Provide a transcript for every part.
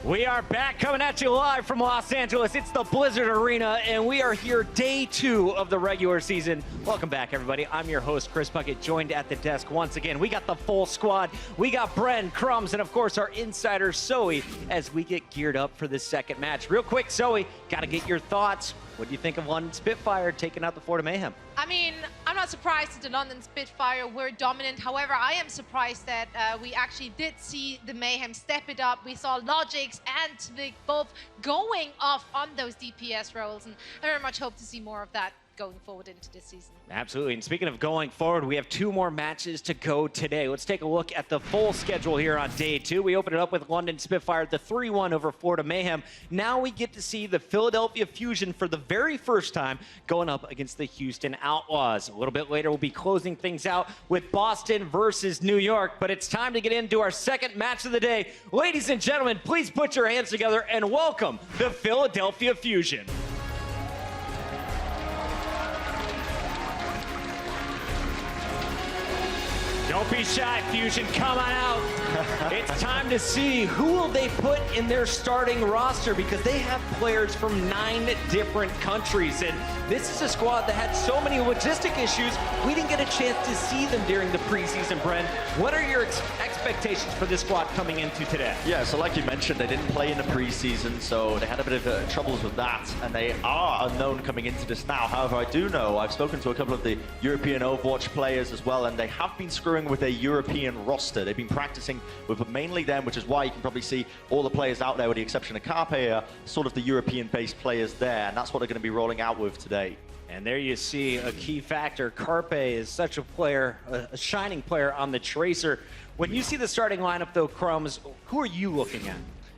We are back coming at you live from Los Angeles. It's the Blizzard Arena, and we are here day 2 of the regular season. Welcome back, everybody. I'm your host, Chris Bucket, joined at the desk once again. We got the full squad. We got Bren, Crumbs, and of course our insider, Zoe, as we get geared up for this second match. Real quick, Zoe, got to get your thoughts. What do you think of London Spitfire taking out the Florida Mayhem? I mean, I'm not surprised that the London Spitfire were dominant. However, I am surprised that we actually did see the Mayhem step it up. We saw Logix and Tvig both going off on those DPS roles, and I very much hope to see more of that going forward into this season. Absolutely, and speaking of going forward, we have 2 more matches to go today. Let's take a look at the full schedule here on day 2. We open it up with London Spitfire, the 3-1 over Florida Mayhem. Now we get to see the Philadelphia Fusion for the very first time going up against the Houston Outlaws. A little bit later, we'll be closing things out with Boston versus New York, but it's time to get into our second match of the day. Ladies and gentlemen, please put your hands together and welcome the Philadelphia Fusion. Don't be shy, Fusion. Come on out. It's time to see who will they put in their starting roster, because they have players from 9 different countries. And this is a squad that had so many logistic issues, we didn't get a chance to see them during the preseason, Bren. What are your expectations for this squad coming into today? Yeah, so like you mentioned, they didn't play in the preseason, so they had a bit of troubles with that, and they are unknown coming into this now. However, I do know, I've spoken to a couple of the European Overwatch players as well, and they have been screwing with their European roster. They've been practicing with mainly them, which is why you can probably see all the players out there, with the exception of Carpe, are sort of the European-based players there, and that's what they're going to be rolling out with today. And there you see a key factor. Carpe is such a player, a shining player on the Tracer. When you see the starting lineup, though, Crumbs, who are you looking at?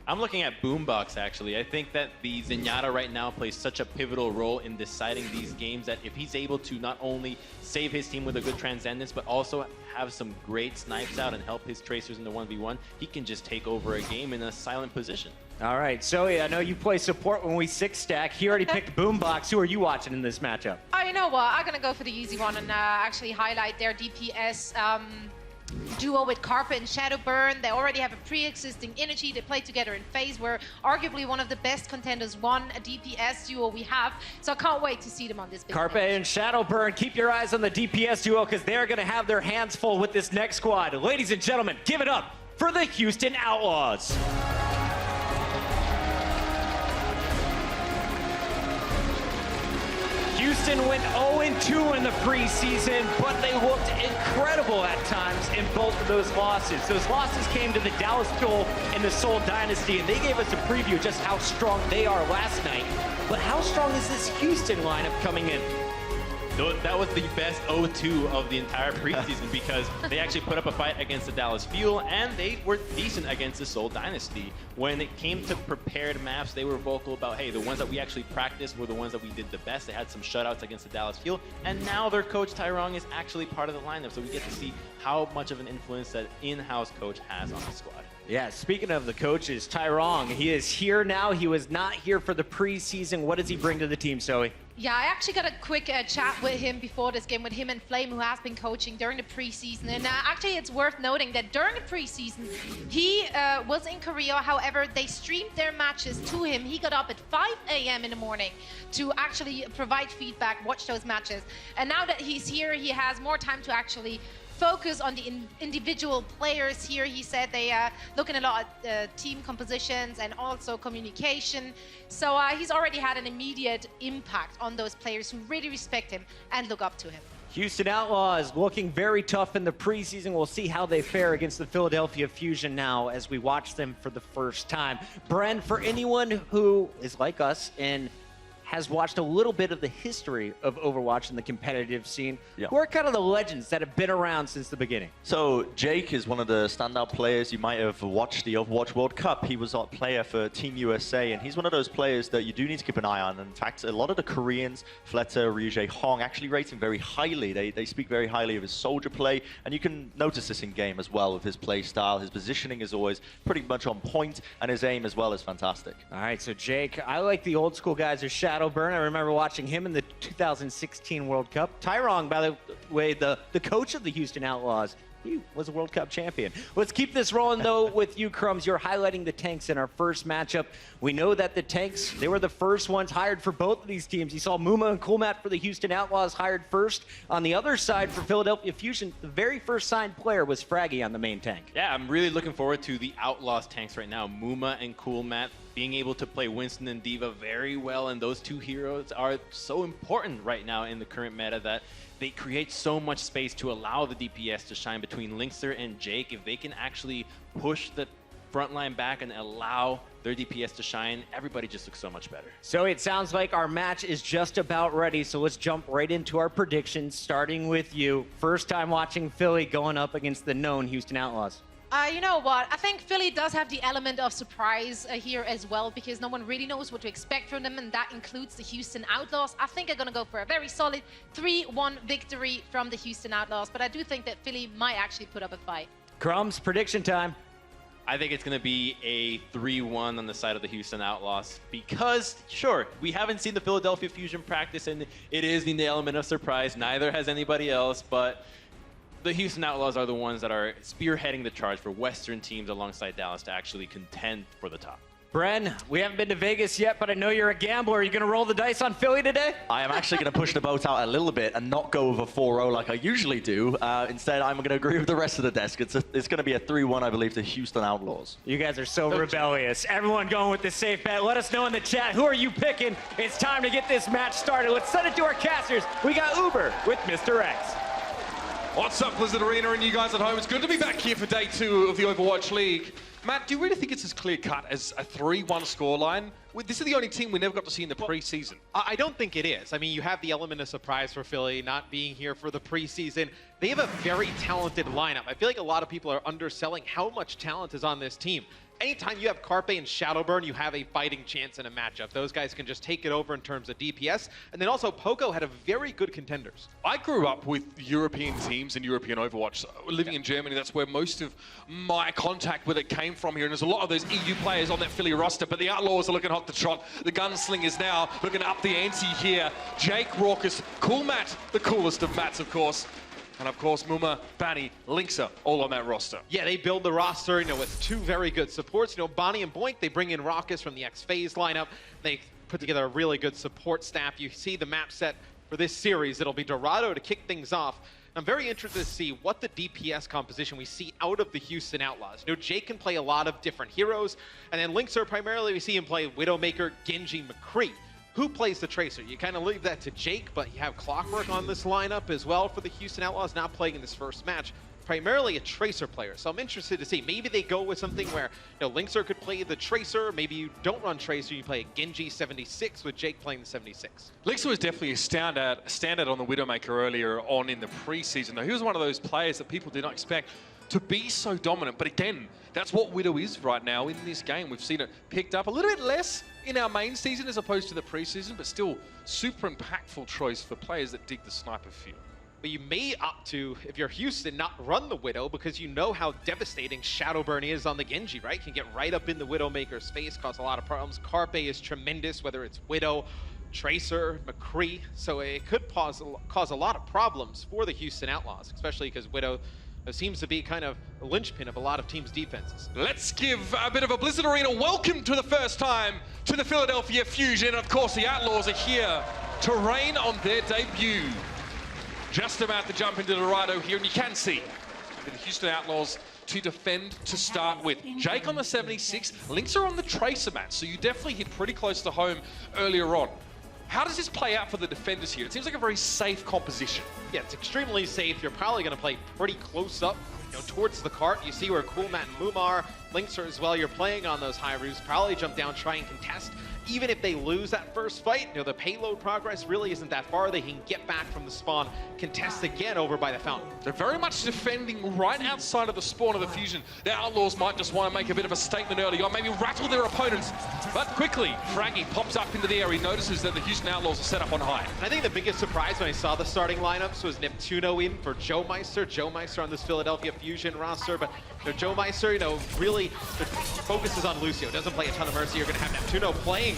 I'm looking at Boombox, actually. I think that the Zenyatta right now plays such a pivotal role in deciding these games, that if he's able to not only save his team with a good Transcendence, but also have some great snipes out and help his Tracers in the 1v1, he can just take over a game in a silent position. All right, Zoe, I know you play support when we 6-stack. He already picked Boombox. Who are you watching in this matchup? Oh, you know what? I'm going to go for the easy one and actually highlight their DPS duo with Carpe and Shadowburn. They already have a pre-existing energy. They play together in phase, where arguably one of the best contenders won a DPS duo we have. So I can't wait to see them on this big Carpe stage. and Shadowburn, keep your eyes on the DPS duo, because they're going to have their hands full with this next squad. Ladies and gentlemen, give it up for the Houston Outlaws. Houston went 0-2 in the preseason, but they looked incredible at times in both of those losses. Those losses came to the Dallas Fuel and the Seoul Dynasty, and they gave us a preview of just how strong they are last night. But how strong is this Houston lineup coming in? That was the best 0-2 of the entire preseason, because they actually put up a fight against the Dallas Fuel, and they were decent against the Seoul Dynasty. When it came to prepared maps, they were vocal about, hey, the ones that we actually practiced were the ones that we did the best. They had some shutouts against the Dallas Fuel, and now their coach Tyrong is actually part of the lineup, so we get to see how much of an influence that in-house coach has on the squad. Yeah, speaking of the coaches, Tyrong, he is here now. He was not here for the preseason. What does he bring to the team, Zoe? Yeah, I actually got a quick chat with him before this game, with him and Flame, who has been coaching during the preseason. And actually, it's worth noting that during the preseason, he was in Korea. However, they streamed their matches to him. He got up at 5 a.m. in the morning to actually provide feedback, watch those matches. And now that he's here, he has more time to actually focus on the individual players here. He said they looking a lot at team compositions and also communication. So he's already had an immediate impact on those players who really respect him and look up to him. Houston Outlaws looking very tough in the preseason. We'll see how they fare against the Philadelphia Fusion now as we watch them for the first time. Bren, for anyone who is like us and has watched a little bit of the history of Overwatch and the competitive scene, who are kind of the legends that have been around since the beginning? So Jake is one of the standout players. You might have watched the Overwatch World Cup. He was a player for Team USA, and he's one of those players that you do need to keep an eye on. In fact, a lot of the Koreans, Fleta, Ryuje, Hong, actually rate him very highly. They speak very highly of his soldier play, and you can notice this in game as well with his play style. His positioning is always pretty much on point, and his aim as well is fantastic. All right, so Jake, I like the old school guys of Shadowburn. I remember watching him in the 2016 World Cup. Tyrong, by the way, the coach of the Houston Outlaws, he was a World Cup champion. Let's keep this rolling, though, with you, Crumbs. You're highlighting the tanks in our first matchup. We know that the tanks, they were the first ones hired for both of these teams. You saw Muma and Coolmat for the Houston Outlaws hired first. On the other side, for Philadelphia Fusion, the very first signed player was Fraggy on the main tank. Yeah, I'm really looking forward to the Outlaws tanks right now. Muma and Coolmat being able to play Winston and D.Va very well, and those two heroes are so important right now in the current meta that they create so much space to allow the DPS to shine between Linkser and Jake. If they can actually push the front line back and allow their DPS to shine, everybody just looks so much better. So it sounds like our match is just about ready, so let's jump right into our predictions, starting with you. First time watching Philly going up against the known Houston Outlaws. You know what? I think Philly does have the element of surprise here as well, because no one really knows what to expect from them, and that includes the Houston Outlaws. I think I'm going to go for a very solid 3-1 victory from the Houston Outlaws, but I do think that Philly might actually put up a fight. Crumbs, prediction time. I think it's going to be a 3-1 on the side of the Houston Outlaws because, sure, we haven't seen the Philadelphia Fusion practice, and it is the element of surprise. Neither has anybody else, but the Houston Outlaws are the ones that are spearheading the charge for Western teams alongside Dallas to actually contend for the top. Bren, we haven't been to Vegas yet, but I know you're a gambler. Are you going to roll the dice on Philly today? I am actually going to push the boat out a little bit and not go over 4-0 like I usually do. Instead, I'm going to agree with the rest of the desk. It's going to be a 3-1, I believe, to Houston Outlaws. You guys are so rebellious. Everyone going with the safe bet. Let us know in the chat, who are you picking? It's time to get this match started. Let's send it to our casters. We got Uber with Mr. X. What's up, Blizzard Arena and you guys at home? It's good to be back here for day 2 of the Overwatch League. Matt, do you really think it's as clear-cut as a 3-1 scoreline? This is the only team we never got to see in the preseason. I don't think it is. I mean, you have the element of surprise for Philly not being here for the preseason. They have a very talented lineup. I feel like a lot of people are underselling how much talent is on this team. Anytime you have Carpe and Shadowburn, you have a fighting chance in a matchup. Those guys can just take it over in terms of DPS. And then also, Poco had a very good contenders. I grew up with European teams and European Overwatch. Living in Germany, that's where most of my contact with it came from here. And there's a lot of those EU players on that Philly roster, but the Outlaws are looking hot to trot. The Gunslingers now looking up the ante here. Jake, Raucus, Coolmat, the coolest of Mats, of course. And of course, Muma, Banny, Linkser, all on that roster. Yeah, they build the roster, with 2 very good supports. Bonnie and Boink, they bring in Raucus from the X-Phase lineup. They put together a really good support staff. You see the map set for this series. It'll be Dorado to kick things off. I'm very interested to see what the DPS composition we see out of the Houston Outlaws. Jake can play a lot of different heroes, and then Linkser, primarily we see him play Widowmaker, Genji, McCree. Who plays the Tracer? You kind of leave that to Jake, but you have Clockwork on this lineup as well for the Houston Outlaws, not playing in this first match. Primarily a Tracer player, so I'm interested to see. Maybe they go with something where Linkser could play the Tracer. Maybe you don't run Tracer, you play a Genji 76 with Jake playing the 76. Linkser was definitely a standout on the Widowmaker earlier on in the preseason, though. He was one of those players that people did not expect to be so dominant. But again, that's what Widow is right now in this game. We've seen it picked up a little bit less in our main season as opposed to the preseason, but still super impactful choice for players that dig the sniper field. But you may opt to, if you're Houston, not run the Widow because you know how devastating Shadowburn is on the Genji, right? Can get right up in the Widowmaker's face, cause a lot of problems. Carpe is tremendous, whether it's Widow, Tracer, McCree. So it could cause a lot of problems for the Houston Outlaws, especially because Widow seems to be kind of a linchpin of a lot of teams' defenses. Let's give a bit of a Blizzard Arena welcome to the first time to the Philadelphia Fusion. Of course, the Outlaws are here to reign on their debut. Just about to jump into Dorado here, and you can see the Houston Outlaws to defend to start with. Jake on the 76, Linkser on the Tracer mat, so you definitely hit pretty close to home earlier on. How does this play out for the defenders here? It seems like a very safe composition. Yeah, it's extremely safe. You're probably going to play pretty close up, towards the cart. You see where Coolmat and Mumar, Linkser as well, you're playing on those high roofs. Probably jump down, try and contest. Even if they lose that first fight, the payload progress really isn't that far. They can get back from the spawn, contest again over by the fountain. They're very much defending right outside of the spawn of the Fusion. The Outlaws might just want to make a bit of a statement early on, maybe rattle their opponents. But quickly, Fraggy pops up into the air. He notices that the Houston Outlaws are set up on high. I think the biggest surprise when I saw the starting lineups was Neptuno in for Joe Meister. Joe Meister on this Philadelphia Fusion roster, but Joe Meister, really focuses on Lucio. Doesn't play a ton of Mercy. You're going to have Neptuno playing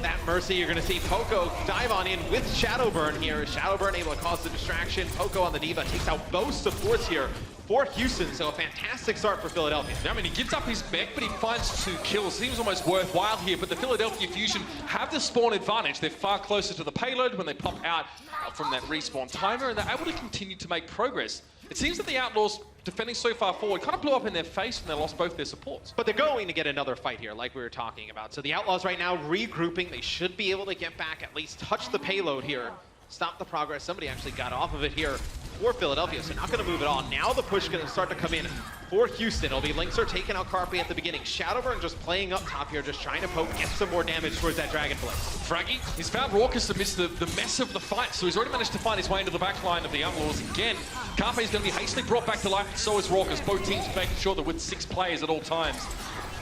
that Mercy. You're going to see Poco dive on in with Shadowburn here. Shadowburn able to cause the distraction. Poco on the D.Va takes out both supports here for Houston, so a fantastic start for Philadelphia. I mean, he gives up his mech, but he finds 2 kills. Seems almost worthwhile here, but the Philadelphia Fusion have the spawn advantage. They're far closer to the payload when they pop out from that respawn timer, and they're able to continue to make progress. It seems that the Outlaws, defending so far forward, kind of blew up in their face when they lost both their supports. But they're going to get another fight here, like we were talking about. So the Outlaws right now regrouping. They should be able to get back, at least touch the payload here. Stop the progress. Somebody actually got off of it here for Philadelphia, so not going to move it on. Now the push going to start to come in for Houston. It'll be Linkser taking out Carpe at the beginning. Shadowburn just playing up top here, just trying to poke, get some more damage towards that Dragon Blade. Fraggy, he's found Raucus amidst the mess of the fight, so he's already managed to find his way into the back line of the Outlaws again. Carpe is going to be hastily brought back to life, and so is Raucus. Both teams making sure they're with 6 players at all times.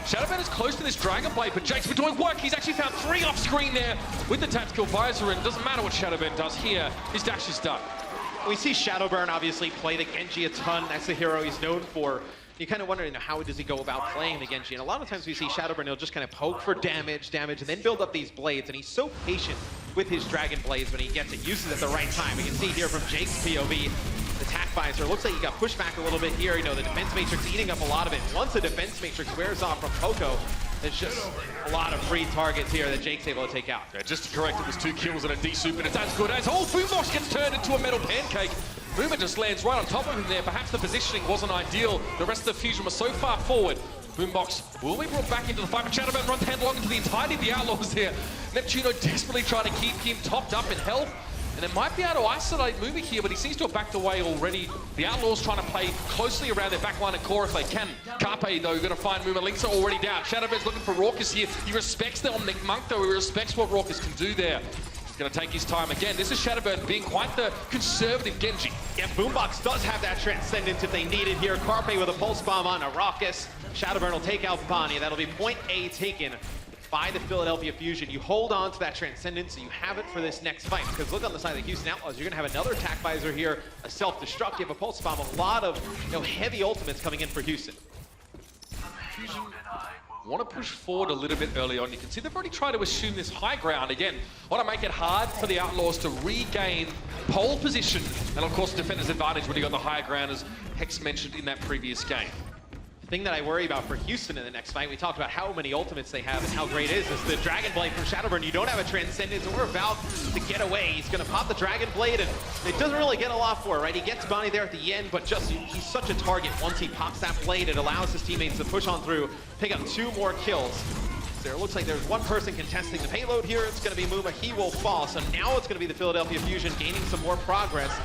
Shadowburn is close to this Dragon Blade, but Jake's been doing work. He's actually found 3 off screen there with the tactical visor, and it doesn't matter what Shadowburn does here. His dash is done. We see Shadowburn obviously play the Genji a ton. That's the hero he's known for. You kind of wonder, how does he go about playing the Genji? And a lot of times we see Shadowburn, he'll just kind of poke for damage, and then build up these blades. And he's so patient with his Dragon Blades when he gets it, uses it at the right time. We can see here from Jake's POV, the tack visor. Looks like he got pushed back a little bit here. The defense matrix eating up a lot of it. Once the defense matrix wears off from Poco, there's just a lot of free targets here that Jake's able to take out. Yeah, just to correct, it was 2 kills and a D-soup, and it's as good as Boombox gets turned into a metal pancake. Boomer just lands right on top of him there. Perhaps the positioning wasn't ideal. The rest of the Fusion was so far forward. Boombox will be brought back into the fight, but Shadowburn runs headlong into the entirety of the Outlaws here. Neptuno desperately trying to keep him topped up in health. And they might be able to isolate Moomer here, but he seems to have backed away already. The Outlaws trying to play closely around their backline and core if they can. Carpe, though, going to find Moomer. Linkser already down. Shadowburn's looking for Raucus here. He respects the Omnic Monk, though. He respects what Raucus can do there. He's going to take his time again. This is Shadowburn being quite the conservative Genji. Yeah, Boombox does have that Transcendence if they need it here. Carpe with a Pulse Bomb on a Raucus. Shadowburn will take out Bonnie. That'll be point A taken by the Philadelphia Fusion. You hold on to that Transcendence so you have it for this next fight. Because look on the side of the Houston Outlaws, you're going to have another attack visor here, a self-destruct, you have a Pulse Bomb, a lot of heavy ultimates coming in for Houston. Fusion want to push forward a little bit early on. You can see they've already tried to assume this high ground again. Want to make it hard for the Outlaws to regain pole position. And of course, defender's advantage when you got the higher ground, as Hex mentioned in that previous game. The thing that I worry about for Houston in the next fight, we talked about how many ultimates they have and how great it is the Dragon Blade from Shadowburn. You don't have a Transcendence or a Valve to get away. He's going to pop the Dragon Blade, and it doesn't really get a lot for it, right? He gets Bonnie there at the end, but just he's such a target. Once he pops that blade, it allows his teammates to push on through, pick up 2 more kills. There looks like there's one person contesting the payload here. It's going to be Moomer. He will fall. So now it's going to be the Philadelphia Fusion gaining some more progress,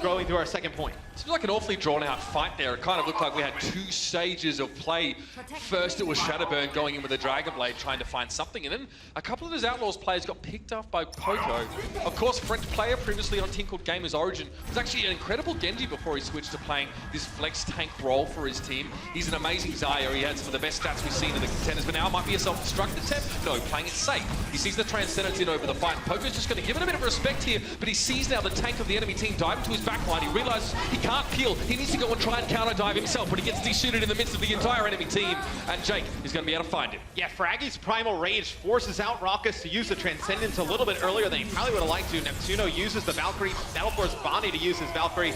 going through our second point. Seems like an awfully drawn-out fight there. It kind of looked like we had 2 stages of play. First, it was Shadowburn going in with a Dragon Blade, trying to find something, and then a couple of his Outlaws players got picked off by Poco. Of course, French player previously on Team called Gamers Origin was actually an incredible Genji before he switched to playing this flex tank role for his team. He's an amazing Zaya. He had some of the best stats we've seen in the contenders, but now it might be a self-destruct attempt. No, playing it safe. He sees the Transcendence in over the fight. Poco's just going to give it a bit of respect here, but he sees now the tank of the enemy team dive into his backline. He realizes he can't peel. He needs to go and try and counter dive himself, but he gets de-shooted in the midst of the entire enemy team, and Jake is going to be able to find him. Yeah, Fraggy's Primal Rage forces out Raucus to use the Transcendence a little bit earlier than he probably would have liked to. Neptuno uses the Valkyrie. That'll force Bonnie to use his Valkyrie.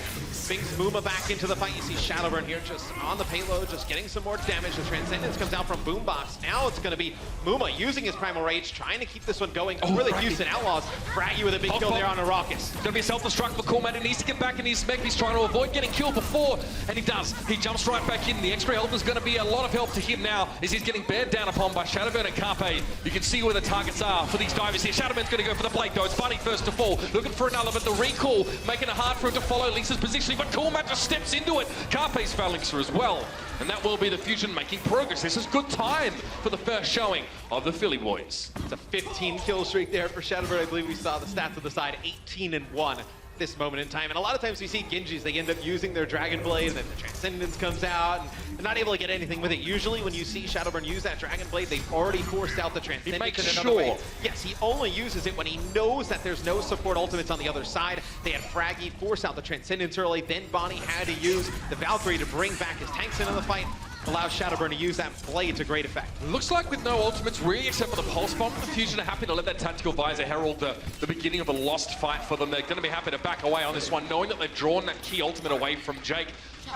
Brings Moomer back into the fight. You see Shadowburn here just on the payload, just getting some more damage. The Transcendence comes out from Boombox. Now it's going to be Moomer using his Primal Rage, trying to keep this one going for the Houston Outlaws. Fraggy with a big kill there on a Raucus. Going to be a self-destruct for Coolman. He needs to get back in his mech. He's trying to avoid getting killed before, and he does. He jumps right back in. The extra health is going to be a lot of help to him now, as he's getting bared down upon by Shadowburn and Carpe. You can see where the targets are for these divers here. Shadowburn's going to go for the Blade, though. It's Bunny first to fall. Looking for another, but the recall making it hard for him to follow Linkser's positioning, but Coolman just steps into it. Carpe's found Linkser as well, and that will be the Fusion making progress. This is good time for the first showing of the Philly boys. It's a 15 kill streak there for Shadowburn. I believe we saw the stats on the side, 18-1. This moment in time, and a lot of times we see Genjis, they end up using their Dragon Blade, and then the Transcendence comes out, and they're not able to get anything with it. Usually when you see Shadowburn use that Dragon Blade, they've already forced out the Transcendence. He makes in another way. sure. Yes, he only uses it when he knows that there's no support ultimates on the other side. They had Fraggy force out the Transcendence early, then Bonnie had to use the Valkyrie to bring back his tanks into the fight. allows Shadowburn to use that blade to great effect. Looks like with no ultimates, really, except for the Pulse Bomb, the Fusion are happy to let that Tactical Visor herald the beginning of a lost fight for them. They're going to be happy to back away on this one, knowing that they've drawn that key ultimate away from Jake.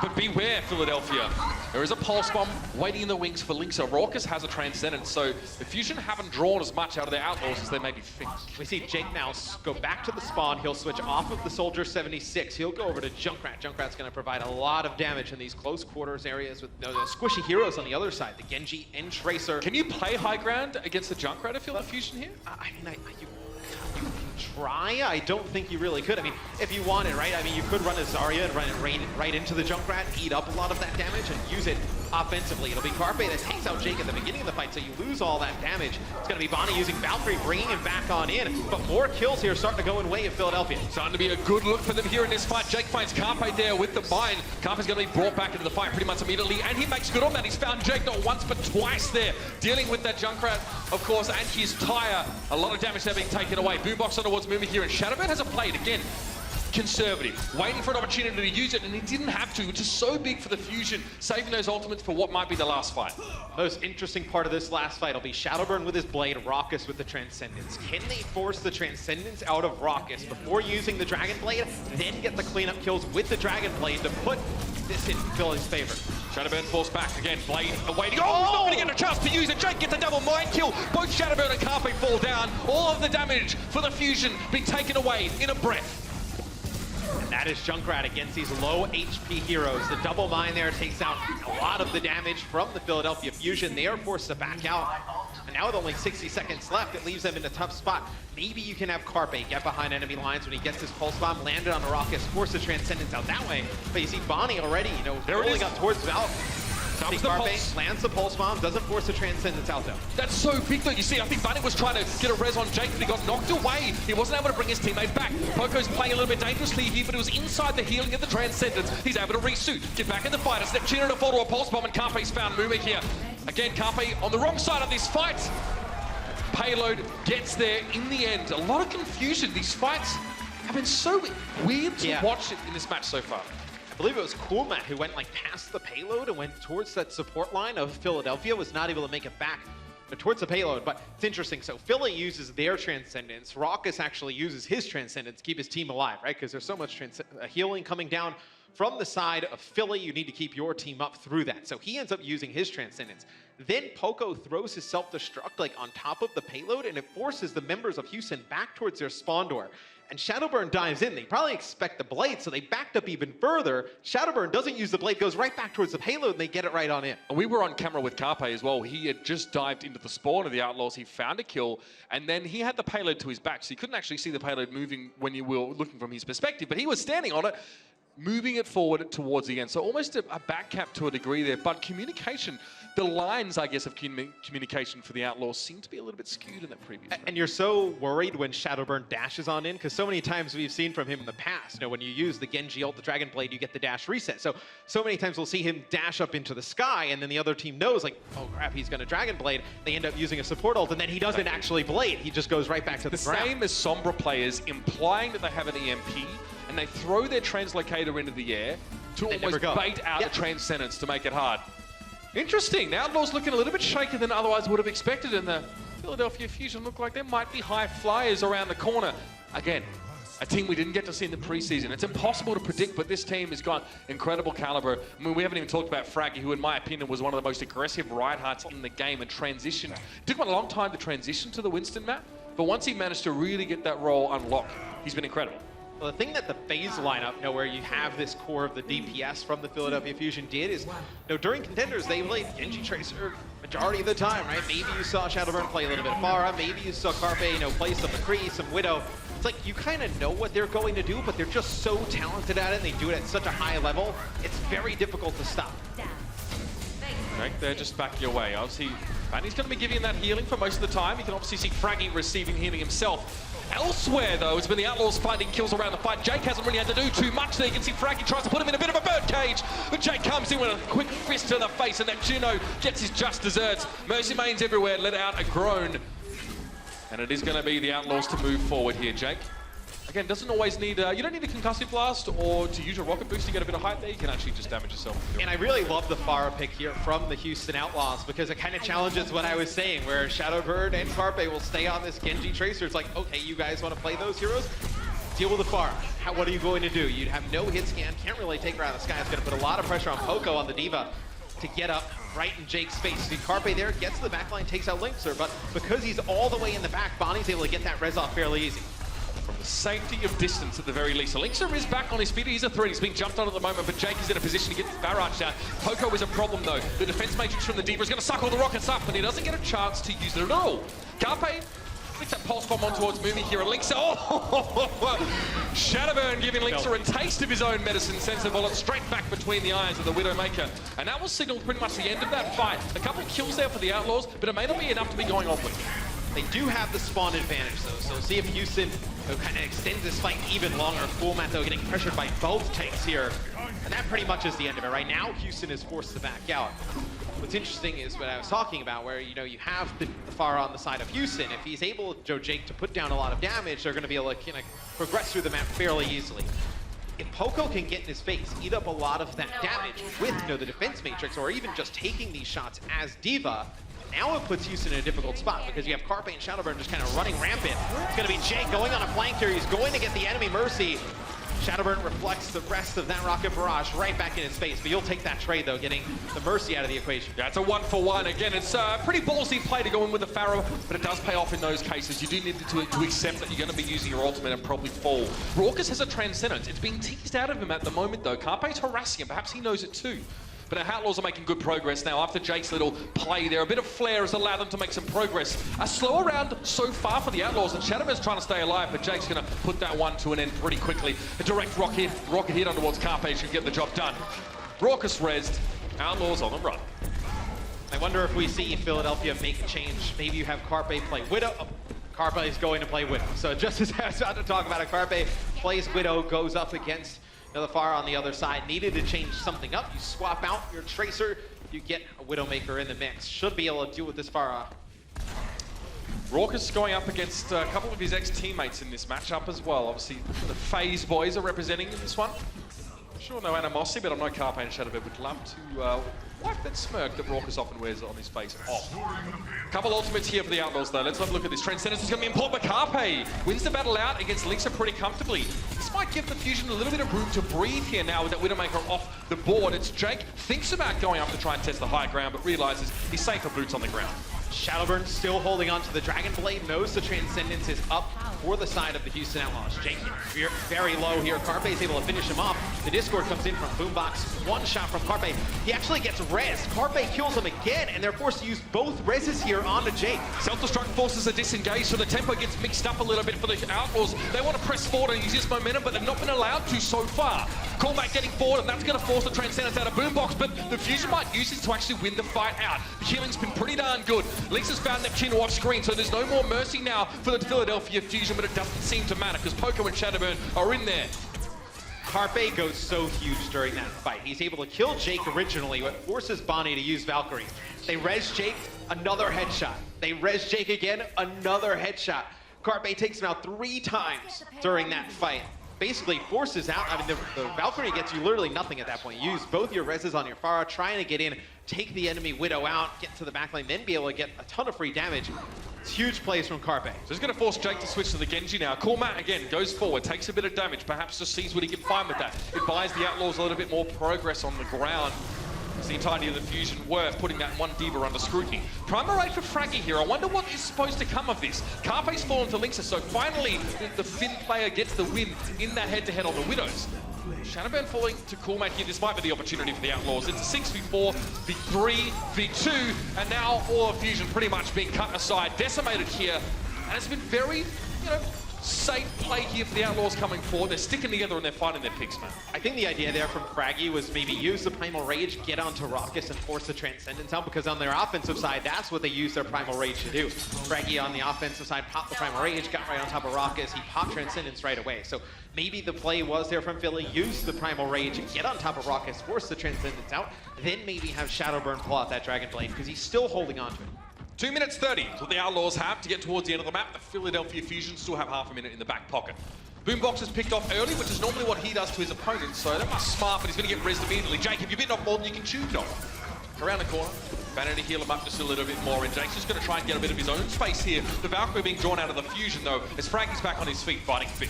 But beware, Philadelphia. There is a Pulse Bomb waiting in the wings for Linksa. Raucus has a Transcendence, so the Fusion haven't drawn as much out of their Outlaws as they maybe think. We see Jake now go back to the spawn. He'll switch off of the Soldier 76. He'll go over to Junkrat. Junkrat's going to provide a lot of damage in these close quarters areas with the squishy heroes on the other side, the Genji and Tracer. Can you play high ground against the Junkrat if you're the Fusion here? I mean, you can try. I don't think you really could. I mean, if you wanted, right? I mean, you could run a Zarya and run it right into the Junkrat, eat up a lot of that damage, and use it offensively. It'll be Carpe that takes out Jake at the beginning of the fight, so you lose all that damage. It's going to be Bonnie using Valkyrie, bringing him back on in. But more kills here starting to go in way of Philadelphia. Starting to be a good look for them here in this fight. Jake finds Carpe there with the bind. Carpe's going to be brought back into the fight pretty much immediately, and he makes good on that. He's found Jake not once but twice there, dealing with that Junkrat, of course, and his tire. A lot of damage there being taken away. Boombox on towards Mumi here, and Shadowburn has a blade again. Conservative, waiting for an opportunity to use it, and he didn't have to, which is so big for the Fusion, saving those ultimates for what might be the last fight. Most interesting part of this last fight will be Shadowburn with his blade, Raucus with the Transcendence. Can they force the Transcendence out of Raucus before using the Dragon Blade, then get the cleanup kills with the Dragon Blade to put this in Philly's favor? Shadowburn falls back again, blade awaiting. Oh, he's not going to get a chance to use it. Jake gets a double mind kill. Both Shadowburn and Carpe fall down. All of the damage for the Fusion being taken away in a breath. And that is Junkrat against these low HP heroes. The double mine there takes out a lot of the damage from the Philadelphia Fusion. They are forced to back out. And now with only 60 seconds left, it leaves them in a tough spot. Maybe you can have Carpe get behind enemy lines when he gets his Pulse Bomb, landed on the Raucus, force the Transcendence out that way. But you see Bonnie already, rolling up towards Val. Carpe lands the Pulse Bomb, doesn't force the Transcendence out though. That's so big though. You see, I think Bunny was trying to get a res on Jake, but he got knocked away. He wasn't able to bring his teammate back. Poco's playing a little bit dangerously here, but it was inside the healing of the Transcendence. He's able to resuit, get back in the fight, a step chin and a fall to a Pulse Bomb, and Carpe's found Mumi here. Again, Carpe on the wrong side of this fight. Payload gets there in the end. A lot of confusion. These fights have been so weird to watch in this match so far. I believe it was Coolmat who went past the payload and went towards that support line of Philadelphia, was not able to make it back towards the payload. But it's interesting, so Philly uses their Transcendence. Raucus actually uses his Transcendence to keep his team alive, right? Because there's so much healing coming down from the side of Philly. You need to keep your team up through that. So he ends up using his Transcendence. Then Poco throws his self-destruct on top of the payload, and it forces the members of Houston back towards their spawn door. And Shadowburn dives in. They probably expect the blade, so they backed up even further. Shadowburn doesn't use the blade, goes right back towards the payload, and they get it right on in. We were on camera with Carpe as well. He had just dived into the spawn of the Outlaws. He found a kill, and then he had the payload to his back, so you couldn't actually see the payload moving when you were looking from his perspective, but he was standing on it, moving it forward towards the end. So almost a back cap to a degree there, but communication, the lines, I guess, of communication for the Outlaws seem to be a little bit skewed in that previous match. And you're so worried when Shadowburn dashes on in, because so many times we've seen from him in the past, when you use the Genji ult, the Dragon Blade, you get the dash reset. So many times we'll see him dash up into the sky, and then the other team knows, oh crap, he's going to Dragon Blade. They end up using a support ult, and then he doesn't actually blade. He just goes right back to the ground. The same as Sombra players implying that they have an EMP, and they throw their translocator into the air to almost bait out the Transcendence to make it hard. Interesting. The Outlaws looking a little bit shaky than otherwise would have expected, and the Philadelphia Fusion look like they might be high flyers around the corner. Again, a team we didn't get to see in the preseason. It's impossible to predict, but this team has got incredible caliber. I mean, we haven't even talked about Fraggy, who in my opinion was one of the most aggressive Reinhardts in the game and transitioned. It took him a long time to transition to the Winston map, but once he managed to really get that role unlocked, he's been incredible. Well, the thing that the phase lineup, where you have this core of the DPS from the Philadelphia Fusion did is, during contenders, they played Genji Tracer majority of the time, right? Maybe you saw Shadowburn play a little bit of Pharah, maybe you saw Carpe, play some McCree, some Widow. It's like you kind of know what they're going to do, but they're just so talented at it, and they do it at such a high level, it's very difficult to stop. Right there, just back your way. Obviously, Fanny's going to be giving him that healing for most of the time. You can obviously see Fraggy receiving healing himself. Elsewhere, though, it's been the Outlaws finding kills around the fight. Jake hasn't really had to do too much there. You can see Fraggy tries to put him in a bit of a birdcage, but Jake comes in with a quick fist to the face, and that Juno gets his just desserts. Mercy Mains everywhere, let out a groan. And it is going to be the Outlaws to move forward here, Jake. Again, doesn't always need, you don't need a concussive blast or to use a rocket boost to get a bit of height there. You can actually just damage yourself. And I really love the Pharah pick here from the Houston Outlaws because it kind of challenges what I was saying, where Shadowbird and Carpe will stay on this Genji Tracer. It's like, okay, you guys want to play those heroes? Deal with the Pharah. What are you going to do? You have no hit scan, can't really take her out of the sky. It's going to put a lot of pressure on Poco on the D.Va to get up right in Jake's face. See, Carpe there gets to the back line, takes out Linkser, but because he's all the way in the back, Bonnie's able to get that res off fairly easy. From the safety of distance at the very least. So Linkser is back on his feet. He's a threat. He's being jumped on at the moment, but Jake is in a position to get the barrage down. Poco is a problem, though. The defense matrix from the D.Va is going to suck all the rockets up, and he doesn't get a chance to use it at all. Carpe flicks that pulse bomb on towards Moomy here, and Linkser, Shadowburn giving Linkser a taste of his own medicine, sends the bullet straight back between the eyes of the Widowmaker. And that will signal pretty much the end of that fight. A couple of kills there for the Outlaws, but it may not be enough to be going on with. They do have the spawn advantage, though, so see if Houston kind of extends this fight even longer. Fullmat, though, getting pressured by both tanks here. And that pretty much is the end of it. Right now, Houston is forced to back out. What's interesting is what I was talking about, where, you know, you have the Pharah on the side of Houston. If he's able, Jake, to put down a lot of damage, they're going to be able to kind of progress through the map fairly easily. If Poco can get in his face, eat up a lot of that damage with, you know, the defense matrix, or even just taking these shots as D.Va, now it puts Houston in a difficult spot because you have Carpe and Shadowburn just kind of running rampant. It's going to be Jake going on a flank here. He's going to get the enemy Mercy. Shadowburn reflects the rest of that rocket barrage right back in his face, but you'll take that trade, though, getting the Mercy out of the equation. Yeah, it's a 1-for-1. Again, it's a pretty ballsy play to go in with the Pharah, but it does pay off in those cases. You do need to accept that you're going to be using your ultimate and probably fall. Raucus has a Transcendence. It's being teased out of him at the moment, though. Carpe's harassing him. Perhaps he knows it too. But our Outlaws are making good progress now after Jake's little play there. A bit of flair has allowed them to make some progress. A slower round so far for the Outlaws, and Shadowburn's trying to stay alive, but Jake's going to put that one to an end pretty quickly. A direct rocket hit on towards Carpe should get the job done. Raucus rezzed, Outlaws on the run. I wonder if we see Philadelphia make a change. Maybe you have Carpe play Widow. Oh, Carpe is going to play Widow. So just as I was about to talk about it, Carpe plays Widow, goes up against the Pharah on the other side. Needed to change something up. You swap out your Tracer, you get a Widowmaker in the mix. Should be able to deal with this Pharah. Raucus going up against a couple of his ex-teammates in this matchup as well. Obviously, the FaZe boys are representing in this one. Sure, no animosity, but I know Carpe and Shadowbird would love to wipe that smirk that Raucus often wears on his face off. Couple ultimates here for the Outlaws, though. Let's have a look at this. Transcendence is going to be important, but Carpe wins the battle out against Linkser pretty comfortably. This might give the Fusion a little bit of room to breathe here now with that Widowmaker off the board. It's Jake thinks about going up to try and test the high ground, but realizes he's safer boots on the ground. Shadowburn still holding on to the Dragon Blade, knows the Transcendence is up for the side of the Houston Outlaws. Jake very low here. Carpe is able to finish him off. The Discord comes in from Boombox. One shot from Carpe. He actually gets res. Carpe kills him again, and they're forced to use both reses here onto Jake. Self-destruct forces are disengaged, so the tempo gets mixed up a little bit for the Outlaws. They want to press forward and use this momentum, but they've not been allowed to so far. Callback getting forward, and that's going to force the Transcendence out of Boombox, but the Fusion might use this to actually win the fight out. The healing's been pretty darn good. Link's found Neptuno off screen, so there's no more mercy now for the Philadelphia Fusion, but it doesn't seem to matter because Poco and Shadowburn are in there. Carpe goes so huge during that fight. He's able to kill Jake originally, but forces Bonnie to use Valkyrie. They res Jake, another headshot. They res Jake again, another headshot. Carpe takes him out 3 times during that fight. Basically forces out, I mean, the Valkyrie gets you literally nothing at that point. You use both your reses on your Pharah, trying to get in, take the enemy Widow out, get to the backline, then be able to get a ton of free damage. It's huge plays from Carpe. So he's going to force Jake to switch to the Genji now. Cool Matt again goes forward, takes a bit of damage, perhaps just sees what he can find with that. It buys the Outlaws a little bit more progress on the ground. It's the entirety of the Fusion worth putting that one D.Va under scrutiny. Primer rate for Fraggy here. I wonder what is supposed to come of this. Carpe's fallen to Linkser, so finally the Finn player gets the win in that head-to-head on the Widows. Shadowburn falling to Coolmat here. This might be the opportunity for the Outlaws. It's a 6v4, v3, v2, and now all of Fusion pretty much being cut aside, decimated here. And it's been very, you know, safe play here for the Outlaws coming forward. They're sticking together and they're fighting their picks, man. I think the idea there from Fraggy was maybe use the Primal Rage, get onto Raucus, and force the Transcendence out, because on their offensive side, that's what they use their Primal Rage to do. Fraggy on the offensive side popped the Primal Rage, got right on top of Raucus, he popped Transcendence right away. So maybe the play was there from Philly, use the Primal Rage, get on top of Raucus, force the Transcendence out, then maybe have Shadowburn pull out that Dragon Blade, because he's still holding on to it. 2 minutes 30 is what the Outlaws have to get towards the end of the map. The Philadelphia Fusion still have half a minute in the back pocket. Boombox is picked off early, which is normally what he does to his opponents, so that must smart, but he's going to get rezzed immediately. Jake, if you've bitten off more than you can chew, no. Around the corner, Banner to heal him up just a little bit more, and Jake's just going to try and get a bit of his own space here. The Valkyrie being drawn out of the Fusion, though, as Frankie's back on his feet fighting fit.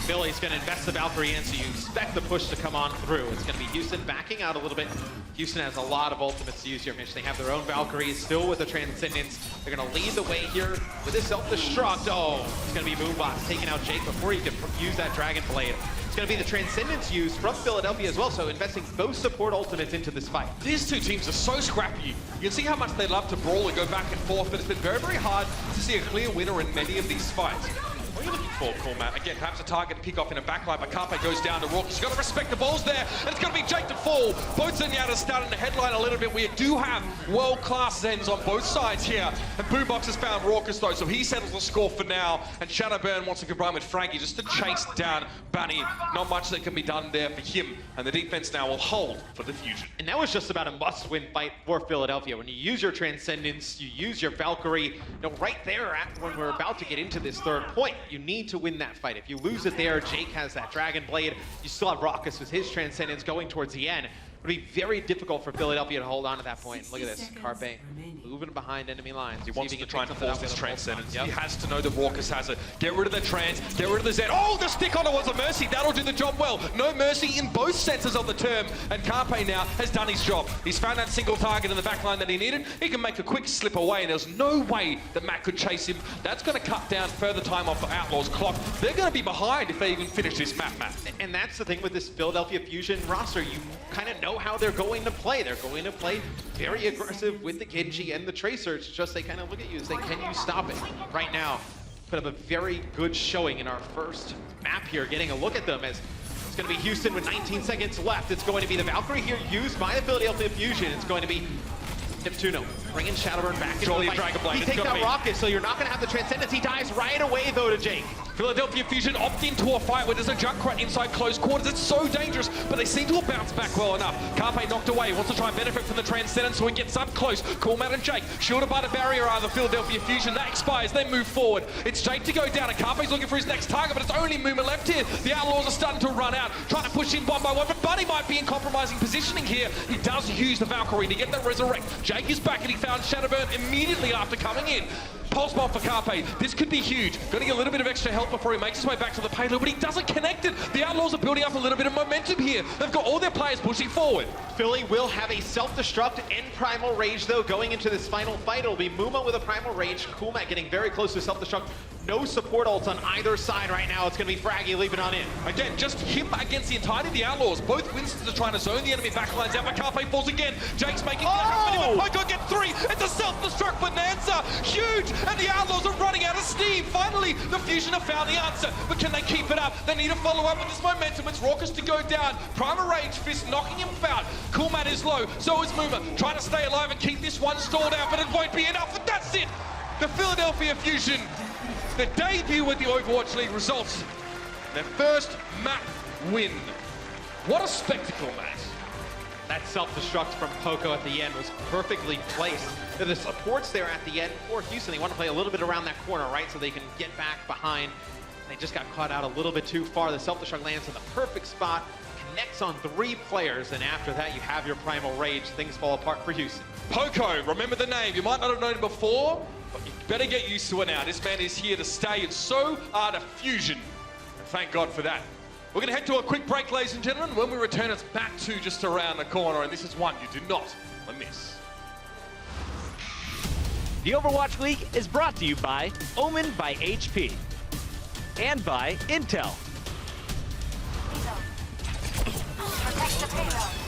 Philly's going to invest the Valkyrie in, so you expect the push to come on through. It's going to be Houston backing out a little bit. Houston has a lot of ultimates to use here, Mitch. They have their own Valkyries, still with the Transcendence. They're going to lead the way here with this self-destruct. Oh, it's going to be Moonbox taking out Jake before he can use that Dragon Blade. It's going to be the Transcendence used from Philadelphia as well, so investing both support ultimates into this fight. These two teams are so scrappy. You can see how much they love to brawl and go back and forth, but it's been very, very hard to see a clear winner in many of these fights. What are you looking for, cool, Matt? Again, perhaps a target pick off in a backline, but Carpe goes down to Raucus. You've got to respect the balls there, and it's going to be Jake to fall. Both Zenyatta's starting to headline a little bit. We do have world-class Zens on both sides here, and Boombox has found Raucus, though, so he settles the score for now, and Shadowburn wants to combine with Frankie just to chase down Bunny. Not much that can be done there for him, and the defense now will hold for the Fusion. And that was just about a must-win fight for Philadelphia. When you use your Transcendence, you use your Valkyrie, right there when we're about to get into this third point, you need to win that fight. If you lose it there, Jake has that Dragon Blade. You still have Raucus with his Transcendence going towards the end. It'll be very difficult for Philadelphia to hold on to that point. Look at this, Carpe moving behind enemy lines. He wants to try and force this Transcendence. Yep. He has to know that Raucus has it. Get rid of the Trans, get rid of the Zen. Oh, the stick on it was a Mercy. That'll do the job well. No Mercy in both senses of the term, and Carpe now has done his job. He's found that single target in the back line that he needed. He can make a quick slip away, and there's no way that Matt could chase him. That's going to cut down further time off the Outlaws' clock. They're going to be behind if they even finish this map, Matt. And that's the thing with this Philadelphia Fusion roster. You kind of know how they're going to play. They're going to play very aggressive with the Genji and the Tracer. It's just they kind of look at you and say, can you stop it? Right now, put up a very good showing in our first map here, getting a look at them as it's going to be Houston with 19 seconds left. It's going to be the Valkyrie here used by the Philadelphia Fusion. It's going to be Neptuno bringing Shadowburn back into the fight. He takes out Raucus, so you're not going to have the Transcendence. He dies right away, though, to Jake. Philadelphia Fusion opt into a fight where there's a Junkrat inside close quarters. It's so dangerous, but they seem to have bounced back well enough. Carpe knocked away, wants to try and benefit from the Transcendence, so he gets up close. Cool Matt and Jake, shielded by the barrier are the Philadelphia Fusion. That expires, they move forward. It's Jake to go down, and Carpe's looking for his next target, but it's only Mooma left here. The Outlaws are starting to run out, trying to push in one by one, but Buddy might be in compromising positioning here. He does use the Valkyrie to get the Resurrect. Jake is back, and he found Shadowburn immediately after coming in. Pulse bomb for Carpe. This could be huge. Got to get a little bit of extra help before he makes his way back to the payload, but he doesn't connect it. The Outlaws are building up a little bit of momentum here. They've got all their players pushing forward. Philly will have a self-destruct and Primal Rage, though, going into this final fight. It'll be Mooma with a Primal Rage. Coolmat getting very close to self-destruct. No support ults on either side right now. It's going to be Fraggy leaping on in. Again, just him against the entirety of the Outlaws. Both Winstons are trying to zone the enemy backlines out, but Carpe falls again. Jake's making Poco get 3. It's a self-destruct bonanza. Huge! And the Outlaws are running out of steam. Finally, the Fusion have found the answer. But can they keep it up? They need to follow up with this momentum. It's Raucus to go down. Primal Rage Fist knocking him out. Coolmat is low. So is Mooma. Trying to stay alive and keep this one stalled out, but it won't be enough. And that's it. The Philadelphia Fusion, their debut with the Overwatch League results. Their first map win. What a spectacle, Matt. That self-destruct from Poco at the end was perfectly placed. The support's there at the end for Houston. They want to play a little bit around that corner, right? So they can get back behind. They just got caught out a little bit too far. The self-destruct lands in the perfect spot, connects on 3 players, and after that you have your Primal Rage. Things fall apart for Houston. Poco, remember the name. You might not have known him before, but you better get used to it now. This man is here to stay, and so are the Fusion. And thank God for that. We're going to head to a quick break, ladies and gentlemen. When we return, it's back to just around the corner, and this is one you do not want to miss. The Overwatch League is brought to you by Omen by HP and by Intel. Protect the payload.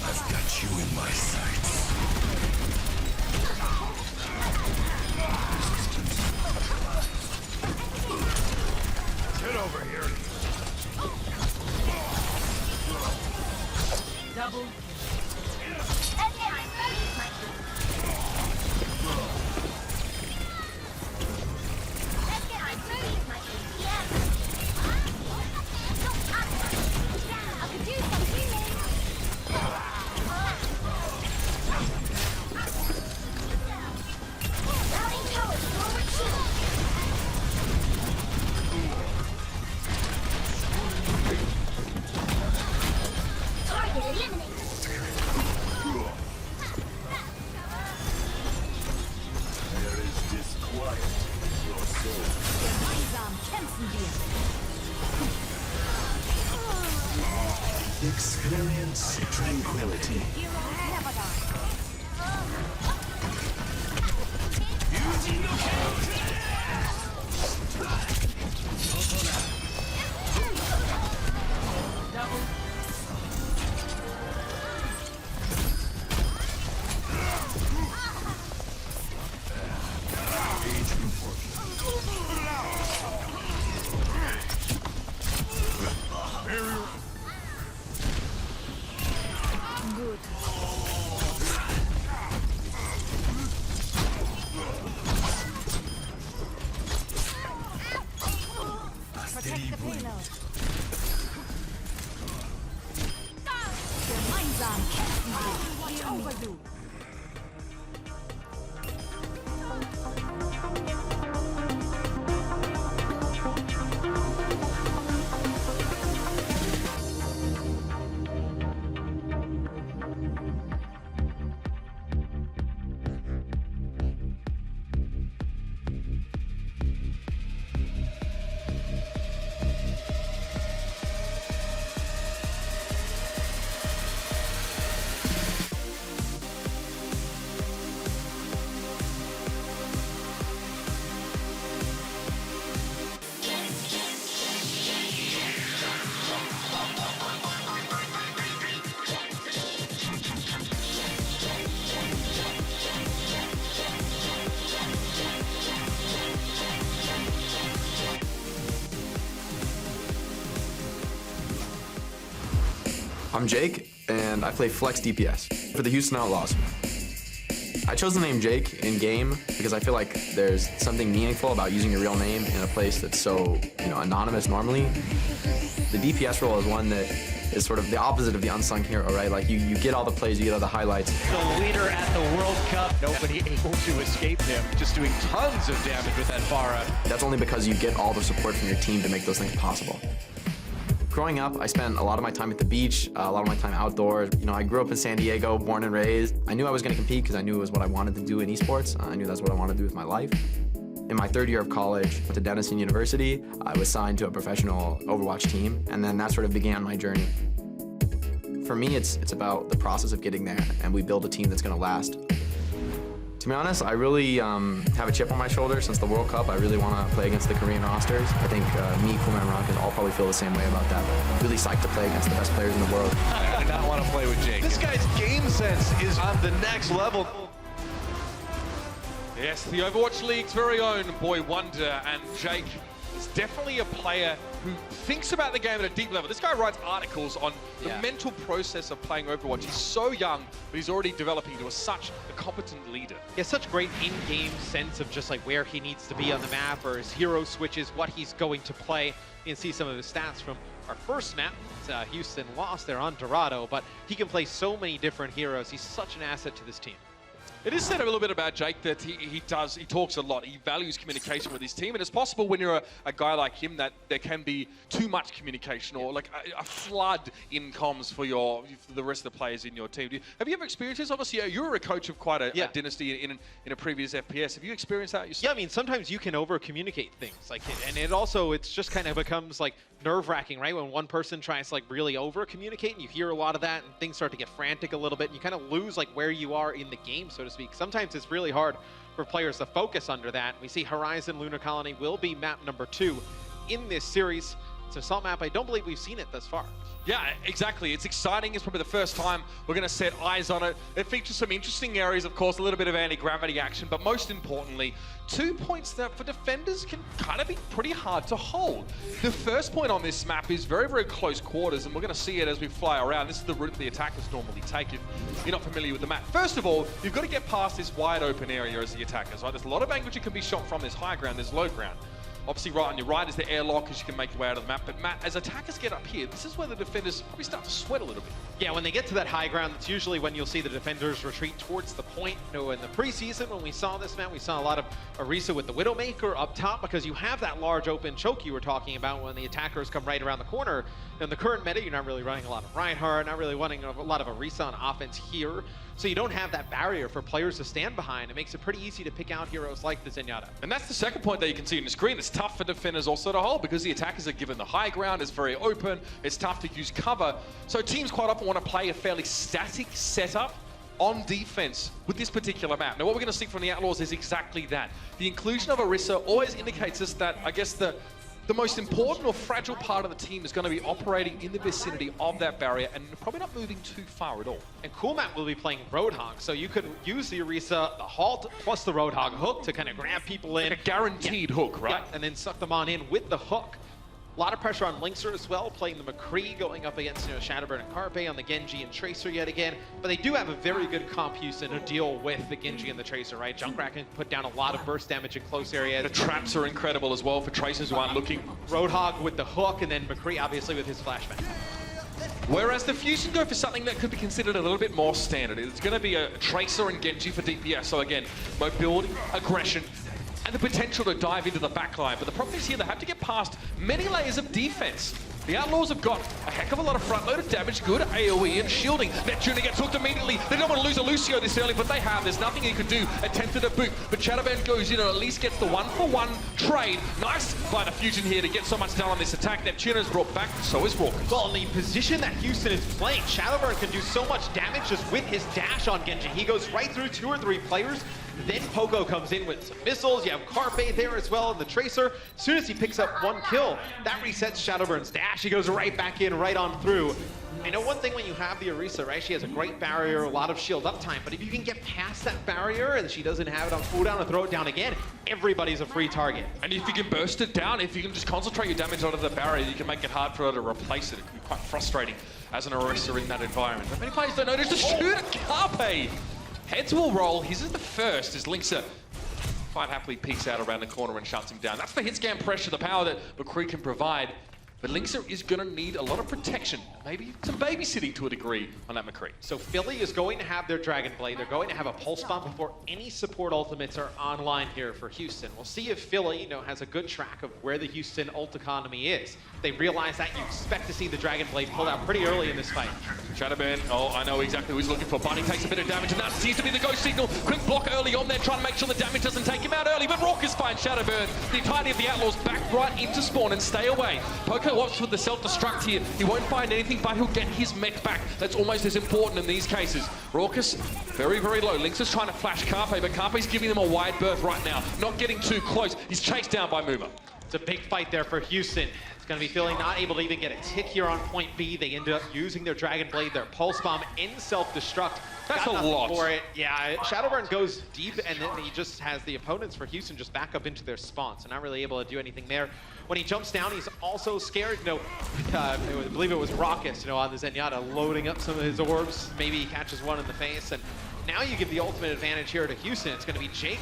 I've got you in my sights. Get over here. Double. There is disquiet in your soul. Gemeinsam kämpfen wir. Experience tranquility. Heroes never die. Good. Protect the payload. Gemeinsam kämpfen wir. Watch over you. I'm Jake, and I play Flex DPS for the Houston Outlaws. I chose the name Jake in game because I feel like there's something meaningful about using your real name in a place that's so, anonymous normally. The DPS role is one that is sort of the opposite of the unsung hero, right? Like you get all the plays, you get all the highlights. The leader at the World Cup, nobody able to escape him. Just doing tons of damage with that Pharah. That's only because you get all the support from your team to make those things possible. Growing up, I spent a lot of my time at the beach, a lot of my time outdoors. I grew up in San Diego, born and raised. I knew I was going to compete because I knew it was what I wanted to do in esports. I knew that's what I wanted to do with my life. In my third year of college, went to Denison University. I was signed to a professional Overwatch team, and then that sort of began my journey. For me, it's about the process of getting there, and we build a team that's going to last. To be honest, I really have a chip on my shoulder since the World Cup. I really want to play against the Korean rosters. I think me, Kuma, and Ron can all probably feel the same way about that. I'm really psyched to play against the best players in the world. I do not want to play with Jake. This guy's game sense is on the next level. Yes, the Overwatch League's very own Boy Wonder, and Jake is definitely a player who thinks about the game at a deep level. This guy writes articles on the mental process of playing Overwatch. He's so young, but he's already developing into such a competent leader. He has such great in-game sense of just like where he needs to be on the map, or his hero switches, what he's going to play. You can see some of his stats from our first map. Houston lost there on Dorado, but he can play so many different heroes. He's such an asset to this team. It is said a little bit about Jake that he talks a lot. He values communication with his team, and it's possible when you're a guy like him that there can be too much communication or like a flood in comms for the rest of the players in your team. Have you ever experienced this? Obviously, you were a coach of quite a dynasty in a previous FPS. Have you experienced that yourself? Yeah, I mean, sometimes you can over-communicate things, and it's just kind of becomes like nerve-wracking, right? When one person tries to like really over-communicate, and you hear a lot of that, and things start to get frantic a little bit, and you kind of lose like where you are in the game, so to speak. Sometimes it's really hard for players to focus under that. We see Horizon Lunar Colony will be map number 2 in this series. It's an assault map. I don't believe we've seen it thus far. Yeah, exactly. It's exciting. It's probably the first time we're going to set eyes on it. It features some interesting areas, of course, a little bit of anti-gravity action, but most importantly, 2 points that for defenders can kind of be pretty hard to hold. The first point on this map is very, very close quarters, and we're going to see it as we fly around. This is the route the attackers normally take if you're not familiar with the map. First of all, you've got to get past this wide open area as the attackers, right? There's a lot of angles you can be shot from. There's high ground, there's low ground. Obviously, right on your right is the airlock, as you can make your way out of the map. But Matt, as attackers get up here, this is where the defenders probably start to sweat a little bit. Yeah, when they get to that high ground, that's usually when you'll see the defenders retreat towards the point. You know, in the preseason, when we saw this, man, we saw a lot of Orisa with the Widowmaker up top because you have that large open choke you were talking about when the attackers come right around the corner. In the current meta, you're not really running a lot of Reinhardt, not really running a lot of Orisa on offense here. So you don't have that barrier for players to stand behind. It makes it pretty easy to pick out heroes like the Zenyatta. And that's the second point that you can see on the screen. It's tough for defenders also to hold because the attackers are given the high ground. It's very open. It's tough to use cover. So teams quite often want to play a fairly static setup on defense with this particular map. Now what we're going to see from the Outlaws is exactly that. The inclusion of Orisa always indicates us that, I guess, the most important or fragile part of the team is going to be operating in the vicinity of that barrier and probably not moving too far at all. And Coolmap will be playing Roadhog, so you could use the Orisa, the halt, plus the Roadhog hook to kind of grab people in. Like a guaranteed hook, right? Yeah, and then suck them on in with the hook. A lot of pressure on Linkser as well, playing the McCree, going up against Shadowburn and Carpe on the Genji and Tracer yet again. But they do have a very good comp Houston to deal with the Genji and the Tracer, right? Junkrat can put down a lot of burst damage in close areas. The traps are incredible as well for Tracers who aren't looking. Roadhog with the hook, and then McCree obviously with his flashback. Whereas the Fusion go for something that could be considered a little bit more standard. It's going to be a Tracer and Genji for DPS. So again, mobility, aggression, and the potential to dive into the backline. But the problem is here, they have to get past many layers of defense. The Outlaws have got a heck of a lot of front-loaded damage, good AoE and shielding. Neptune gets hooked immediately. They don't want to lose a Lucio this early, but they have. There's nothing he could do. Attempted a boot, but Shadowburn goes in and at least gets the one-for-one trade. Nice by the Fusion here to get so much done on this attack. Neptune is brought back, so is Raucus. Well, in the position that Houston is playing, Shadowburn can do so much damage just with his dash on Genji. He goes right through 2 or 3 players. Then Poco comes in with some missiles. You have Carpe there as well, and the Tracer. As soon as he picks up 1 kill, that resets Shadowburn's dash. He goes right back in, right on through. I know one thing when you have the Orisa, right? She has a great barrier, a lot of shield uptime, but if you can get past that barrier and she doesn't have it on cooldown and throw it down again, everybody's a free target. And if you can burst it down, if you can just concentrate your damage onto the barrier, you can make it hard for her to replace it. It can be quite frustrating as an Orisa in that environment. But many players don't notice to shoot at Carpe. Heads will roll. His is the first as Linkser quite happily peeks out around the corner and shuts him down. That's the hit scan pressure, the power that McCree can provide. But Linkser is going to need a lot of protection, maybe some babysitting to a degree on that McCree. So Philly is going to have their Dragon Blade. They're going to have a Pulse Bomb before any support ultimates are online here for Houston. We'll see if Philly, has a good track of where the Houston ult economy is. They realize that you expect to see the Dragon Blade pulled out pretty early in this fight. Shadowburn, I know exactly who he's looking for. Bunny takes a bit of damage, and that seems to be the ghost signal. Quick block early on there, trying to make sure the damage doesn't take him out early, but Raucus finds Shadowburn. The entirety of the Outlaws back right into spawn and stay away. Poco opts for the self-destruct here. He won't find anything, but he'll get his mech back. That's almost as important in these cases. Raucus, very, very low. Lynx is trying to flash Carpe, but Carpe's giving him a wide berth right now. Not getting too close. He's chased down by Muma. It's a big fight there for Houston. It's going to be Philly not able to even get a tick here on point B. They end up using their Dragon Blade, their Pulse Bomb in self-destruct. That's Got a lot. for it. Yeah, Shadowburn goes deep, and then he just has the opponents for Houston just back up into their spawn, so not really able to do anything there. When he jumps down, he's also scared. I believe it was Raucus, on the Zenyatta, loading up some of his orbs. Maybe he catches one in the face, and now you give the ultimate advantage here to Houston. It's going to be Jake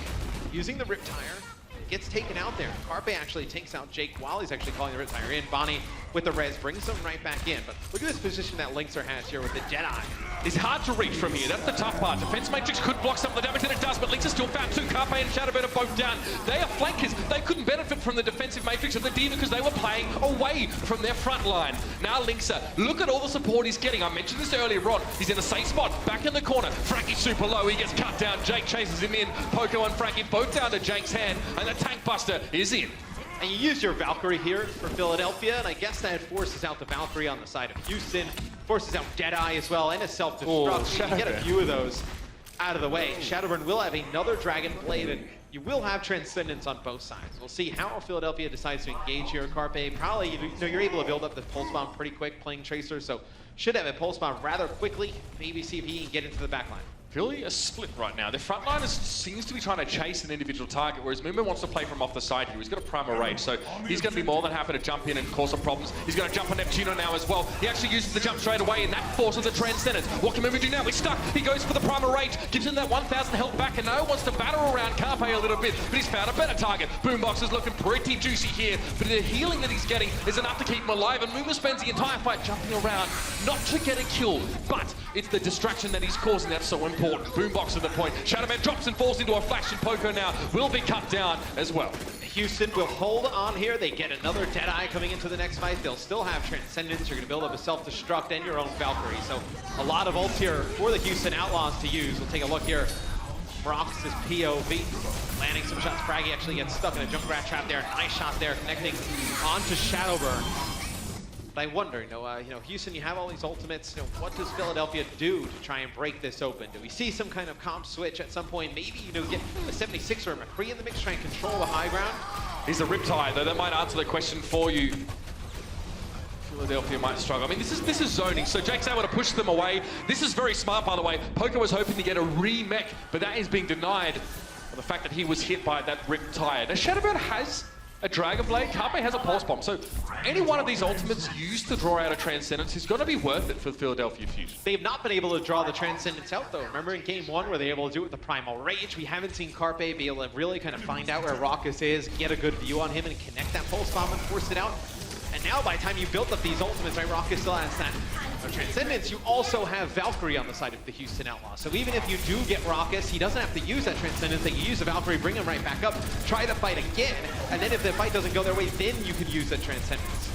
using the Riptire. Gets taken out there. Carpe actually takes out Jake while he's actually calling the Riptire in. Bonnie with the res brings them right back in. But look at this position that Linkser has here with the Jedi. It's hard to reach from here. That's the tough part. Defense Matrix could block some of the damage that it does, but Linkser still found 2. Carpe and Shadowburn are both down. They are flankers. They couldn't benefit from the defensive Matrix of the D because they were playing away from their front line. Now Linkser, look at all the support he's getting. I mentioned this earlier on. He's in a safe spot, back in the corner. Frankie's super low. He gets cut down. Jake chases him in. Poco and Frankie both down to Jake's hand, and the Tank Buster is in. And you use your Valkyrie here for Philadelphia, and I guess that forces out the Valkyrie on the side of Houston, forces out Deadeye as well, and a self-destruct. You can get a few of those out of the way. Shadowburn will have another Dragon Blade, and you will have Transcendence on both sides. We'll see how Philadelphia decides to engage here. Carpe, probably, you're able to build up the Pulse Bomb pretty quick playing Tracer, so should have a Pulse Bomb rather quickly. Maybe see if he can get into the backline. Philly are split right now. Their frontline seems to be trying to chase an individual target, whereas Moomba wants to play from off the side here. He's got a primal rage, so he's going to be more than happy to jump in and cause some problems. He's going to jump on Neptuno now as well. He actually uses the jump straight away, and that forces the Transcendence. What can Moomba do now? He's stuck. He goes for the primal rage, gives him that 1,000 health back, and now wants to battle around Carpe a little bit, but he's found a better target. Boombox is looking pretty juicy here, but the healing that he's getting is enough to keep him alive, and Moomba spends the entire fight jumping around, not to get a kill, but it's the distraction that he's causing that's so important. Boombox to the point. Shadowman drops and falls into a flash, and Poco now will be cut down as well. Houston will hold on here. They get another Deadeye coming into the next fight. They'll still have Transcendence. You're going to build up a self-destruct and your own Valkyrie. So a lot of ults here for the Houston Outlaws to use. We'll take a look here. Rox's POV. Landing some shots. Fraggy actually gets stuck in a Junkrat trap there. Nice shot there, connecting onto Shadowburn. But I wonder, Houston, you have all these ultimates. What does Philadelphia do to try and break this open? Do we see some kind of comp switch at some point? Maybe, get a 76 or a McCree in the mix, try and control the high ground? He's a Riptide, though that might answer the question for you. Philadelphia might struggle. I mean, this is zoning, so Jake's able to push them away. This is very smart, by the way. Poco was hoping to get a remech, but that is being denied by the fact that he was hit by that Riptide. Now, Shadowbird has a Dragon Blade, Carpe has a Pulse Bomb, so any one of these ultimates used to draw out a Transcendence is going to be worth it for the Philadelphia Fusion. They've not been able to draw the Transcendence out, though. Remember in Game 1 where they were able to do it with the Primal Rage? We haven't seen Carpe be able to really kind of find out where Raucus is, get a good view on him, and connect that Pulse Bomb and force it out. And now by the time you built up these ultimates, right, Raucus still has that Transcendence. You also have Valkyrie on the side of the Houston Outlaws. So even if you do get Raucus, he doesn't have to use that Transcendence. They can use the Valkyrie, bring him right back up, try to fight again, and then if the fight doesn't go their way, then you can use that Transcendence.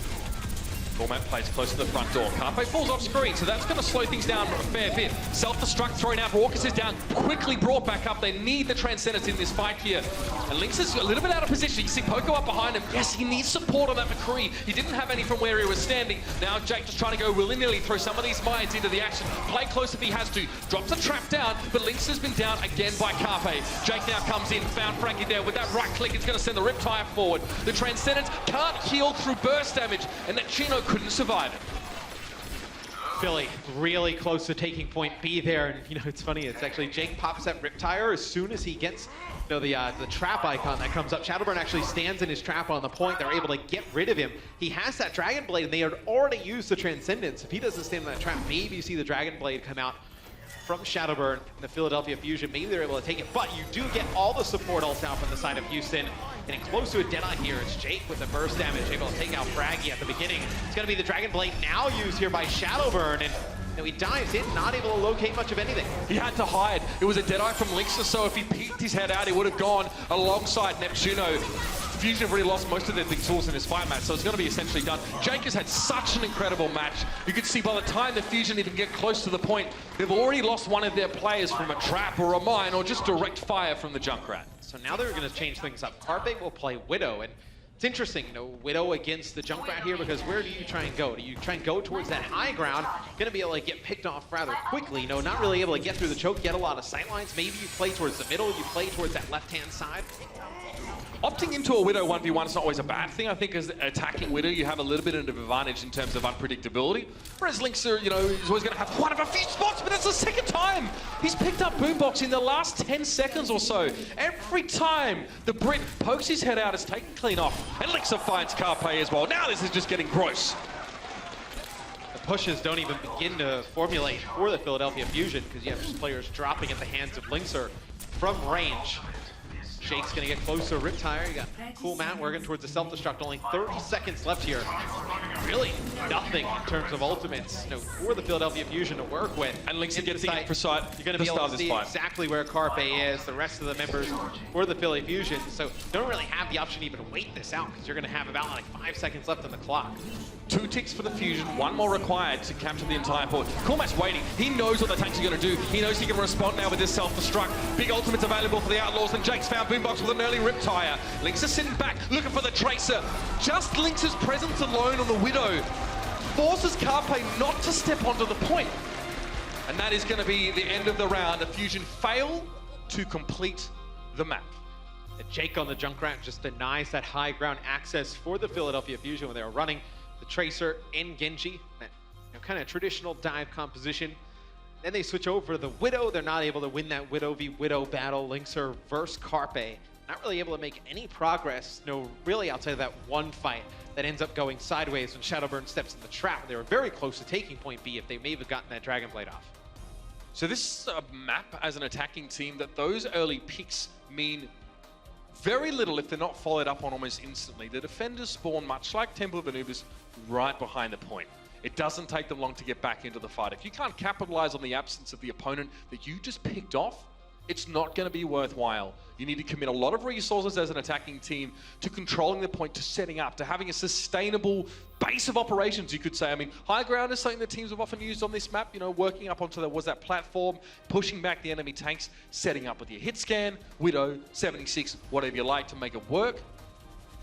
Gormat plays close to the front door. Carpe falls off screen, so that's going to slow things down a fair bit. Self-destruct thrown out. Raucus is down, quickly brought back up. They need the Transcendence in this fight here. And Lynx is a little bit out of position. You see Poco up behind him. Yes, he needs support on that McCree. He didn't have any from where he was standing. Now Jake just trying to go willy-nilly, throw some of these mines into the action. Play close if he has to. Drops a trap down, but Lynx has been down again by Carpe. Jake now comes in, found Frankie there. With that right click, it's going to send the Riptide forward. The Transcendence can't heal through burst damage, and that Chino couldn't survive it. Philly really close to taking point B there, and it's funny, it's actually Jake pops that Riptire as soon as he gets the trap icon that comes up. Shadowburn actually stands in his trap on the point. They're able to get rid of him. He has that Dragon Blade, and they had already used the Transcendence. If he doesn't stand in that trap, maybe you see the Dragon Blade come out from Shadowburn and the Philadelphia Fusion. Maybe they're able to take it, but you do get all the support ults out from the side of Houston. Getting close to a Deadeye here. It's Jake with the burst damage, able to take out Fraggy at the beginning. It's going to be the Dragon Blade now used here by Shadowburn, and he dives in, not able to locate much of anything. He had to hide. It was a Deadeye from Lynx, so if he peeked his head out, he would have gone alongside Neptuno. Fusion have already lost most of their big tools in this fight match, so it's going to be essentially done. Jake has had such an incredible match. You can see by the time the Fusion even get close to the point, they've already lost one of their players from a trap or a mine or just direct fire from the Junkrat. So now they're going to change things up. Carpe will play Widow, and it's interesting, Widow against the Junkrat here, because where do you try and go? Do you try and go towards that high ground? Going to be able to get picked off rather quickly, not really able to get through the choke, get a lot of sightlines. Maybe you play towards the middle, you play towards that left-hand side. Opting into a Widow 1v1 is not always a bad thing. I think as attacking Widow, you have a little bit of an advantage in terms of unpredictability. Whereas Lynx, is always going to have one of a few spots, but it's the second time he's picked up Boombox in the last 10 seconds or so. Every time the Brit pokes his head out, it's taken clean off. And Lynx finds Carpe as well. Now this is just getting gross. The pushes don't even begin to formulate for the Philadelphia Fusion, because you have just players dropping at the hands of Lynxer from range. Shake's gonna get close to a Riptire. You got Cool Matt working towards the self-destruct. Only 30 seconds left here. Really nothing in terms of ultimates for the Philadelphia Fusion to work with. And Lynx gets the for sight. You're gonna be able to see exactly where Carpe is, the rest of the members for the Philly Fusion. So you don't really have the option to even wait this out, because you're gonna have about like 5 seconds left on the clock. 2 ticks for the Fusion, 1 more required to capture the entire board. Cool Matt's waiting. He knows what the tanks are going to do. He knows he can respond now with this self-destruct. Big ultimates available for the Outlaws, and Jake's found Boombox with an early Riptire. Lynx is sitting back, looking for the Tracer. Just Lynx's presence alone on the Widow forces Carpe not to step onto the point. And that is going to be the end of the round. The Fusion fail to complete the map. Jake on the Junkrat just denies that high ground access for the Philadelphia Fusion when they were running the Tracer and Genji. That kind of traditional dive composition. Then they switch over to the Widow. They're not able to win that Widow v Widow battle. Linkser versus Carpe. Not really able to make any progress, no, really outside of that one fight that ends up going sideways when Shadowburn steps in the trap. They were very close to taking point B if they may have gotten that Dragon Blade off. So this is a map as an attacking team that those early picks mean very little if they're not followed up on almost instantly. The defenders spawn, much like Temple of Anubis, right behind the point. It doesn't take them long to get back into the fight. If you can't capitalize on the absence of the opponent that you just picked off, it's not going to be worthwhile. You need to commit a lot of resources as an attacking team to controlling the point, to setting up, to having a sustainable base of operations, you could say. I mean, high ground is something that teams have often used on this map, you know, working up onto that platform, pushing back the enemy tanks, setting up with your hit scan, Widow, 76, whatever you like to make it work.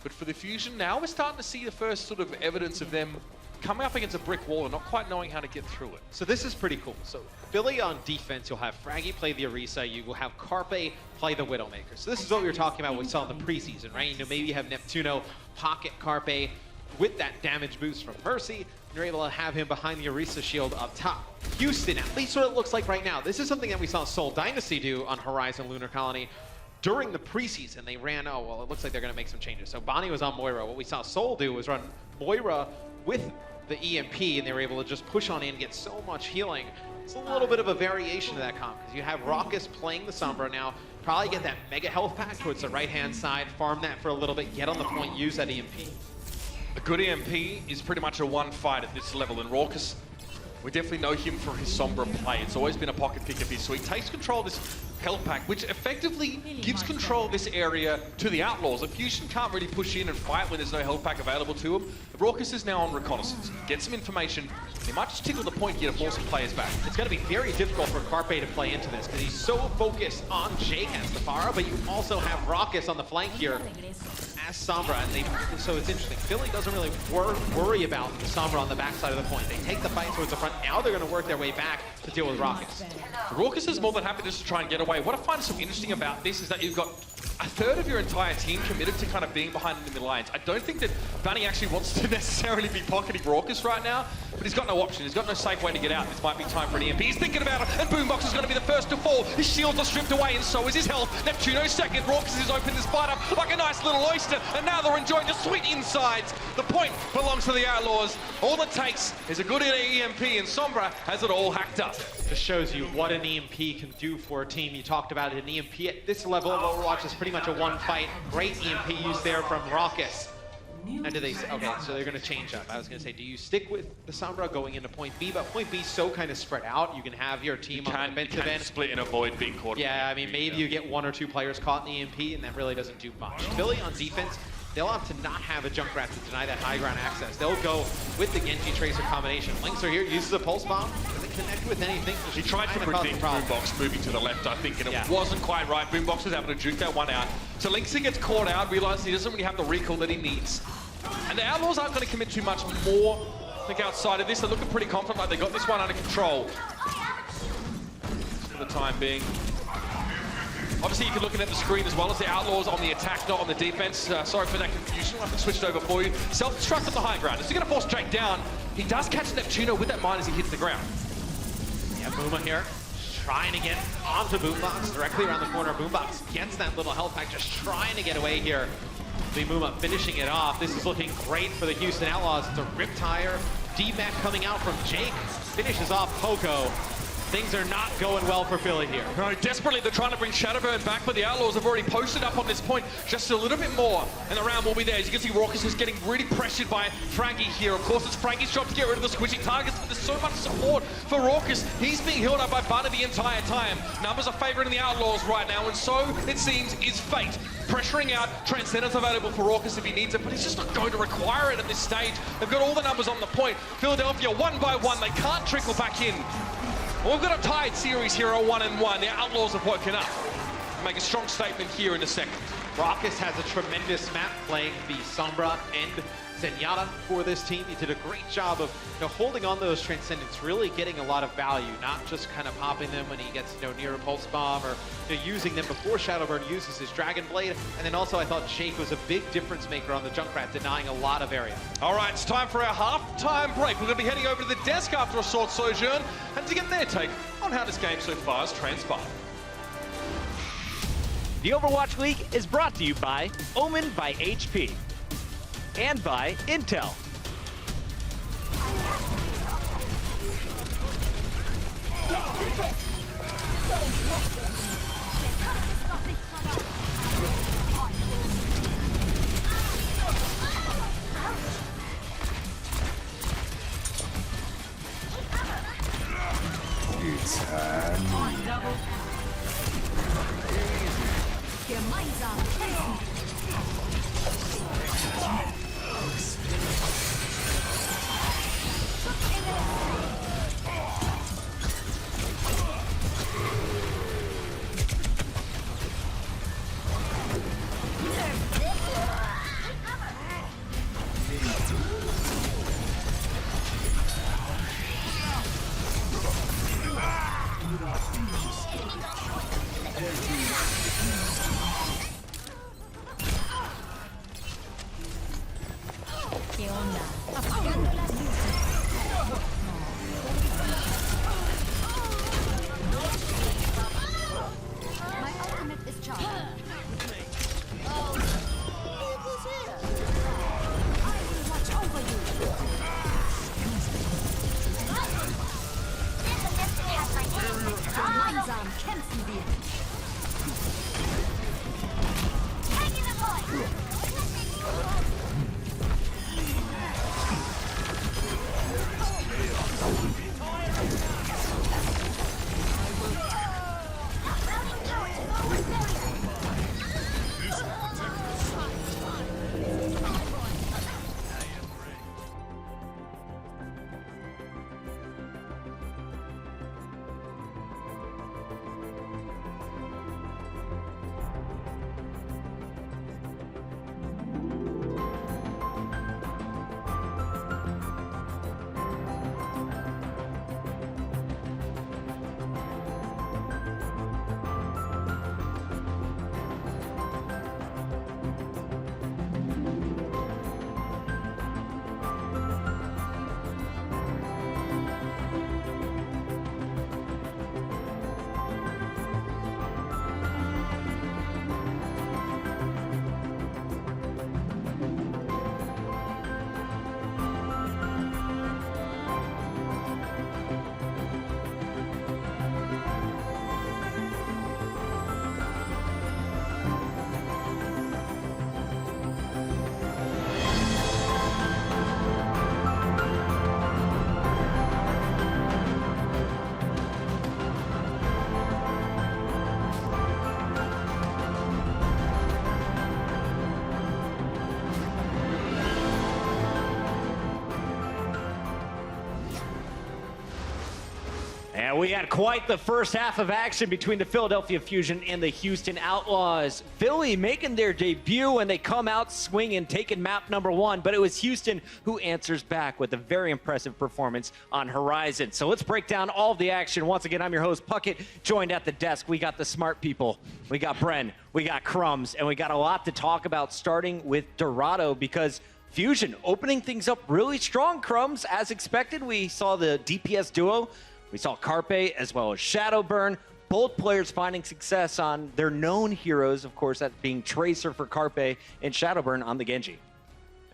But for the Fusion, now we're starting to see the first sort of evidence of them coming up against a brick wall and not quite knowing how to get through it. So this is pretty cool. So Philly on defense, you'll have Fraggy play the Orisa, you will have Carpe play the Widowmaker. So this is what we were talking about when we saw in the preseason, right? You know, maybe you have Neptuno pocket Carpe with that damage boost from Mercy, and you're able to have him behind the Orisa shield up top. Houston, at least what it looks like right now. This is something that we saw Seoul Dynasty do on Horizon Lunar Colony. During the preseason, they ran, oh, well, it looks like they're going to make some changes. So Bonnie was on Moira. What we saw Seoul do was run Moira with the EMP, and they were able to just push on in, get so much healing. It's a little bit of a variation of that comp, because you have Raucus playing the Sombra now, probably get that mega health pack towards the right-hand side, farm that for a little bit, get on the point, use that EMP. A good EMP is pretty much a one fight at this level, and Raucus, we definitely know him for his Sombra play. It's always been a pocket pick of his, so he takes control of this health pack, which effectively gives control of this area to the Outlaws. The Fusion can't really push in and fight when there's no health pack available to him. Raucus is now on reconnaissance, get some information. He might just tickle the point here to force some players back. It's going to be very difficult for Carpe to play into this, because he's so focused on Jake as Stafara, but you also have Raucus on the flank here as Sombra, and so it's interesting. Philly doesn't really worry about Sombra on the backside of the point. They take the fight towards the front. Now they're going to work their way back to deal with Raucus. Raucus is more than happy just to try and get away. What I find so interesting about this is that you've got a third of your entire team committed to kind of being behind enemy lines. I don't think that Bunny actually wants to necessarily be pocketing Raucus right now, but he's got no option. He's got no safe way to get out. This might be time for an EMP. He's thinking about it, and Boombox is going to be the first to fall. His shields are stripped away, and so is his health. Neptuno second. Raucus has opened this fight up like a nice little oyster, and now they're enjoying the sweet insides. The point belongs to the Outlaws. All it takes is a good EMP, and Sombra has it all hacked up. Just shows you what an EMP can do for a team. You talked about it, an EMP at this level of Overwatch is pretty much a one fight. Great EMP used there from Raucus. And do they, okay, so they're going to change up. I was going to say, do you stick with the Sombra going into point B? But point B's so kind of spread out. You can have your team on the defensive end. Split and avoid being caught. Yeah, I mean, maybe you get one or two players caught in the EMP, and that really doesn't do much. Philly on defense, they'll have to not have a Junkrat to deny that high ground access. They'll go with the Genji Tracer combination. Linkser here uses a pulse bomb. Doesn't connect with anything. He tried to predict Boombox moving to the left, I think, and it wasn't quite right. Boombox was able to juke that one out. So Linkser gets caught out, realizes he doesn't really have the recall that he needs. And the Outlaws aren't going to commit too much more, I think, outside of this. They're looking pretty confident, like they got this one under control. For the time being. Obviously, you can look at the screen as well as the Outlaws on the attack, not on the defense. Sorry for that confusion. I've switched over for you. Self-destruct on the high ground. Is he going to force Jake down? He does catch Neptuno with that mine as he hits the ground. Yeah, Booma here, trying to get onto Boombox, directly around the corner. Boombox gets that little health pack, just trying to get away here. Booma finishing it off. This is looking great for the Houston Outlaws. It's a Riptire. D-Mac coming out from Jake. Finishes off Poco. Things are not going well for Philly here. No, desperately they're trying to bring Shadowburn back, but the Outlaws have already posted up on this point just a little bit more, and the round will be there. As you can see, Raucus is getting really pressured by Fraggy here. Of course, it's Fraggy's job to get rid of the squishing targets, but there's so much support for Raucus. He's being held up by Barney the entire time. Numbers are favoring the Outlaws right now, and so, it seems, is fate. Pressuring out, Transcendence available for Raucus if he needs it, but he's just not going to require it at this stage. They've got all the numbers on the point. Philadelphia, one by one, they can't trickle back in. Well, we've got a tied series here, a 1-1. The Outlaws have woken up. Make a strong statement here in a second. Raucus has a tremendous map playing the Sombra and Zenyatta for this team. He did a great job of holding on to those Transcendents, really getting a lot of value, not just kind of popping them when he gets near a Pulse Bomb or using them before Shadowburn uses his Dragon Blade. And then also I thought Jake was a big difference maker on the Junkrat, denying a lot of area. All right, it's time for our half-time break. We're going to be heading over to the desk after a short sojourn and to get their take on on how this game so far has transpired. The Overwatch League is brought to you by Omen by HP and by Intel. Gemeinsam kämpfen. ¿Qué onda? Apagando las luces. My ultimate is charged. I will watch over you. Gemeinsam kämpfen wir. And we had quite the first half of action between the Philadelphia Fusion and the Houston Outlaws. Philly making their debut and they come out swinging, taking map number 1, but it was Houston who answers back with a very impressive performance on Horizon. So let's break down all of the action. Once again, I'm your host, Puckett, joined at the desk. We got the smart people. We got Bren, we got Crumbs, and we got a lot to talk about, starting with Dorado, because Fusion opening things up really strong, Crumbs. As expected, we saw the DPS duo. We saw Carpe as well as Shadowburn. Both players finding success on their known heroes, of course, that being Tracer for Carpe and Shadowburn on the Genji.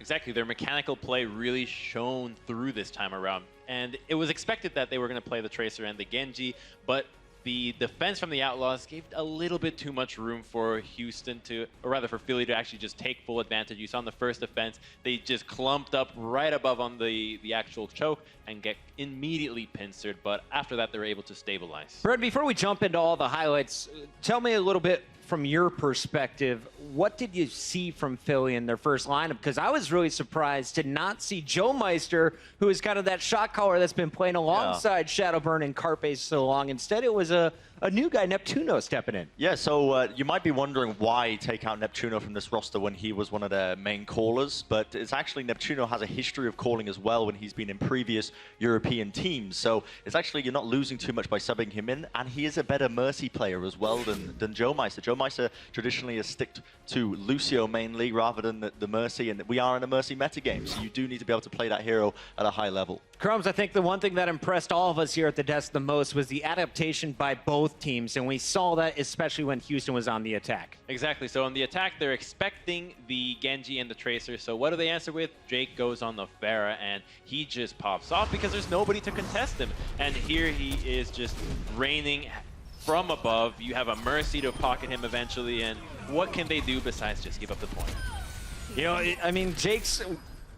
Exactly, their mechanical play really shone through this time around. And it was expected that they were going to play the Tracer and the Genji, but the defense from the Outlaws gave a little bit too much room for Houston to, or rather for Philly to actually just take full advantage. You saw in the first defense, they just clumped up right above on the actual choke and get immediately pincered, but after that they were able to stabilize. Brad, before we jump into all the highlights, tell me a little bit from your perspective, what did you see from Philly in their first lineup? Because I was really surprised to not see Joe Meister, who is kind of that shot caller that's been playing alongside Shadowburn and Carpe so long. Instead, it was a new guy, Neptuno, stepping in. Yeah, so you might be wondering why take out Neptuno from this roster when he was one of their main callers, but it's actually Neptuno has a history of calling as well when he's been in previous European teams. So it's actually, you're not losing too much by subbing him in, and he is a better Mercy player as well than Joe Meister. Joe Meister traditionally has sticked to Lucio mainly rather than the Mercy, and we are in a Mercy metagame, so you do need to be able to play that hero at a high level. Crumbs, I think the one thing that impressed all of us here at the desk the most was the adaptation by both teams, and we saw that especially when Houston was on the attack. Exactly. So on the attack, they're expecting the Genji and the Tracer. So what do they answer with? Jake goes on the Pharah, and he just pops off because there's nobody to contest him. And here he is just raining from above. You have a Mercy to pocket him eventually, and what can they do besides just give up the point? You know, I mean, Jake's...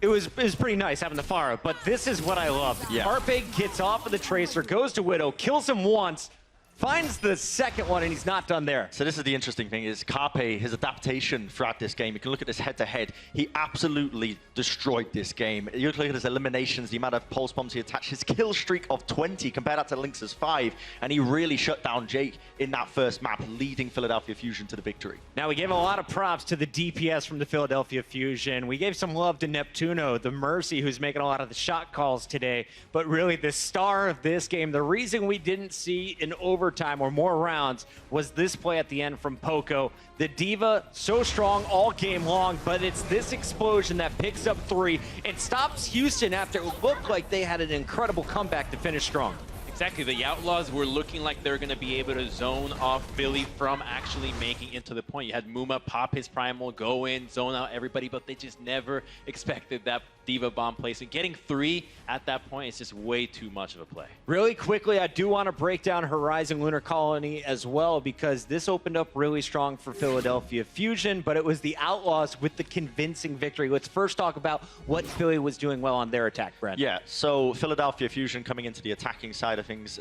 It was pretty nice having the Pharah, but this is what I love. Yeah. Arpe gets off of the Tracer, goes to Widow, kills him once, finds the second one, and he's not done there. So this is the interesting thing, is Carpe, his adaptation throughout this game, you can look at this head-to-head, he absolutely destroyed this game. You look at his eliminations, the amount of pulse bombs he attached, his kill streak of 20, compared that to Lynx's 5, and he really shut down Jake in that first map, leading Philadelphia Fusion to the victory. Now, we gave a lot of props to the DPS from the Philadelphia Fusion. We gave some love to Neptuno, the Mercy, who's making a lot of the shot calls today. But really, the star of this game, the reason we didn't see an overtime or more rounds was this play at the end from Poco. The Diva, so strong all game long, but it's this explosion that picks up 3 and stops Houston after it looked like they had an incredible comeback to finish strong. Exactly. The Outlaws were looking like they're going to be able to zone off Philly from actually making it to the point. You had Muma pop his primal, go in, zone out everybody, but they just never expected that Diva bomb placement. Getting 3 at that point is just way too much of a play. Really quickly, I do want to break down Horizon Lunar Colony as well, because this opened up really strong for Philadelphia Fusion, but it was the Outlaws with the convincing victory. Let's first talk about what Philly was doing well on their attack, Brent. Yeah, so Philadelphia Fusion coming into the attacking side of things,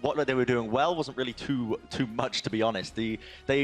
what they were doing well wasn't really too much, to be honest. They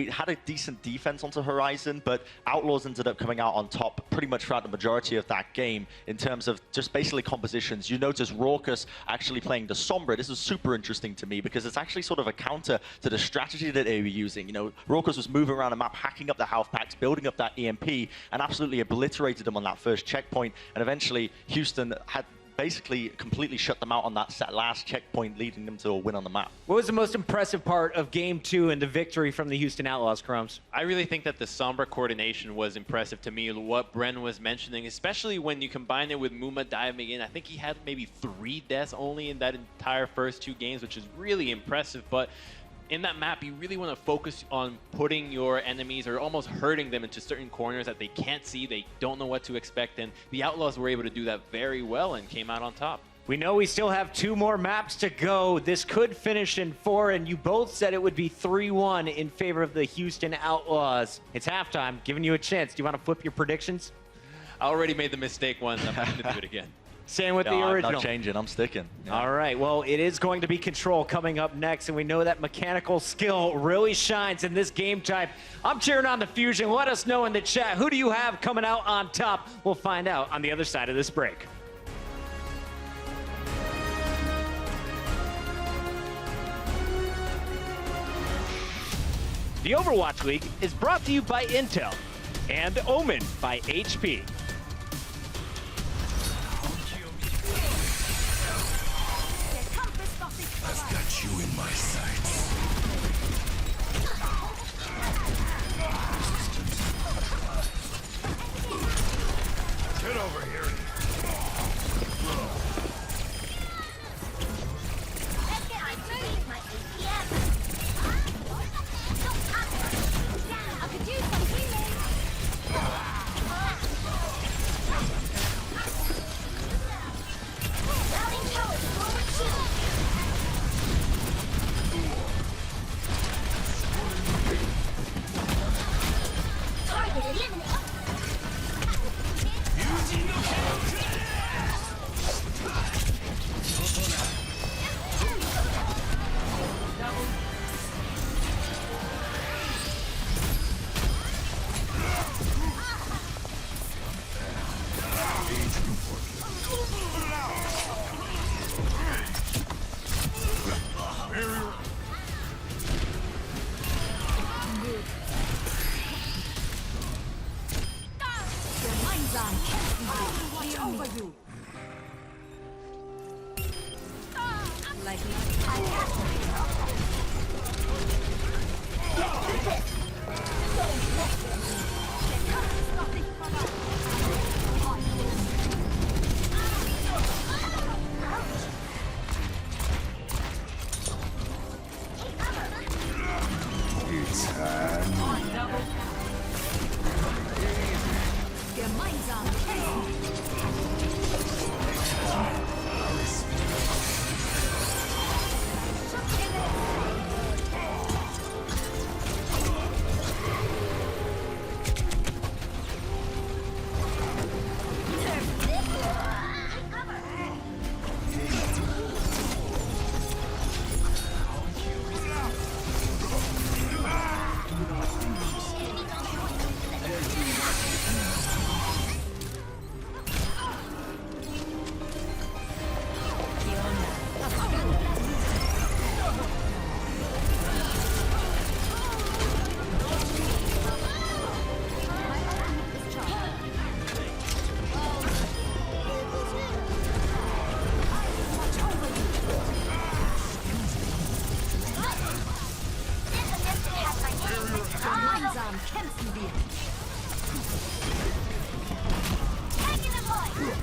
had a decent defense onto Horizon, but Outlaws ended up coming out on top pretty much throughout the majority of that game in terms of just basically compositions. You notice Raucus actually playing the Sombra. This is super interesting to me because it's actually sort of a counter to the strategy that they were using. You know, Raucus was moving around the map, hacking up the health packs, building up that EMP, and absolutely obliterated them on that first checkpoint. And eventually, Houston had basically completely shut them out on that last checkpoint, leading them to a win on the map. What was the most impressive part of Game 2 and the victory from the Houston Outlaws, Crumbs? I really think that the Sombra coordination was impressive to me, what Bren was mentioning, especially when you combine it with Muma diving in. I think he had maybe 3 deaths only in that entire first 2 games, which is really impressive, but in that map, you really want to focus on putting your enemies or almost hurting them into certain corners that they can't see, they don't know what to expect, and the Outlaws were able to do that very well and came out on top. We know we still have 2 more maps to go. This could finish in 4, and you both said it would be 3-1 in favor of the Houston Outlaws. It's halftime, giving you a chance. Do you want to flip your predictions? I already made the mistake once. I'm not going to do it again. Same with the original. I'm not changing. I'm sticking. Yeah. All right. Well, it is going to be Control coming up next, and we know that mechanical skill really shines in this game type. I'm cheering on the Fusion. Let us know in the chat. Who do you have coming out on top? We'll find out on the other side of this break. The Overwatch League is brought to you by Intel and Omen by HP. I've got you in my sights. Get over here. I could use some healing. kämpfen wir. Taking the point.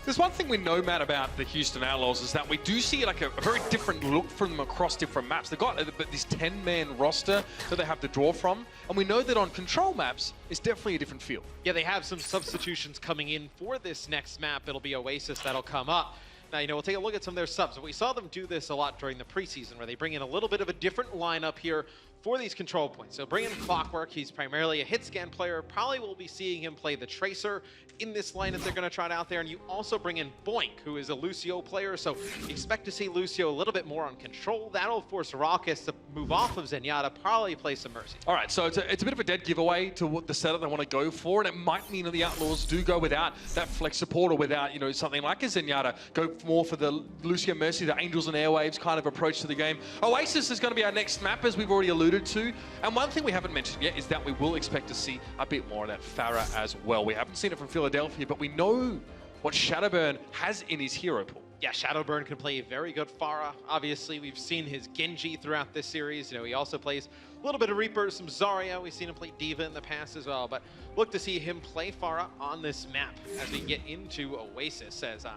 There's one thing we know, Matt, about the Houston Outlaws is that we do see like a very different look from them across different maps. They've got this 10-man roster that they have to draw from, and we know that on control maps, it's definitely a different feel. Yeah, they have some substitutions coming in for this next map. It'll be Oasis that'll come up. Now, we'll take a look at some of their subs. We saw them do this a lot during the preseason, where they bring in a little bit of a different lineup here for these control points. So bring in Clockwork. He's primarily a hit scan player. Probably will be seeing him play the Tracer in this lineup they're going to try it out there. And you also bring in Boink, who is a Lucio player. So expect to see Lucio a little bit more on control. That'll force Raucus to move off of Zenyatta, probably play some Mercy. All right, so it's a bit of a dead giveaway to what the setup they want to go for, and it might mean that the Outlaws do go without that flex support or without, something like a Zenyatta, go more for the Lucio Mercy, the Angels and Airwaves kind of approach to the game. Oasis is going to be our next map, as we've already alluded to, and one thing we haven't mentioned yet is that we will expect to see a bit more of that Pharah as well. We haven't seen it from Philadelphia, but we know what Shadowburn has in his hero pool. Yeah, Shadowburn can play a very good Pharah. Obviously, we've seen his Genji throughout this series. He also plays a little bit of Reaper, some Zarya. We've seen him play D.Va in the past as well. But look to see him play Pharah on this map as we get into Oasis. As it's a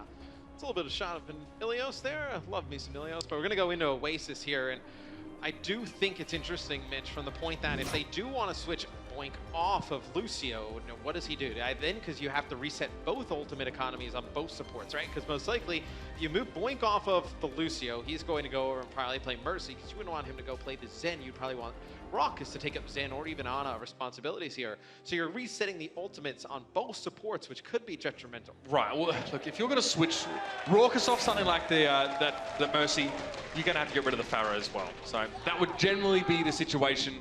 little bit of shot of an Ilios there. I love me some Ilios, but we're going to go into Oasis here. And I do think it's interesting, Mitch, from the point that if they do want to switch Boink off of Lucio, what does he do? Then, because you have to reset both ultimate economies on both supports, right? Because most likely, if you move Boink off of the Lucio, he's going to go over and probably play Mercy, because you wouldn't want him to go play the Zen. You'd probably want Raucus to take up Zen or even Ana responsibilities here. So you're resetting the ultimates on both supports, which could be detrimental. Right, well, look, if you're going to switch Raucus off something like the that Mercy, you're going to have to get rid of the Pharah as well. So that would generally be the situation.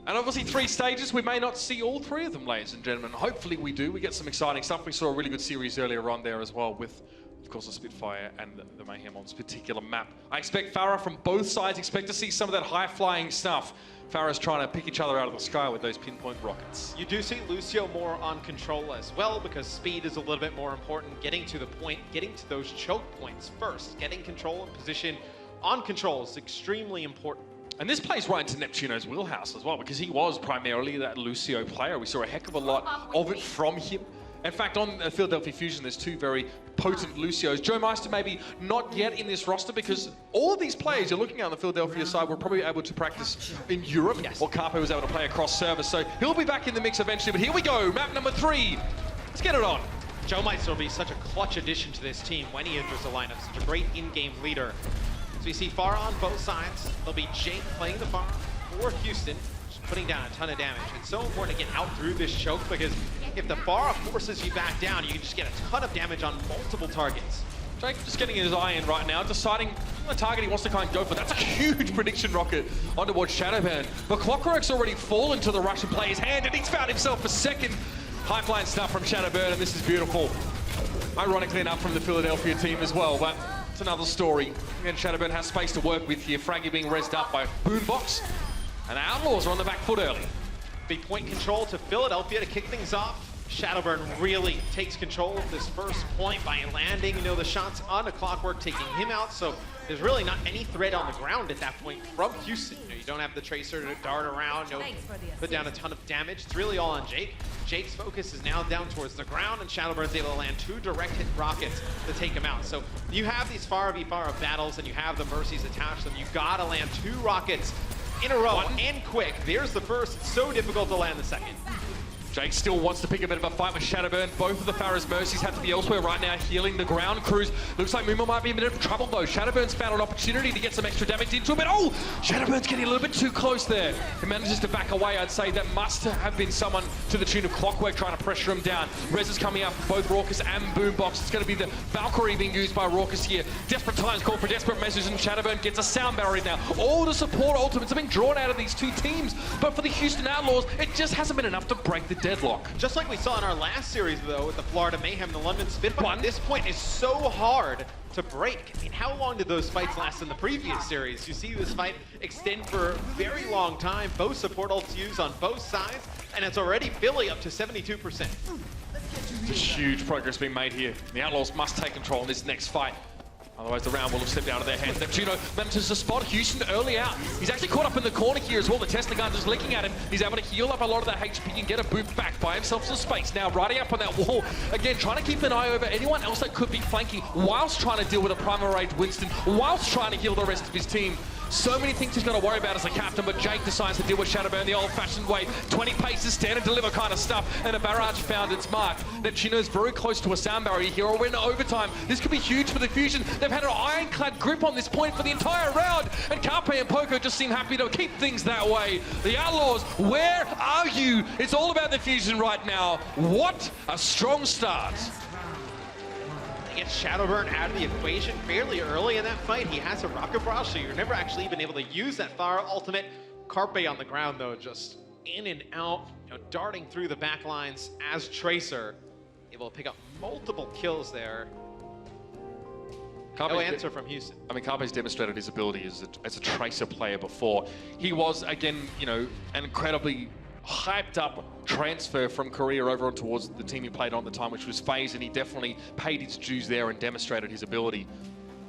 And obviously 3 stages, we may not see all 3 of them, ladies and gentlemen. Hopefully we do. We get some exciting stuff. We saw a really good series earlier on there as well with, of course, the Spitfire and the Mayhem on this particular map. I expect Pharah from both sides. Expect to see some of that high-flying stuff. Pharah's trying to pick each other out of the sky with those pinpoint rockets. You do see Lucio more on control as well, because speed is a little bit more important. Getting to the point, getting to those choke points first. Getting control and position on control is extremely important. And this plays right into Neptuno's wheelhouse as well, because he was primarily that Lucio player. We saw a heck of a lot of it from him. In fact, on Philadelphia Fusion, there's 2 very potent Lucios. Joe Meister maybe not yet in this roster, because all of these players you're looking at on the Philadelphia side were probably able to practice in Europe, or Carpe was able to play across servers. So he'll be back in the mix eventually, but here we go, map number 3. Let's get it on. Joe Meister will be such a clutch addition to this team when he enters the lineup, such a great in-game leader. So we see Pharah on both sides. There'll be Jake playing the Pharah for Houston, just putting down a ton of damage. It's so important to get out through this choke, because if the Pharah forces you back down, you can just get a ton of damage on multiple targets. Jake just getting his eye in right now, deciding the target he wants to kind of go for. That's a huge prediction rocket on towards Shadowburn. But Clockwork's already fallen to the Russian player's hand, and he's found himself a second high-flying stuff from Shadowburn, and this is beautiful. Ironically enough, from the Philadelphia team as well, but it's another story. Again, Shadowburn has space to work with here. Fraggy being rezzed up by Boombox, and the Outlaws are on the back foot early. Big point control to Philadelphia to kick things off. Shadowburn really takes control of this first point by landing, the shots onto Clockwork, taking him out. So there's really not any threat on the ground at that point from Houston. You don't have the Tracer to dart around, put down a ton of damage. It's really all on Jake. Jake's focus is now down towards the ground, and Shadowburn's able to land 2 direct hit rockets to take him out. So you have these Pharah v Pharah battles, and you have the Mercies attached to them. You gotta land 2 rockets in a row and quick. There's the first. It's so difficult to land the second. Jake still wants to pick a bit of a fight with Shadowburn. Both of the Pharah's Mercies have to be elsewhere right now, healing the ground crews. Looks like Mumo might be in a bit of trouble though. Shadowburn's found an opportunity to get some extra damage into him, but oh! Shadowburn's getting a little bit too close there. He manages to back away. I'd say that must have been someone to the tune of Clockwork trying to pressure him down. Rez is coming up, both Raucus and Boombox. It's going to be the Valkyrie being used by Raucus here. Desperate times call for desperate measures, and Shadowburn gets a sound barrier now. All the support ultimates have been drawn out of these 2 teams, but for the Houston Outlaws, it just hasn't been enough to break the deadlock. Just like we saw in our last series, though, with the Florida Mayhem, the London Spitfire, this point is so hard to break. I mean, how long did those fights last in the previous series? You see this fight extend for a very long time. Both support ults used on both sides, and it's already Philly up to 72%. There's huge progress being made here. The Outlaws must take control in this next fight. Otherwise, the round will have slipped out of their hands. Neptuno manages to spot Houston early out. He's actually caught up in the corner here as well. The Tesla gun just licking at him. He's able to heal up a lot of that HP and get a boot back, buy himself some space. Now, riding up on that wall, again, trying to keep an eye over anyone else that could be flanking, whilst trying to deal with a Primal Rage Winston, whilst trying to heal the rest of his team. So many things he's got to worry about as a captain, but Jake decides to deal with Shadowburn the old-fashioned way. 20 paces, stand and deliver kind of stuff, and a barrage found its mark. Neptuno's very close to a sound barrier here, or we're in overtime. This could be huge for the Fusion. They've had an ironclad grip on this point for the entire round, and Carpe and Poco just seem happy to keep things that way. The Outlaws, where are you? It's all about the Fusion right now. What a strong start. Get Shadowburn out of the equation fairly early in that fight. He has a rocket barrage, so you're never actually even able to use that fire ultimate. Carpe on the ground though, just in and out, darting through the back lines as Tracer, able to pick up multiple kills there. No answer from Houston. I mean, Carpe's demonstrated his ability as a Tracer player before. He was, again, an incredibly hyped up transfer from Korea over on towards the team he played on at the time, which was FaZe, and he definitely paid his dues there and demonstrated his ability.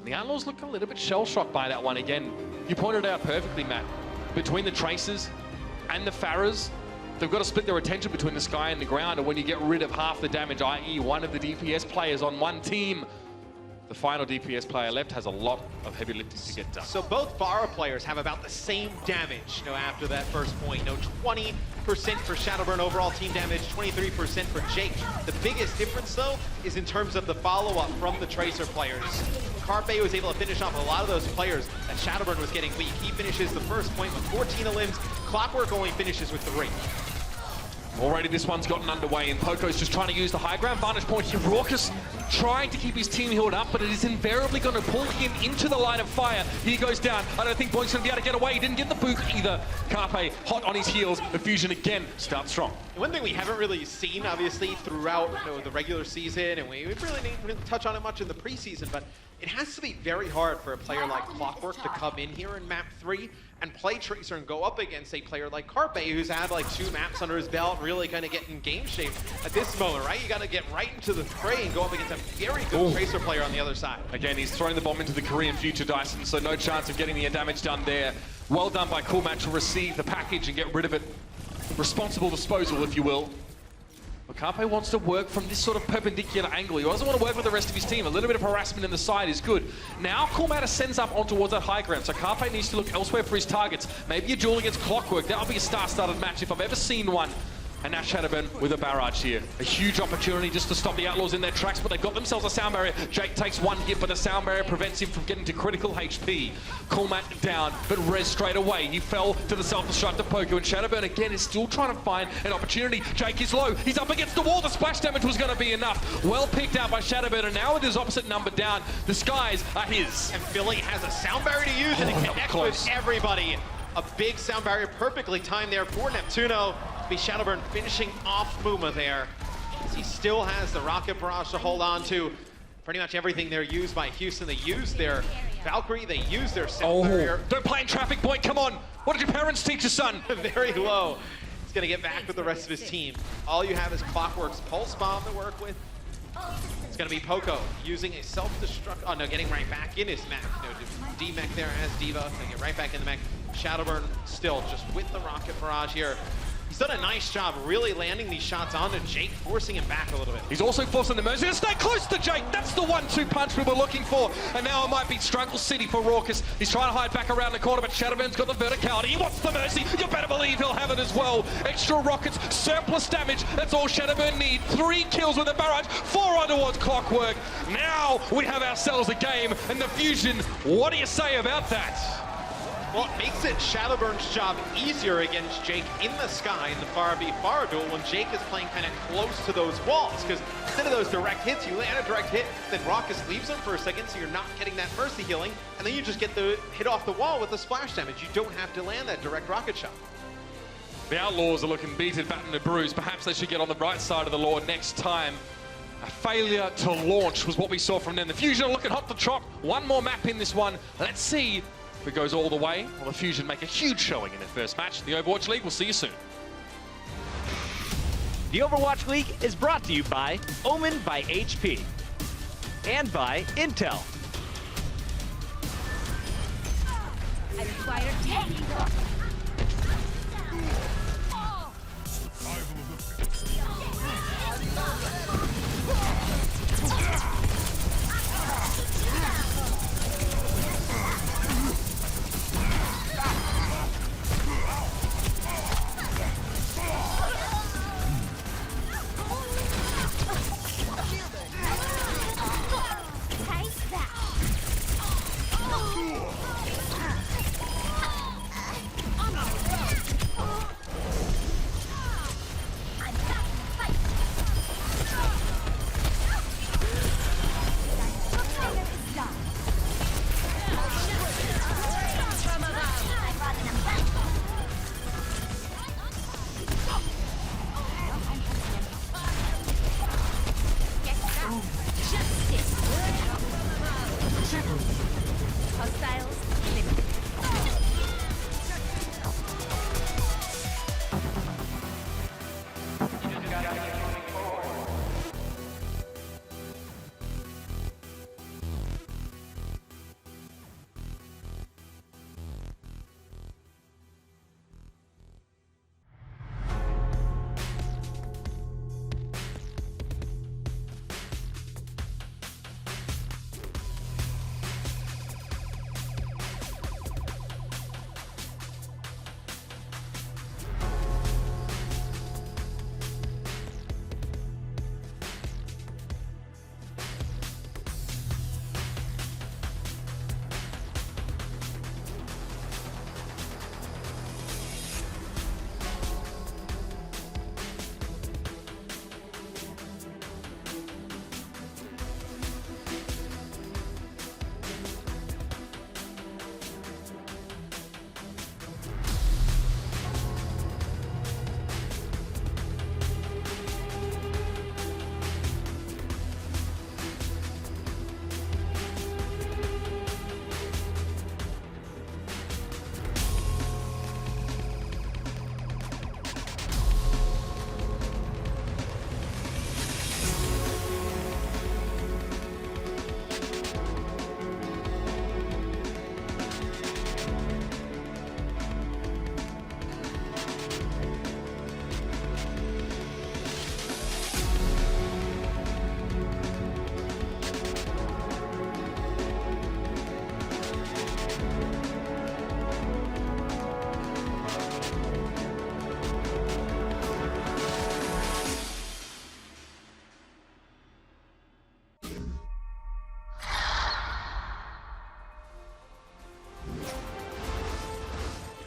The Outlaws look a little bit shell-shocked by that one again. You pointed it out perfectly, Matt. Between the Tracers and the Pharahs, they've got to split their attention between the sky and the ground, and when you get rid of half the damage, i.e. one of the DPS players on one team, the final DPS player left has a lot of heavy lifting to get done. So both Pharah players have about the same damage, after that first point. 20% for Shadowburn overall team damage, 23% for Jake. The biggest difference, though, is in terms of the follow-up from the Tracer players. Carpe was able to finish off a lot of those players that Shadowburn was getting weak. He finishes the first point with 14 limbs. Clockwork only finishes with 3. Already this one's gotten underway, and Poco's just trying to use the high ground vantage point here. Raucus trying to keep his team healed up, but it is invariably going to pull him into the line of fire. He goes down. I don't think Boyd's going to be able to get away. He didn't get the boot either. Carpe hot on his heels. The Fusion again starts strong. One thing we haven't really seen, obviously, throughout the regular season, and we really didn't touch on it much in the preseason, but it has to be very hard for a player like Clockwork to come in here in map 3 and play Tracer and go up against a player like Carpe, who's had like 2 maps under his belt, really kind of getting game shape at this moment, right? You got to get right into the fray and go up against a very good Tracer player on the other side. Again, he's throwing the bomb into the Korean future, Dyson, so no chance of getting the damage done there. Well done by Coolmat to receive the package and get rid of it. Responsible disposal, if you will. But Carpe wants to work from this sort of perpendicular angle. He doesn't want to work with the rest of his team. A little bit of harassment in the side is good. Now Coolmat ascends up on towards that high ground, so Carpe needs to look elsewhere for his targets. Maybe a duel against Clockwork. That'll be a star-studded match if I've ever seen one. And now Shadowburn with a barrage here. A huge opportunity just to stop the Outlaws in their tracks, but they've got themselves a sound barrier. Jake takes one hit, but the sound barrier prevents him from getting to critical HP. Coolmat down, but res straight away. He fell to the self-destruct of Poco, and Shadowburn again is still trying to find an opportunity. Jake is low. He's up against the wall. The splash damage was going to be enough. Well picked out by Shadowburn, and now with his opposite number down, the skies are his. And Philly has a sound barrier to use, and it connects with everybody. A big sound barrier, perfectly timed there for Neptuno. Be Shadowburn finishing off Muma there. As he still has the rocket barrage to hold on to. Pretty much everything they're used by Houston. They use their Valkyrie, they use their sound barrier. Don't play in traffic point, come on. What did your parents teach you, son? Very low. He's gonna get back with the rest of his team. All you have is Clockwork's Pulse Bomb to work with. It's gonna be Poco using a self-destruct. Oh no, getting right back in his mech. D-mech there as Diva. Gonna get right back in the mech. Shadowburn still just with the rocket barrage here. He's done a nice job really landing these shots onto Jake, forcing him back a little bit. He's also forcing the Mercy to stay close to Jake. That's the 1-2 punch we were looking for. And now it might be Struggle City for Raucus. He's trying to hide back around the corner, but Shadowburn's got the verticality. He wants the Mercy. You better believe he'll have it as well. Extra rockets, surplus damage. That's all Shadowburn need. 3 kills with a barrage, 4 on towards Clockwork. Now we have ourselves a game, and the Fusion, what do you say about that? Well, it makes it Shadowburn's job easier against Jake in the sky in the Pharah v Pharah duel when Jake is playing kind of close to those walls. Because instead of those direct hits, you land a direct hit, then Raucus leaves him for a second, so you're not getting that mercy healing, and then you just get the hit off the wall with the splash damage. You don't have to land that direct rocket shot. The Outlaws are looking beaten, battered and bruised. Perhaps they should get on the right side of the law next time. A failure to launch was what we saw from them. The Fusion are looking hot to trot. One more map in this one. Let's see if it goes all the way. Will the Fusion make a huge showing in their first match? The Overwatch League, we'll see you soon. The Overwatch League is brought to you by Omen by HP and by Intel. I require taking.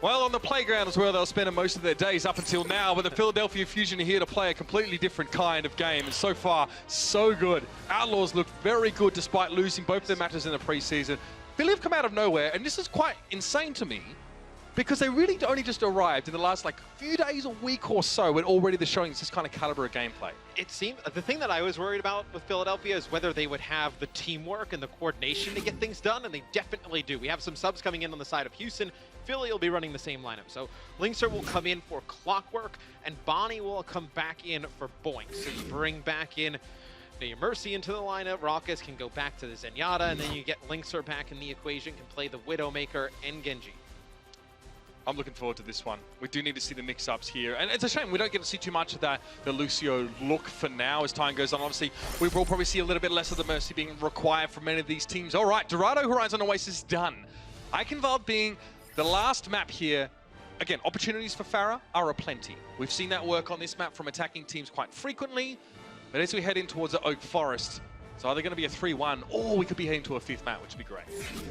Well, on the playground is where they'll spend most of their days up until now, but the Philadelphia Fusion are here to play a completely different kind of game, and so far, so good. Outlaws look very good despite losing both their matches in the preseason. Philly have come out of nowhere, and this is quite insane to me, because they really only just arrived in the last few days, a week or so, and already they're showing this kind of caliber of gameplay. It seemed the thing that I was worried about with Philadelphia is whether they would have the teamwork and the coordination to get things done, and they definitely do. We have some subs coming in on the side of Houston. Philly will be running the same lineup. So Linkser will come in for Clockwork, and Bonnie will come back in for Boink. So you bring back in your Mercy into the lineup, Raucus can go back to the Zenyatta, and then you get Linkser back in the equation, can play the Widowmaker and Genji. I'm looking forward to this one. We do need to see the mix-ups here. And it's a shame we don't get to see too much of that, the Lucio look for now as time goes on. Obviously, we will probably see a little bit less of the Mercy being required from many of these teams. All right, Dorado Horizon Oasis done. Eichenwald being the last map here. Again, opportunities for Pharah are aplenty. We've seen that work on this map from attacking teams quite frequently. But as we head in towards the Oak Forest, it's either going to be a 3-1 or we could be heading to a fifth map, which would be great.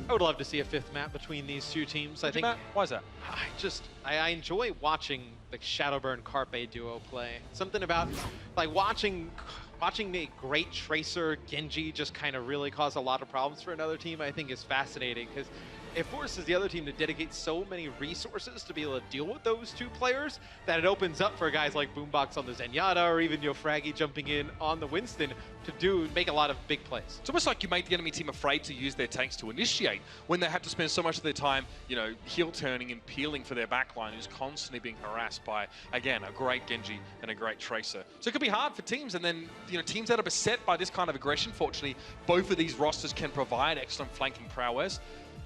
I would love to see a fifth map between these two teams. I think. Why is that? I enjoy watching the Shadowburn Carpe duo play. Something about watching Watching the great Tracer Genji just kind of really cause a lot of problems for another team, I think is fascinating, because it forces the other team to dedicate so many resources to be able to deal with those two players that it opens up for guys like Boombox on the Zenyatta or even Fraggy jumping in on the Winston to make a lot of big plays. It's almost like you make the enemy team afraid to use their tanks to initiate when they have to spend so much of their time, heel turning and peeling for their backline, who's constantly being harassed by, again, a great Genji and a great Tracer. So it could be hard for teams, and then, teams that are beset by this kind of aggression, fortunately, both of these rosters can provide excellent flanking prowess.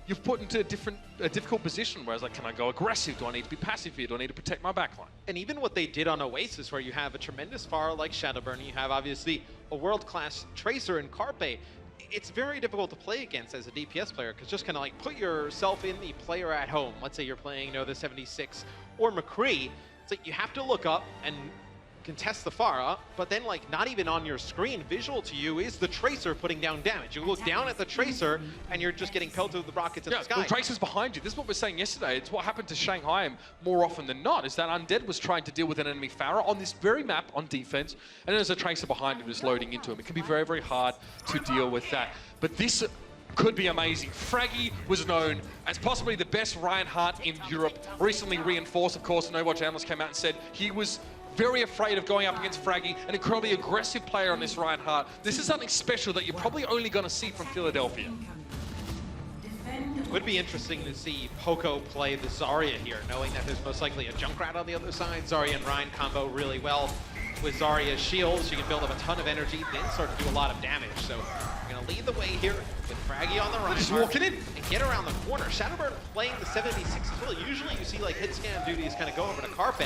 You've put into a difficult position, whereas like, can I go aggressive? Do I need to be passive here? Do I need to protect my backline? And even what they did on Oasis, where you have a tremendous Pharah like Shadowburn, you have obviously a world-class Tracer in Carpe, it's very difficult to play against as a DPS player, because just kind of like put yourself in the player at home. Let's say you're playing, the 76 or McCree. It's like you have to look up and contest the Pharah, but then like not even on your screen, visual to you is the Tracer putting down damage. You look down at the Tracer and you're just getting pelted with the rockets in the sky. The Tracer's behind you. This is what we're saying yesterday. It's what happened to Shanghai more often than not, is that Undead was trying to deal with an enemy Pharah on this very map on defense, and there's a Tracer behind him just loading into him. It can be very, very hard to deal with that. But this could be amazing. Fraggy was known as possibly the best Reinhardt in Europe. Recently reinforced, of course, an Overwatch analyst came out and said he was very afraid of going up against Fraggy, an incredibly aggressive player on this Reinhardt. This is something special that you're probably only going to see from Philadelphia. It would be interesting to see Poco play the Zarya here, knowing that there's most likely a Junkrat on the other side. Zarya and Rein combo really well. With Zarya's shields, you can build up a ton of energy, then start to do a lot of damage. So you're going to lead the way here with Fraggy on the Reinhardt. Just walking in. And get around the corner. Shadowburn playing the 76 as well. Usually you see like hit scan duties kind of go over to Carpe.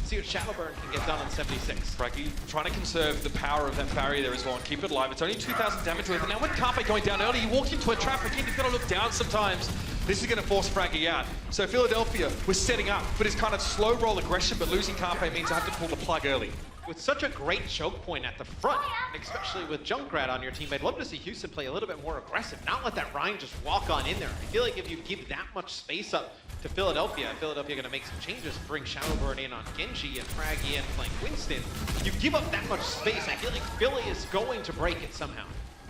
See what Shadowburn can get done on 76. Fraggy trying to conserve the power of that barrier there as well and keep it alive. It's only 2,000 damage worth. And now with Carpe going down early, he walked into a trap. Again, you've got to look down sometimes. This is going to force Fraggy out. So Philadelphia was setting up for this kind of slow roll aggression, but losing Carpe means I have to pull the plug early. With such a great choke point at the front, especially with Junkrat on your team, I'd love to see Houston play a little bit more aggressive, not let that Rein just walk on in there. I feel like if you give that much space up to Philadelphia going to make some changes, bring Shadowburn in on Genji and Fraggy and playing Winston. You give up that much space, I feel like Philly is going to break it somehow.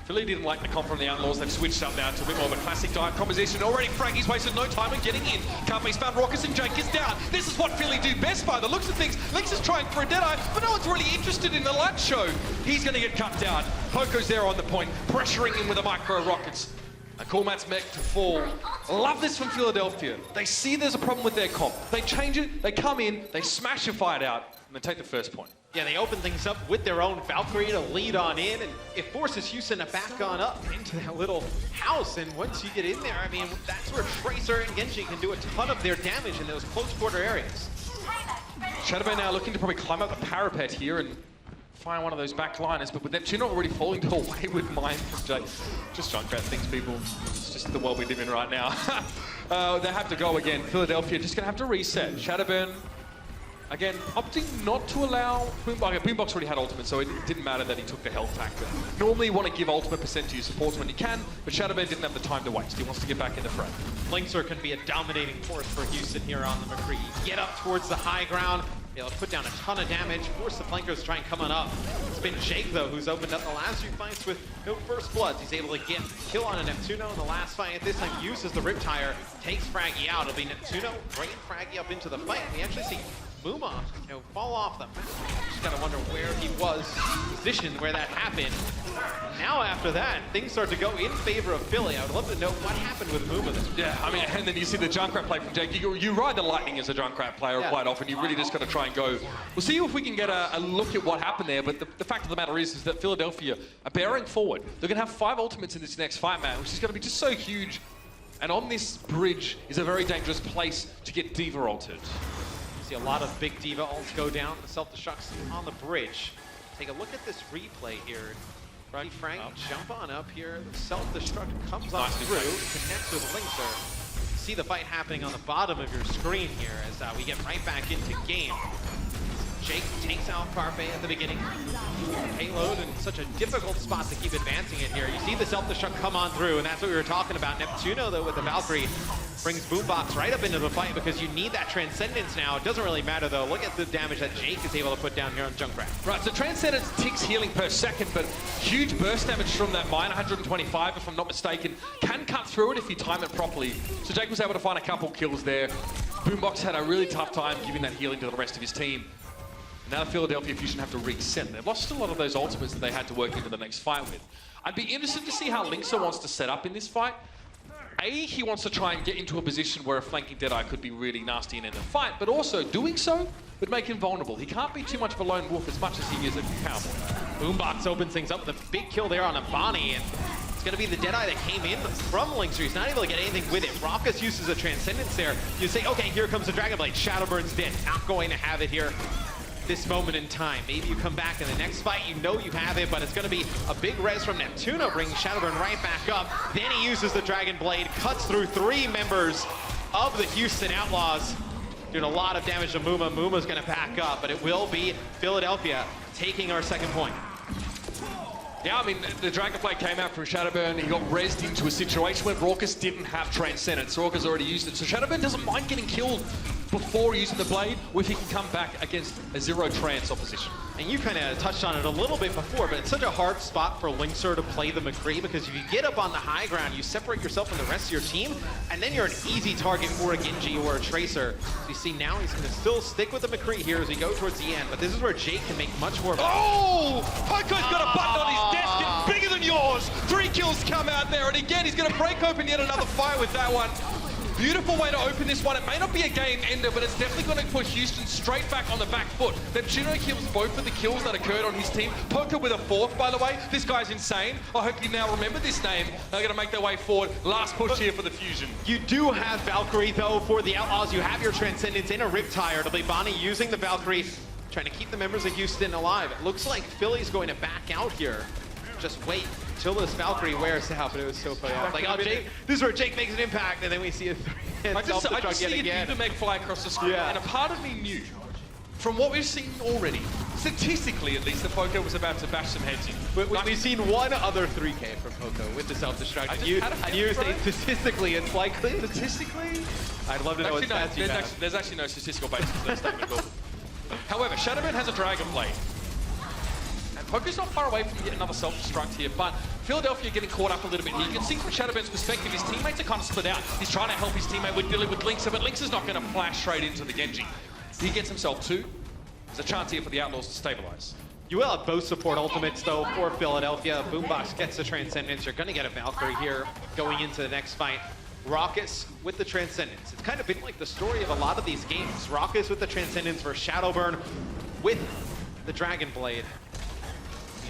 Philly didn't like the comp from the Outlaws. They've switched up now to a bit more of a classic dive composition. Already Fraggy's wasted no time in getting in. Carpe's found Rockets and Jake is down. This is what Philly do best by the looks of things. Lynx is trying for a Deadeye, but no one's really interested in the light show. He's going to get cut down. Poco's there on the point, pressuring him with the micro rockets. A Cormat's mech to fall. Love this from Philadelphia. They see there's a problem with their comp. They change it, they come in, they smash a fight out, and they take the first point. Yeah, they open things up with their own Valkyrie to lead on in, and it forces Houston to back on up into that little house. And once you get in there, I mean, that's where Tracer and Genji can do a ton of their damage in those close quarter areas. Shadowburn now looking to probably climb up the parapet here and find one of those backliners, but with Neptuno already falling to a wayward mind from Jake. Just Junkrat things, people. It's just the world we live in right now. They have to go again. Philadelphia just going to have to reset. Shadowburn, again, opting not to allow Boombox. Boombox already had ultimate, so it didn't matter that he took the health factor. Normally you want to give ultimate percent to your supports when you can, but Shadowburn didn't have the time to waste. He wants to get back in the fray. Linkser can be a dominating force for Houston here on the McCree. Get up towards the high ground. Be able to put down a ton of damage, force the flankers to try and come on up. It's been Jake, though, who's opened up the last few fights with no first bloods. He's able to get a kill on a Neptuno in the last fight. This time uses the Riptire, takes Fraggy out. It'll be Neptuno bringing Fraggy up into the fight. We actually see Muma, fall off the map. Just gotta wonder where he was positioned, where that happened. Now after that, things start to go in favor of Philly. I would love to know what happened with Muma this week. Yeah, I mean, and then you see the Junkrat play from Jake. You ride the lightning as a Junkrat player quite often. You really just got to try and go. We'll see if we can get a look at what happened there, but the fact of the matter is that Philadelphia are bearing forward. They're going to have 5 ultimates in this next fight, man, which is going to be just so huge. And on this bridge is a very dangerous place to get Diva altered. See a lot of big Diva ults go down. The self-destruct's on the bridge. Take a look at this replay here. Frank, jump on up here. The self-destruct comes on through, connects with Linkser. See the fight happening on the bottom of your screen here as we get right back into game. Jake takes out Carpe at the beginning. Payload in such a difficult spot to keep advancing it here. You see the self-destruct come on through, and that's what we were talking about. Neptuno, though, with the Valkyrie, brings Boombox right up into the fight because you need that Transcendence now. It doesn't really matter though. Look at the damage that Jake is able to put down here on Junkrat. Right, so Transcendence ticks healing per second, but huge burst damage from that mine, 125 if I'm not mistaken, can cut through it if you time it properly. So Jake was able to find a couple kills there. Boombox had a really tough time giving that healing to the rest of his team. Now Philadelphia Fusion have to reset. They've lost a lot of those ultimates that they had to work into the next fight with. I'd be interested to see how Linksa wants to set up in this fight. He wants to try and get into a position where a flanking Deadeye could be really nasty and end the fight, but also doing so would make him vulnerable. He can't be too much of a lone wolf as much as he is a cowboy. Boombox opens things up with a big kill there on Abani, and it's going to be the Deadeye that came in from Linksa. He's not able to get anything with it. Raucus uses a Transcendence there. You say, okay, here comes the Dragon Blade. Shadowburn's dead. Not going to have it here this moment in time. Maybe you come back in the next fight, you know you have it, but it's going to be a big res from Neptuno, bringing Shadowburn right back up. Then he uses the Dragon Blade, cuts through 3 members of the Houston Outlaws, doing a lot of damage to Muma. Muma's going to back up, but it will be Philadelphia taking our second point. Yeah, I mean, the Dragon Blade came out from Shadowburn. He got rezzed into a situation where Raucus didn't have Transcendence. Raucus already used it, so Shadowburn doesn't mind getting killed before using the blade, or if he can come back against a zero trance opposition. And you kind of touched on it a little bit before, but it's such a hard spot for Linksa to play the McCree, because if you get up on the high ground, you separate yourself from the rest of your team, and then you're an easy target for a Genji or a Tracer. So you see now he's going to still stick with the McCree here as we go towards the end, but this is where Jake can make much more of a... Oh! Poco's got a button on his desk and bigger than yours! 3 kills come out there, and again, he's going to break open yet another fight with that one. Beautiful way to open this one. It may not be a game ender, but it's definitely going to put Houston straight back on the back foot. Neptuno kills both of the kills that occurred on his team. Poco with a 4th, by the way. This guy's insane. I hope you now remember this name. They're going to make their way forward. Last push here for the Fusion. You do have Valkyrie, though, for the Outlaws. You have your Transcendence in a Riptire. It'll be Bonnie using the Valkyrie, trying to keep the members of Houston alive. It looks like Philly's going to back out here. Just wait till this Valkyrie wears out, but it was so funny. Like, oh, Jake, this is where Jake makes an impact, and then we see a 3-hit I just see again. a Meg fly across the screen, and a part of me knew, from what we've seen already, statistically at least, that Poco was about to bash some heads in. We've seen one other 3K from Poco with the self-destruct. And you say statistically it's likely? Statistically? I'd love to know what stats you have. There's actually no statistical basis for that statement at all. However, Shadowburn has a Dragon Blade. Poco's not far away from yet another self-destruct here, but Philadelphia getting caught up a little bit here. You can see from Shadowburn's perspective, his teammates are kind of split out. He's trying to help his teammate with dealing with Linksa, but Linksa's not going to flash straight into the Genji. He gets himself 2. There's a chance here for the Outlaws to stabilize. You will have both support ultimates, though, for Philadelphia. Boombox gets the Transcendence. You're going to get a Valkyrie here going into the next fight. Raucus with the Transcendence. It's kind of been like the story of a lot of these games. Raucus with the Transcendence versus Shadowburn with the Dragon Blade.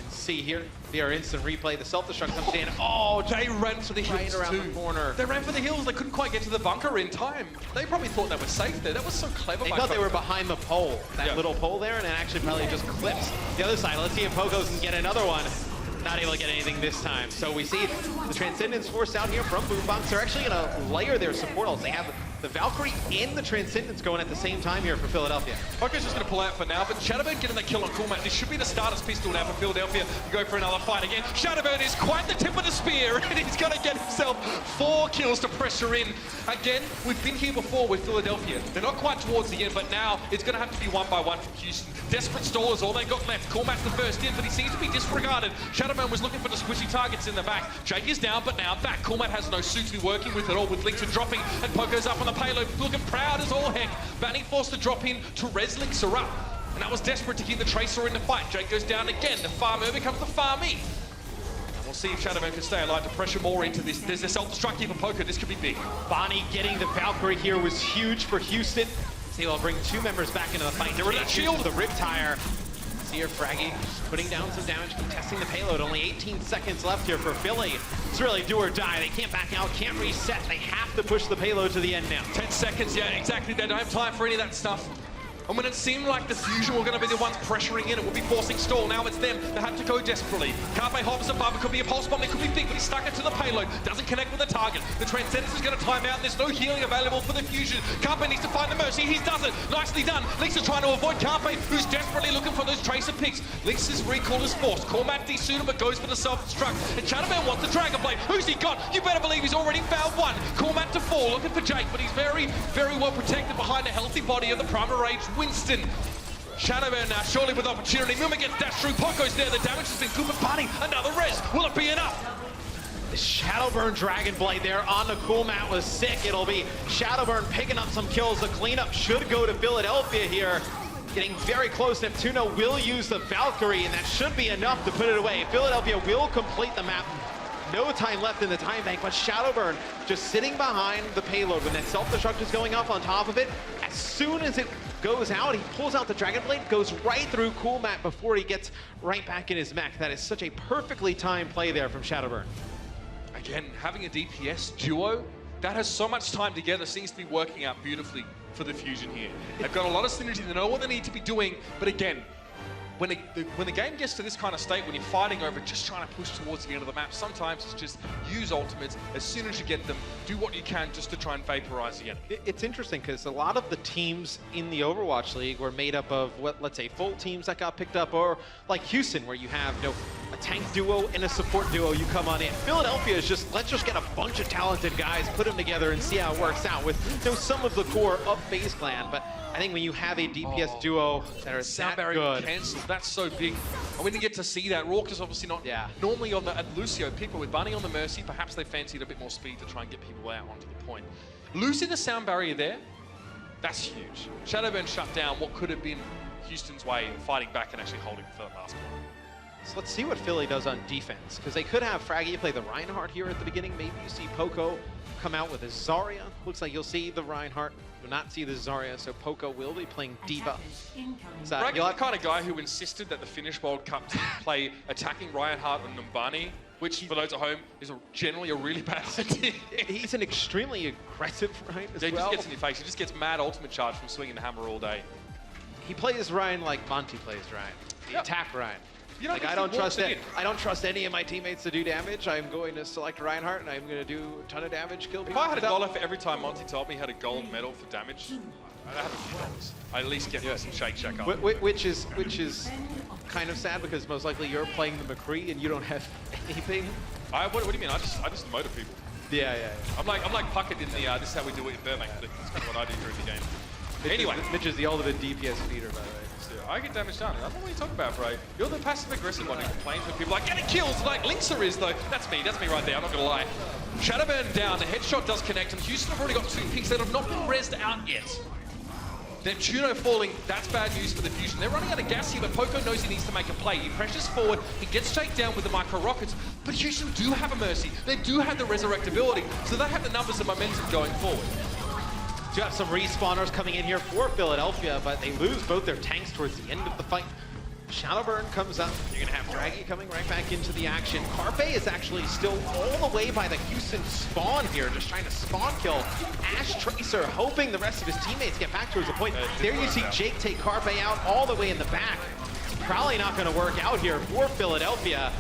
See here, via instant replay, the self-destruct comes in. Oh, they ran for the hills around the corner. They ran for the hills. They couldn't quite get to the bunker in time. They probably thought they were safe there. That was so clever. They thought they were behind the pole, that little pole there, and it actually probably just clips the other side. Let's see if Poco can get another one. Not able to get anything this time. So we see the Transcendence forced out here from Boombox. They're actually going to layer their support ults. They have the Valkyrie and the Transcendence going at the same time here for Philadelphia. Poco's just going to pull out for now, but Shadowburn getting that kill on Coolmat. This should be the starter's pistol now for Philadelphia to go for another fight again. Shadowburn is quite the tip of the spear, and he's going to get himself 4 kills to pressure in. Again, we've been here before with Philadelphia. They're not quite towards the end, but now it's going to have to be 1 by 1 from Houston. Desperate stall is all they got left. Coolmat's the first in, but he seems to be disregarded. Shadowburn was looking for the squishy targets in the back. Jake is down, but now back. Coolmat has no suit to be working with at all, with Linksa dropping, and Poco's up on the payload, looking proud as all heck. Banny forced to drop in to res Linksa up, and that was desperate to keep the Tracer in the fight. Jake goes down again. The farmer becomes the farmee. And we'll see if Shadowburn can stay alive to pressure more into this. There's a self-destruct here for Poco. This could be big. Bonnie getting the Valkyrie here was huge for Houston. See, they'll bring 2 members back into the fight. They were that shield the Riptire. See here, Fraggy putting down some damage, contesting the payload. Only 18 seconds left here for Philly. It's really do or die. They can't back out, can't reset. They have to push the payload to the end now. 10 seconds, yeah, exactly. They don't have time for any of that stuff. And when it seemed like the Fusion were going to be the ones pressuring in, it would be forcing stall. Now it's them that have to go desperately. Carpe hops above. It could be a pulse bomb. It could be big, but he's stuck it to the payload. Doesn't connect with the target. The Transcendence is going to time out, and there's no healing available for the Fusion. Carpe needs to find the mercy. He does it. Nicely done. Link's trying to avoid Carpe, who's desperately looking for those Tracer picks. Link's recall is forced. Cormac desuited, but goes for the self-destruct. And Shadowburn wants the Dragon Blade. Who's he got? You better believe he's already found one. Cormac to fall, looking for Jake, but he's very, very well protected behind the healthy body of the Primal Rage Winston. Shadowburn now, surely with opportunity. Muma gets dashed through. Poco's there. The damage has been good, but Barney, another res. Will it be enough? The Shadowburn Dragon Blade there on the cool mat was sick. It'll be Shadowburn picking up some kills. The cleanup should go to Philadelphia here. Getting very close. Neptuno will use the Valkyrie, and that should be enough to put it away. Philadelphia will complete the map. No time left in the time bank, but Shadowburn just sitting behind the payload. When that self-destruct is going up on top of it, as soon as it goes out, he pulls out the Dragon Blade, goes right through cool mat before he gets right back in his mech. That is such a perfectly timed play there from Shadowburn. Again, having a DPS duo that has so much time together seems to be working out beautifully for the Fusion here. They've got a lot of synergy, they know what they need to be doing, but again, when the game gets to this kind of state, when you're fighting over just trying to push towards the end of the map, sometimes it's just use ultimates as soon as you get them, do what you can just to try and vaporize the enemy. It's interesting because a lot of the teams in the Overwatch League were made up of, let's say, full teams that got picked up, or like Houston, where you have a tank duo and a support duo, you come on in. Philadelphia is just, let's just get a bunch of talented guys, put them together and see how it works out with some of the core of FaZe Clan. But I think when you have a DPS duo that are Sound that barrier good. cancels, that's so big. And we didn't get to see that. Rourke is obviously not normally on the, at Lucio, people with Bunny on the Mercy, perhaps they fancied a bit more speed to try and get people out onto the point. Losing the sound barrier there, that's huge. Shadowburn shut down what could have been Houston's way in fighting back and actually holding for that last one. So let's see what Philly does on defense, because they could have Fraggy play the Reinhardt here at the beginning. Maybe you see Poco come out with a Zarya. Looks like you'll see the Reinhardt, will not see the Zarya, so Poco will be playing D.Va. So Fraggy's the kind of guy who insisted that the Finnish World Cup play attacking Reinhardt and Numbani, which, for those at home, is generally a really bad idea. He's an extremely aggressive Ryan as He well. just gets in your face. He just gets mad ultimate charge from swinging the hammer all day. He plays Ryan like Monty plays Ryan. The attack Ryan. You know, Like, I don't trust any of my teammates to do damage. I'm going to select Reinhardt, and I'm going to do a ton of damage, kill If people. I had a dollar for every time Monty told me he had a gold medal for damage, I'd have a few dollars. I'd at least get some Shake Shack up. Which is kind of sad, because most likely you're playing the McCree and you don't have anything. What do you mean? I just motor people. Yeah. I'm like Puckett in the this is how we do it in Burbank. That's kind of what I do during the game. Anyway, Mitch is the ultimate DPS feeder, by the way. I get damage done. I don't know what you're talking about, bro. You're the passive-aggressive one who complains when people are like, getting kills like Linkser is, though. That's me right there, I'm not gonna lie. Shadowburn down, the headshot does connect, and Houston have already got 2 picks that have not been rezzed out yet. Neptuno falling, that's bad news for the Fusion. They're running out of gas here, but Poco knows he needs to make a play. He pressures forward, he gets taken down with the micro rockets, but Houston do have a Mercy. They do have the resurrectability, so they have the numbers and momentum going forward. You have some respawners coming in here for Philadelphia, but they lose both their tanks towards the end of the fight. Shadowburn comes up. You're going to have Draggy coming right back into the action. Carpe is actually still all the way by the Houston spawn here, just trying to spawn kill Ash Tracer, hoping the rest of his teammates get back towards the point. There you see Jake take Carpe out all the way in the back. Probably not going to work out here for Philadelphia.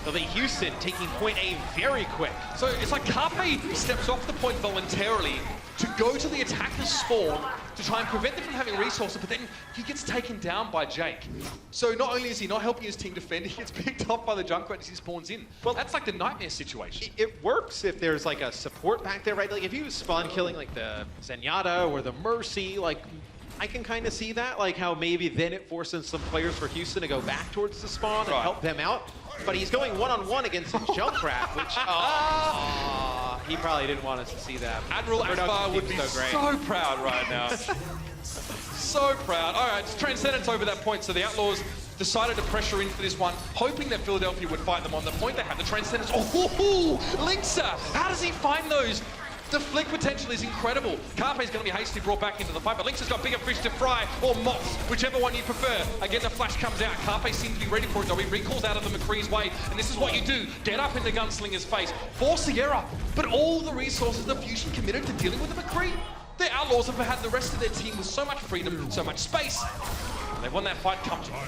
It'll be Houston taking point A very quick. So it's like Carpe steps off the point voluntarily to go to the attacker's spawn to try and prevent them from having resources, but then he gets taken down by Jake. So not only is he not helping his team defend, he gets picked up by the Junkrat as he spawns in. Well, that's like the nightmare situation. It works if there's like a support back there, right? Like if you spawn killing like the Zenyatta or the Mercy, like I can kind of see that, like how maybe then it forces some players for Houston to go back towards the spawn and help them out. But he's going one-on-one against a Junkrat, which he probably didn't want us to see that. Admiral Akbar would be so proud right now. So proud. All right, Transcendence over that point, so the Outlaws decided to pressure in for this one, hoping that Philadelphia would fight them on the point. They have the Transcendence. Oh, Linkser! How does he find those? The flick potential is incredible. Carpe's going to be hastily brought back into the fight, but Linkser's got bigger fish to fry, or Mops, whichever one you prefer. Again, the flash comes out. Carpe seems to be ready for it, though. He recalls out of the McCree's way, and this is what you do. Get up in the Gunslinger's face. Force the error. But all the resources the Fusion committed to dealing with the McCree. The Outlaws have had the rest of their team with so much freedom, so much space. They've won that fight comfortably.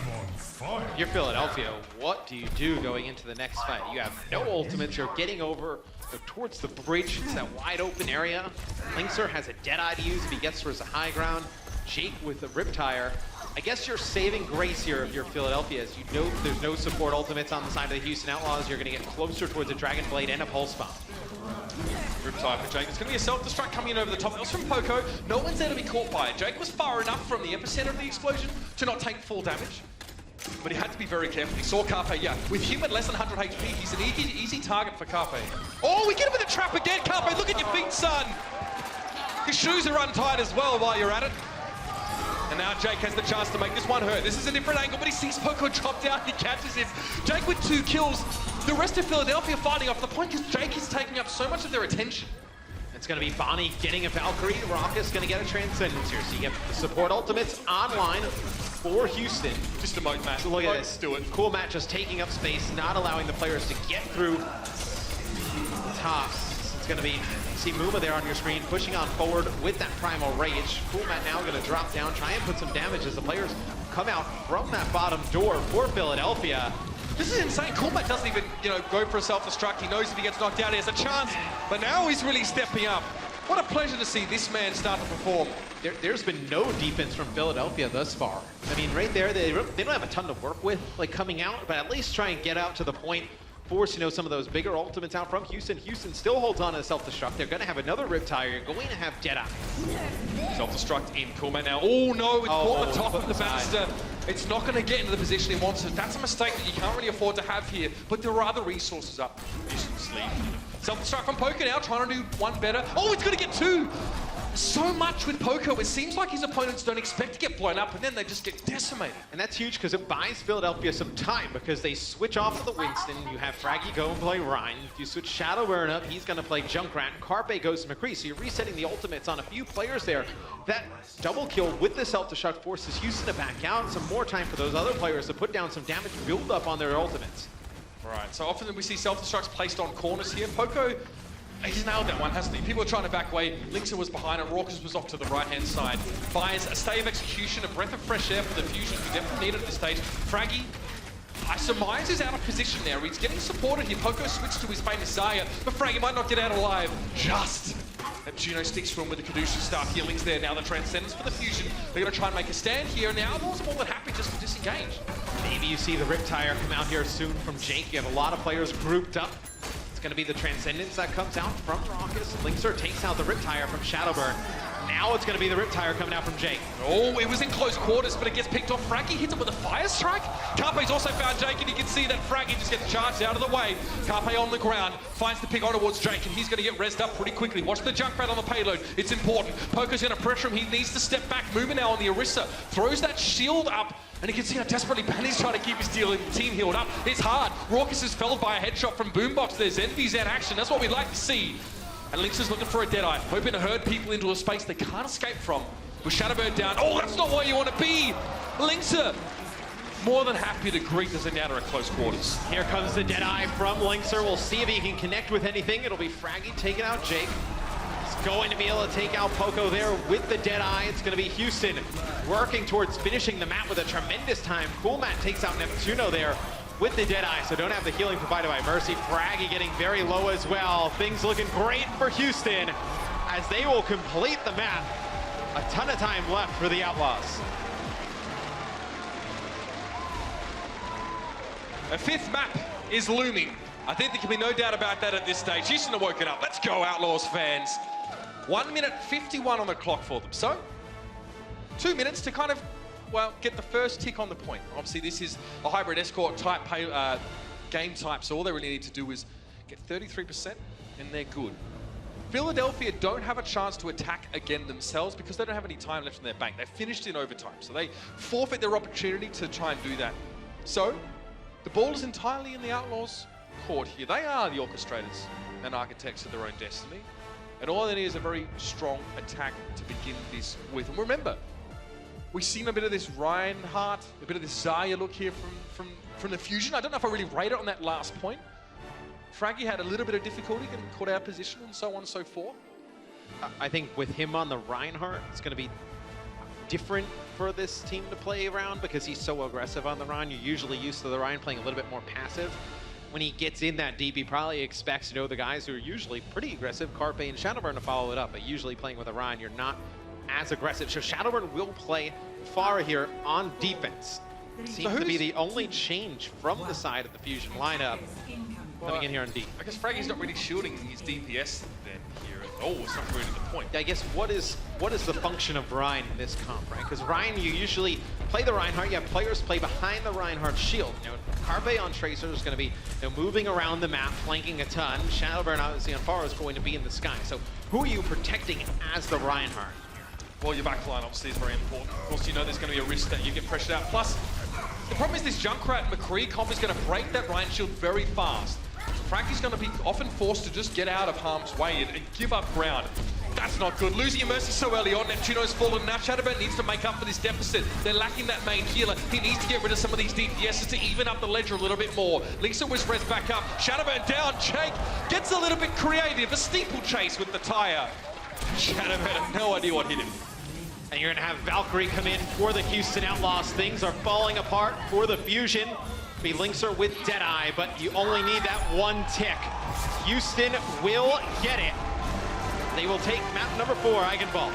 You're Philadelphia. What do you do going into the next fight? You have no ultimates. You're getting over towards the bridge. It's that wide open area. Linkser has a Deadeye to use if he gets towards the high ground. Jake with the Riptire. I guess your saving grace here if you're Philadelphia is you know there's no support ultimates on the side of the Houston Outlaws. You're going to get closer towards a Dragon Blade and a Pulse Bomb. Riptide for Jake. It's going to be a self-destruct coming in over the top. That was from Poco. No one's there to be caught by it. Jake was far enough from the epicenter of the explosion to not take full damage. But he had to be very careful. He saw Carpe, yeah. With him at less than 100 HP, he's an easy target for Carpe. Oh, we get him with a trap again. Carpe, look at your feet, son. His shoes are untied as well while you're at it. And now Jake has the chance to make this one hurt. This is a different angle, but he sees Poco drop down. He catches him. Jake with 2 kills. The rest of Philadelphia fighting off the point because Jake is taking up so much of their attention. It's going to be Bonnie getting a Valkyrie. Raucus going to get a Transcendence here. So you get the support ultimates online for Houston. Just a moat match. So look at this. Do it. Cool match just taking up space, not allowing the players to get through the tops. It's going to be, see Muma there on your screen, pushing on forward with that Primal Rage. Cool Matt now going to drop down, try and put some damage as the players come out from that bottom door for Philadelphia. This is insane. Coolmat doesn't even, go for a self-destruct. He knows if he gets knocked out, he has a chance. But now he's really stepping up. What a pleasure to see this man start to perform. There's been no defense from Philadelphia thus far. I mean, right there, they don't have a ton to work with, like coming out, but at least try and get out to the point, force, some of those bigger ultimates out from Houston. Houston still holds on to self-destruct. They're going to have another Riptire. You're going to have Deadeye. Self-destruct in Coolmat now. Oh no, it's caught the top of the banister. It's not going to get into the position he wants it. That's a mistake that you can't really afford to have here, but there are other resources up. Sleep. Self-destruct from Poco now, trying to do one better. Oh, it's going to get 2. So much with Poco, it seems like his opponents don't expect to get blown up, and then they just get decimated. And that's huge because it buys Philadelphia some time because they switch off of the Winston. You have Fraggy go and play Ryan. If you switch Shadowburn up, he's going to play Junkrat. Carpe goes to McCree, so you're resetting the ultimates on a few players there. That double kill with the self-destruct forces Houston to back out. Some more time for those other players to put down some damage, build up on their ultimates. Right, so often we see self-destructs placed on corners here. Poco, he's nailed that one, hasn't he? People are trying to back away. Linkser was behind it. Raucus was off to the right-hand side. Buys a stay of execution, a breath of fresh air for the fusion. We definitely need it at this stage. Fraggy, I surmise, is out of position now. He's getting supported here. Poco switched to his famous Zaya, but Fraggy might not get out alive. Just. That Juno sticks for him with the Caduceus Staff healings there. Now the Transcendence for the fusion. They're going to try and make a stand here. Now Outlaws more than happy just to disengage. Maybe you see the Riptire come out here soon from Jake. You have a lot of players grouped up. It's going to be the Transcendence that comes out from Raucus. Linkser takes out the Riptire from Shadowburn. Now it's going to be the Riptire coming out from Jake. Oh, it was in close quarters, but it gets picked off. Fraggy hits it with a Fire Strike. Carpe's also found Jake, and you can see that Fraggy just gets charged out of the way. Carpe on the ground, finds the pick on towards Jake, and he's going to get rezzed up pretty quickly. Watch the Junkrat on the payload. It's important. Poco's going to pressure him. He needs to step back. Muma now on the Orisa. Throws that shield up, and you can see how desperately Banny's trying to keep his team healed up. It's hard. Raucus is felled by a headshot from Boombox. There's Envy's in action. That's what we like to see. And Linkser's looking for a Deadeye, hoping to herd people into a space they can't escape from. With Shadowbird down, oh, that's not where you want to be! Linkser, more than happy to greet this encounter at close quarters. Here comes the Deadeye from Linkser. We'll see if he can connect with anything. It'll be Fraggy taking out Jake. He's going to be able to take out Poco there with the Deadeye. It's going to be Houston working towards finishing the map with a tremendous time. Cool Matt takes out Neptuno there with the Deadeye, so don't have the healing provided by Mercy. Fraggy getting very low as well. Things looking great for Houston as they will complete the map. A ton of time left for the Outlaws. A 5th map is looming. I think there can be no doubt about that at this stage. Houston have woken up. Let's go, Outlaws fans. 1 minute 51 on the clock for them. So, 2 minutes to kind of, well, get the first tick on the point. Obviously, this is a hybrid escort type game type, so all they really need to do is get 33%, and they're good. Philadelphia don't have a chance to attack again themselves because they don't have any time left in their bank. They finished in overtime, so they forfeit their opportunity to try and do that. So, the ball is entirely in the Outlaws' court here. They are the orchestrators and architects of their own destiny, and all they need is a very strong attack to begin this with. And remember, we've seen a bit of this Reinhardt, a bit of this Zarya look here from the Fusion. I don't know if I really rate it on that last point. Fraggy had a little bit of difficulty getting caught out of position and so on and so forth. I think with him on the Reinhardt, it's going to be different for this team to play around because he's so aggressive on the Ryan. You're usually used to the Ryan playing a little bit more passive. When he gets in that deep, he probably expects, the guys who are usually pretty aggressive, Carpe and Shadowburn, to follow it up. But usually playing with a Ryan, you're not as aggressive. So Shadowburn will play Pharah here on defense. Seems to be the only change from the side of the Fusion lineup coming in here on D. I guess Fraggy's not really shielding his DPS then here at all. It's not really the point. I guess what is the function of Rein in this comp, right? Because Rein, you usually play the Reinhardt, you have players play behind the Reinhardt shield. You know, Carve on Tracer is going to be moving around the map, flanking a ton. Shadowburn, obviously, on Pharah is going to be in the sky. So who are you protecting as the Reinhardt? Well, your backline obviously is very important. Of course, you know there's going to be a risk that you get pressured out. Plus, the problem is this Junkrat McCree comp is going to break that Rein shield very fast. Frankie's going to be often forced to just get out of harm's way and give up ground. That's not good. Losing your Mercy so early on, Neptuno's fallen now. Shadowburn needs to make up for this deficit. They're lacking that main healer. He needs to get rid of some of these DPSs to even up the ledger a little bit more. Lisa whispers back up. Shadowburn down. Jake gets a little bit creative. A steeple chase with the tire. Shadowburn have no idea what hit him. And you're going to have Valkyrie come in for the Houston Outlaws. Things are falling apart for the Fusion. He links her with Deadeye, but you only need that one tick. Houston will get it. They will take map number 4, Eigenwald.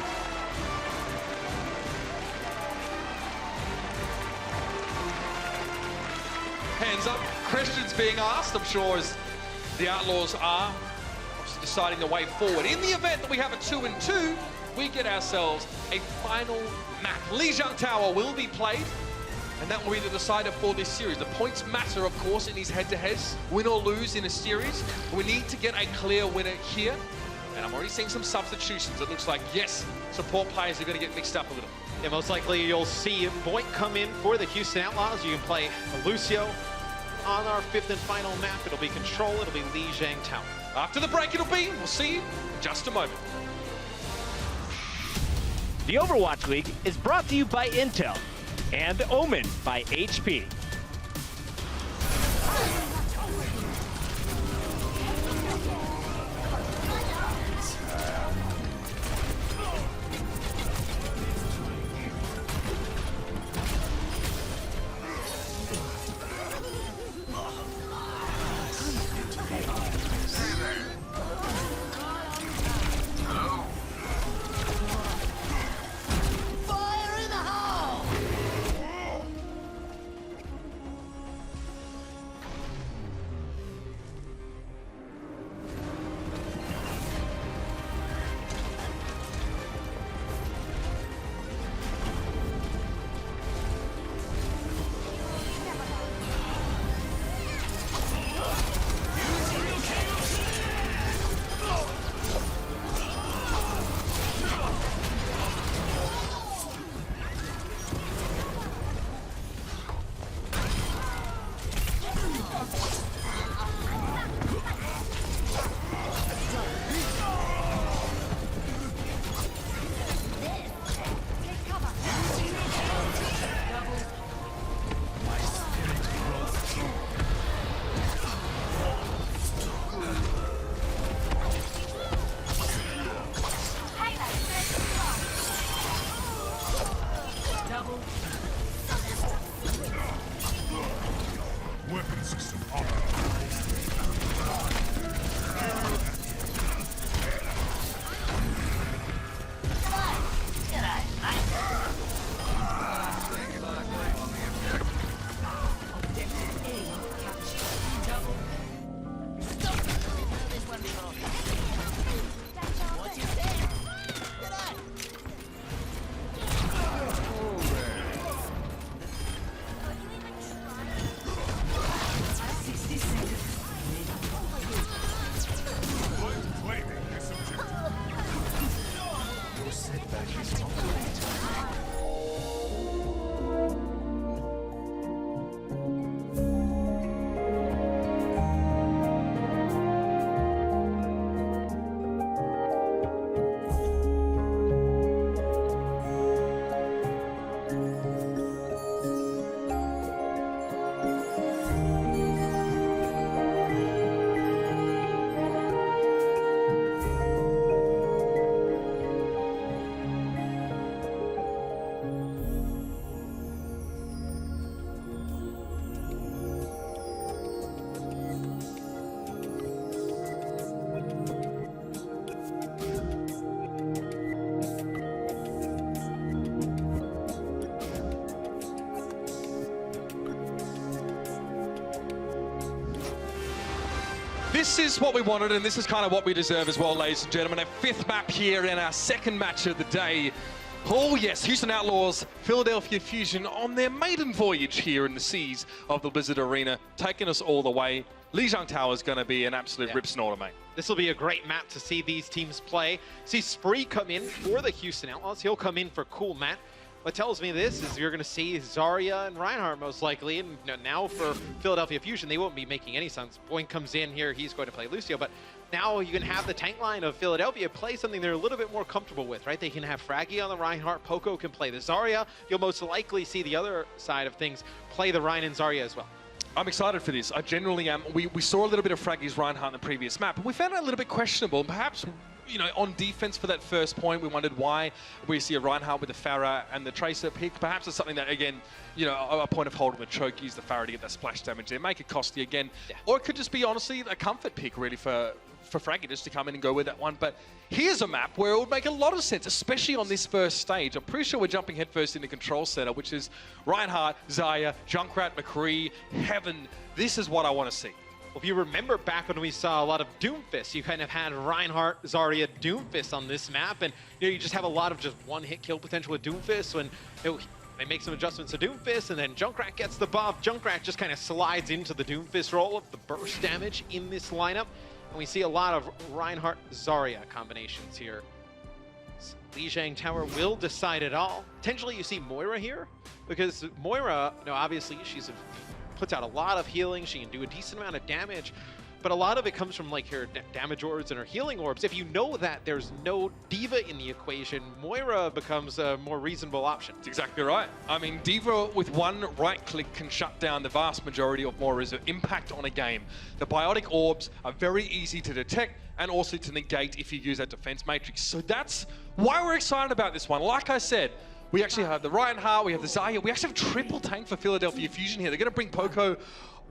Hands up. Questions being asked, I'm sure, as the Outlaws are obviously deciding the way forward. In the event that we have a 2-2, we get ourselves a final map. Lijiang Tower will be played, and that will be the decider for this series. The points matter, of course, in these head-to-heads. Win or lose in a series. We need to get a clear winner here. And I'm already seeing some substitutions. It looks like, yes, support players are going to get mixed up a little. Yeah, most likely you'll see Boink come in for the Houston Outlaws. You can play Lucio on our 5th and final map. It'll be Control, it'll be Lijiang Tower. After the break, it'll be. We'll see you in just a moment. The Overwatch League is brought to you by Intel and Omen by HP. Weapon system on. This is what we wanted, and this is kind of what we deserve as well, ladies and gentlemen. Our 5th map here in our 2nd match of the day. Oh yes, Houston Outlaws, Philadelphia Fusion on their maiden voyage here in the seas of the Blizzard Arena, taking us all the way. Lijiang Tower is going to be an absolute rip snorter, mate. This will be a great map to see these teams play. See Spree come in for the Houston Outlaws. He'll come in for Cool Matt. What tells me this is you're going to see Zarya and Reinhardt most likely, and now for Philadelphia Fusion, they won't be making any sense. Boink comes in here, he's going to play Lucio, but now you can have the tank line of Philadelphia play something they're a little bit more comfortable with, right? They can have Fraggy on the Reinhardt, Poco can play the Zarya. You'll most likely see the other side of things play the Rein and Zarya as well. I'm excited for this. I genuinely am. We saw a little bit of Fraggy's Reinhardt in the previous map, but we found it a little bit questionable. Perhaps, you know, on defense for that first point, we wondered why we see a Reinhardt with the Pharah and the Tracer pick. Perhaps it's something that, again, you know, a point of hold on the choke, use the Pharah to get that splash damage there, make it costly again. Yeah. Or it could just be, honestly, a comfort pick, really, for Fraggy just to come in and go with that one. But here's a map where it would make a lot of sense, especially on this first stage. I'm pretty sure we're jumping headfirst into Control Center, which is Reinhardt, Zarya, Junkrat, McCree, Heaven. This is what I want to see. Well, if you remember back when we saw a lot of Doomfist, you kind of had Reinhardt, Zarya, Doomfist on this map, and you just have a lot of just one-hit kill potential with Doomfist when they make some adjustments to Doomfist, and then Junkrat gets the buff. Junkrat just kind of slides into the Doomfist role of the burst damage in this lineup, and we see a lot of Reinhardt, Zarya combinations here. Lijiang Tower will decide it all. Potentially you see Moira here, because Moira, you know, obviously she's puts out a lot of healing, she can do a decent amount of damage, but a lot of it comes from like her damage orbs and her healing orbs. If you know that there's no D.Va in the equation, Moira becomes a more reasonable option. That's exactly right. I mean, D.Va with one right click can shut down the vast majority of Moira's impact on a game. The biotic orbs are very easy to detect and also to negate if you use that defense matrix. So that's why we're excited about this one. Like I said, we actually have the Reinhardt, we have the Zarya, we actually have triple tank for Philadelphia Fusion here. They're going to bring Poco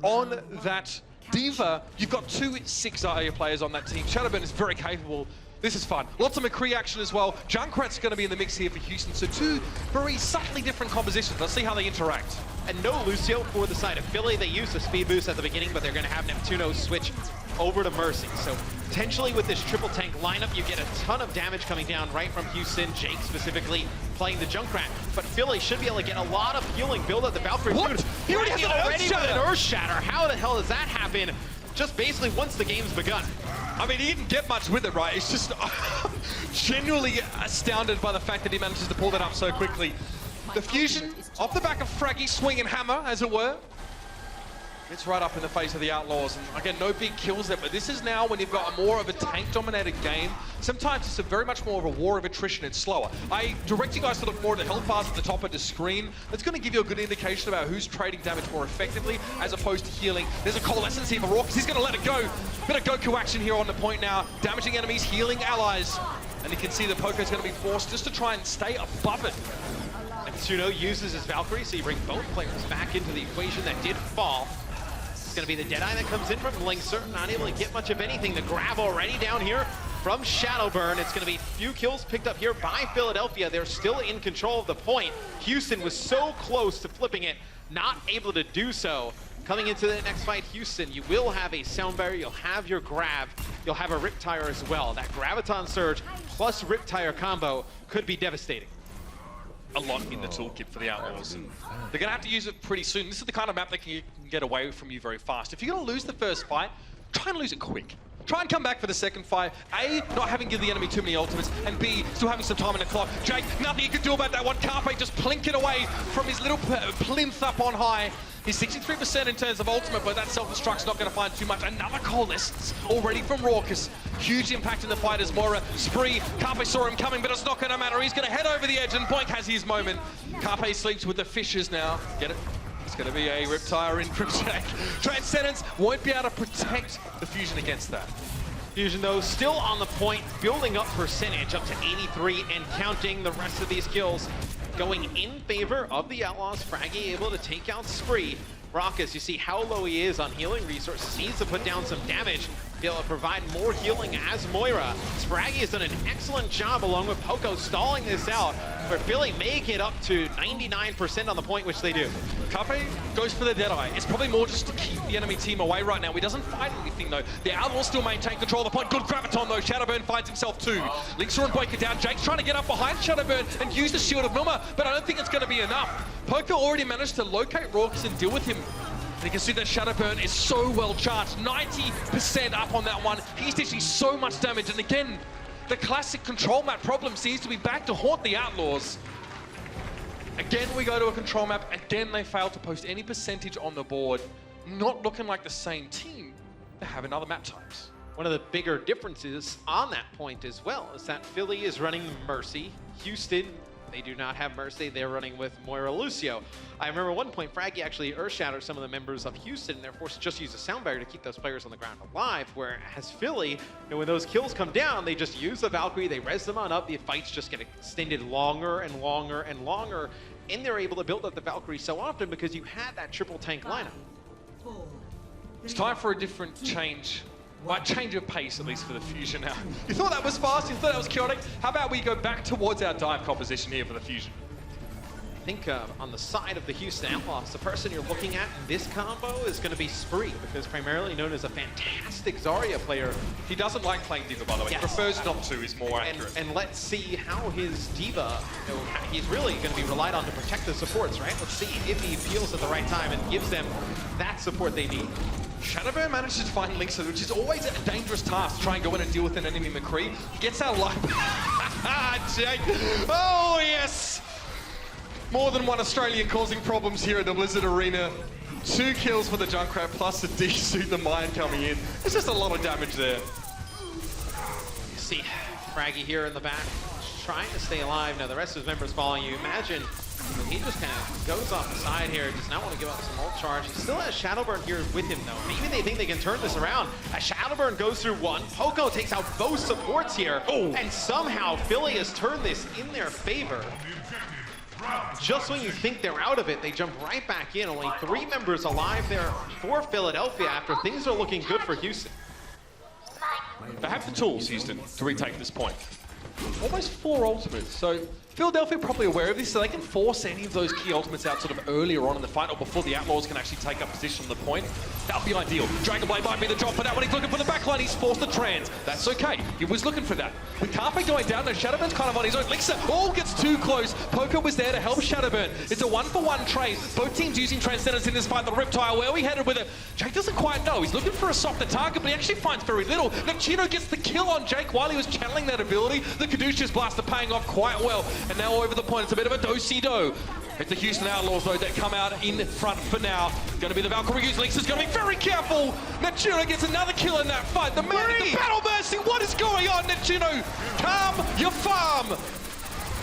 on that D.Va. You've got 2 6 Zarya players on that team. Shadowburn is very capable. This is fun. Lots of McCree action as well. Junkrat's going to be in the mix here for Houston. So 2 very subtly different compositions. Let's see how they interact. And no Lucio for the side of Philly. They used a speed boost at the beginning, but they're going to have Neptuno switch over to Mercy. So potentially with this triple tank lineup, you get a ton of damage coming down right from Houston. Jake specifically playing the Junkrat. But Philly should be able to get a lot of healing. Build up the Valkyrie. What? Dude, He already has already an with an Earth Shatter. How the hell does that happen? Just basically once the game's begun. I mean, he didn't get much with it, right? It's just genuinely astounded by the fact that he manages to pull that up so quickly. The Fusion, off the back of Fraggy, swinging hammer, as it were. It's right up in the face of the Outlaws. And again, no big kills there, but this is now when you've got more of a tank-dominated game. Sometimes it's very much more of a war of attrition. It's slower. I direct you guys to look more at the health bars at the top of the screen. That's going to give you a good indication about who's trading damage more effectively as opposed to healing. There's a Coalescence here for Raucus. He's going to let it go. Bit of Goku action here on the point now. Damaging enemies, healing allies. And you can see the Poco's going to be forced just to try and stay above it. Neptuno uses his Valkyrie, so you bring both players back into the equation that did fall. It's going to be the Deadeye that comes in from Linkser, not able to get much of anything. The grab already down here from Shadowburn. It's going to be few kills picked up here by Philadelphia. They're still in control of the point. Houston was so close to flipping it, not able to do so. Coming into the next fight, Houston, you will have a sound barrier, you'll have your grab, you'll have a Riptire as well. That Graviton Surge plus Riptire combo could be devastating. A lot in the toolkit for the Outlaws. And they're going to have to use it pretty soon. This is the kind of map that can get away from you very fast. If you're going to lose the first fight, try and lose it quick. Try and come back for the second fight. A, not having given the enemy too many ultimates, and B, still having some time in the clock. Jake, nothing you can do about that one. Carpe just plinking away from his little plinth up on high. He's 63% in terms of ultimate, but that self-destruct's not going to find too much. Another Coalescence already from Raucus. Huge impact in the fight as Moira. Spree, Carpe saw him coming, but it's not going to matter. He's going to head over the edge, and Boink has his moment. Carpe sleeps with the fishes now. Get it? It's going to be a Riptire in from Jack. Transcendence won't be able to protect the Fusion against that. Fusion, though, still on the point, building up percentage up to 83 and counting. The rest of these kills going in favor of the Outlaws. Fraggy able to take out Spree. Raucus, you see how low he is on healing resources. Needs to put down some damage, be able to provide more healing as Moira. Spraggy has done an excellent job along with Poco stalling this out. but Philly make it up to 99% on the point, which they do. Carpe goes for the Deadeye. It's probably more just to keep the enemy team away right now. He doesn't fight anything, though. The Outlaws still maintain control of the point. Good graviton, though. Shadowburn finds himself too. Linksa and Boyka down. Jake's trying to get up behind Shadowburn and use the shield of Numa, but I don't think it's going to be enough. Poker already managed to locate Raucus and deal with him. And you can see that Shadowburn is so well charged. 90% up on that one. He's dishing so much damage. And again, the classic control map problem seems to be back to haunt the Outlaws. Again, we go to a control map. Again, they fail to post any percentage on the board. Not looking like the same team they have in other map types. One of the bigger differences on that point as well is that Philly is running Mercy. Houston, they do not have Mercy. They're running with Moira Lucio. I remember one point, Fraggy actually earth-shattered some of the members of Houston, and they're forced to just use a sound barrier to keep those players on the ground alive, whereas Philly, when those kills come down, they just use the Valkyrie, they res them on up, the fights just get extended longer and longer and longer, and they're able to build up the Valkyrie so often because you had that triple tank lineup. It's time for a different change. Well, change of pace, at least for the Fusion now. You thought that was fast, you thought that was chaotic. How about we go back towards our dive composition here for the Fusion? I think on the side of the Houston Outlaws, the person you're looking at in this combo is going to be Spree, because primarily known as a fantastic Zarya player. He doesn't like playing D.Va, by the way. Yes. He prefers not to, is more accurate. And let's see how his D.Va, he's really going to be relied on to protect the supports, right? Let's see if he feels at the right time and gives them that support they need. Shadowburn manages to find Linksa, which is always a dangerous task to try and go in and deal with an enemy McCree. Gets out alive. Jake. Oh, yes! More than one Australian causing problems here at the Blizzard Arena. 2 kills for the Junkrat, plus the D-suit, the mine coming in. It's just a lot of damage there. You see Fraggy here in the back, trying to stay alive. Now the rest of his members following you. Imagine he just kind of goes off the side here, does not want to give up some ult charge. He still has Shadowburn here with him, though. Maybe they think they can turn this around. As Shadowburn goes through one, Poco takes out both supports here, and somehow Philly has turned this in their favor. Just when you think they're out of it, they jump right back in. Only 3 members alive there for Philadelphia after things are looking good for Houston. They have the tools, Houston, to retake this point. Almost 4 ultimates, so Philadelphia are probably aware of this, so they can force any of those key ultimates out sort of earlier on in the fight, or before the Outlaws can actually take up position on the point. That would be ideal. Dragonblade might be the drop for that one. He's looking for the backline. He's forced the trans. That's okay. He was looking for that. With Carpe going down, though, Shadowburn's kind of on his own. Linksa gets too close. Poker was there to help Shadowburn. It's a 1-for-1 trade. Both teams using Transcendence in this fight. The Riptile, where we headed with it? Jake doesn't quite know. He's looking for a softer target, but he actually finds very little. Nechino gets the kill on Jake while he was channeling that ability. The Caduceus Blaster paying off quite well. And now over the point, it's a bit of a do-si-do. It's the Houston Outlaws, though, that come out in front for now. Going to be the Valkyrie use. Linksa's going to be very careful. Nechino gets another kill in that fight. The man in the battle mercy. What is going on, Nechino? Calm your farm.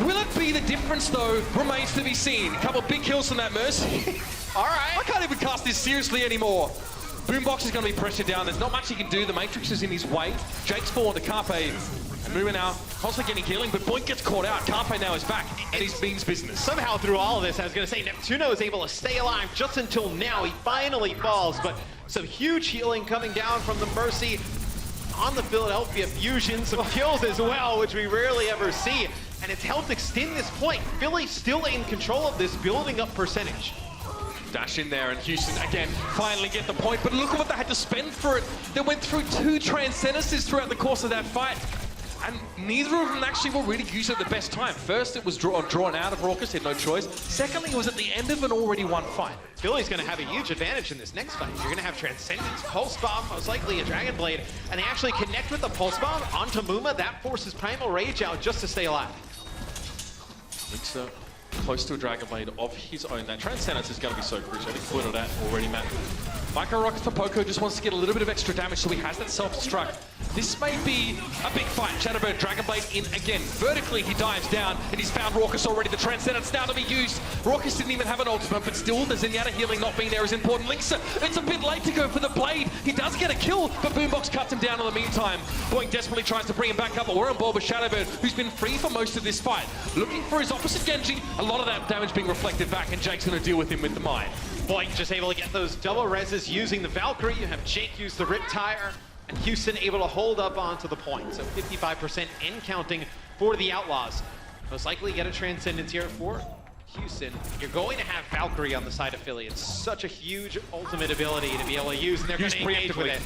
Will it be the difference, though? Remains to be seen. A couple of big kills from that mercy. All right. I can't even cast this seriously anymore. Boombox is going to be pressured down. There's not much he can do. The Matrix is in his way. Jake's fallen to Carpe. And Moving now, constantly getting healing, but Boink gets caught out. Carpe now is back, and he's Bean's business. Somehow through all of this, I was going to say, Neptuno is able to stay alive just until now. He finally falls, but some huge healing coming down from the Mercy on the Philadelphia Fusion. Some kills as well, which we rarely ever see. And it's helped extend this point. Philly's still in control of this, building up percentage. Dash in there, and Houston, again, finally get the point. But look at what they had to spend for it. They went through 2 Transcendences throughout the course of that fight. And neither of them actually were really used at the best time. First, it was drawn out of Raucus, he had no choice. Secondly, it was at the end of an already won fight. Philly's going to have a huge advantage in this next fight. You're going to have Transcendence, Pulse Bomb, most likely a Dragon Blade, and they actually connect with the Pulse Bomb onto Muma. That forces Primal Rage out just to stay alive. Linksa close to a Dragon Blade of his own. That Transcendence is going to be so crucial. I think you pointed that already, Matt. Micro Rocket for Poco just wants to get a little bit of extra damage, so he has that self-destruct. This may be a big fight. Shadowburn, Dragon Blade in again. Vertically, he dives down, and he's found Raucus already. The Transcendence now to be used. Raucus didn't even have an ultimate, but still, the Zenyatta healing not being there is important. Linksa, it's a bit late to go for the Blade. He does get a kill, but Boombox cuts him down in the meantime. Boink desperately tries to bring him back up, but we're on board with Shadowburn, who's been free for most of this fight. Looking for his opposite Genji. A lot of that damage being reflected back, and Jake's going to deal with him with the mine. Boink just able to get those double reses using the Valkyrie. You have Jake use the Riptire, and Houston able to hold up onto the point. So 55% and counting for the Outlaws. Most likely get a Transcendence here for Houston. You're going to have Valkyrie on the side of Philly. It's such a huge ultimate ability to be able to use, and they're going Use to engage with preemptively. it.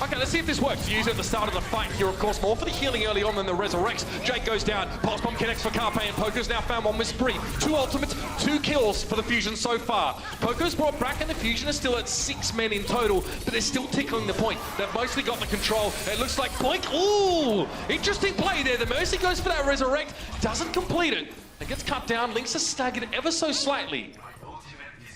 Okay, let's see if this works. Use it at the start of the fight here, of course. More for the healing early on than the resurrects. Jake goes down. Pulse Bomb connects for Carpe, and Poco's now found one with Spree. 2 ultimates, 2 kills for the Fusion so far. Poco's brought back, and the Fusion is still at 6 men in total, but they're still tickling the point. They've mostly got the control. It looks like Blink. Ooh, interesting play there. The Mercy goes for that resurrect, doesn't complete it. It gets cut down. Lynx are staggered ever so slightly.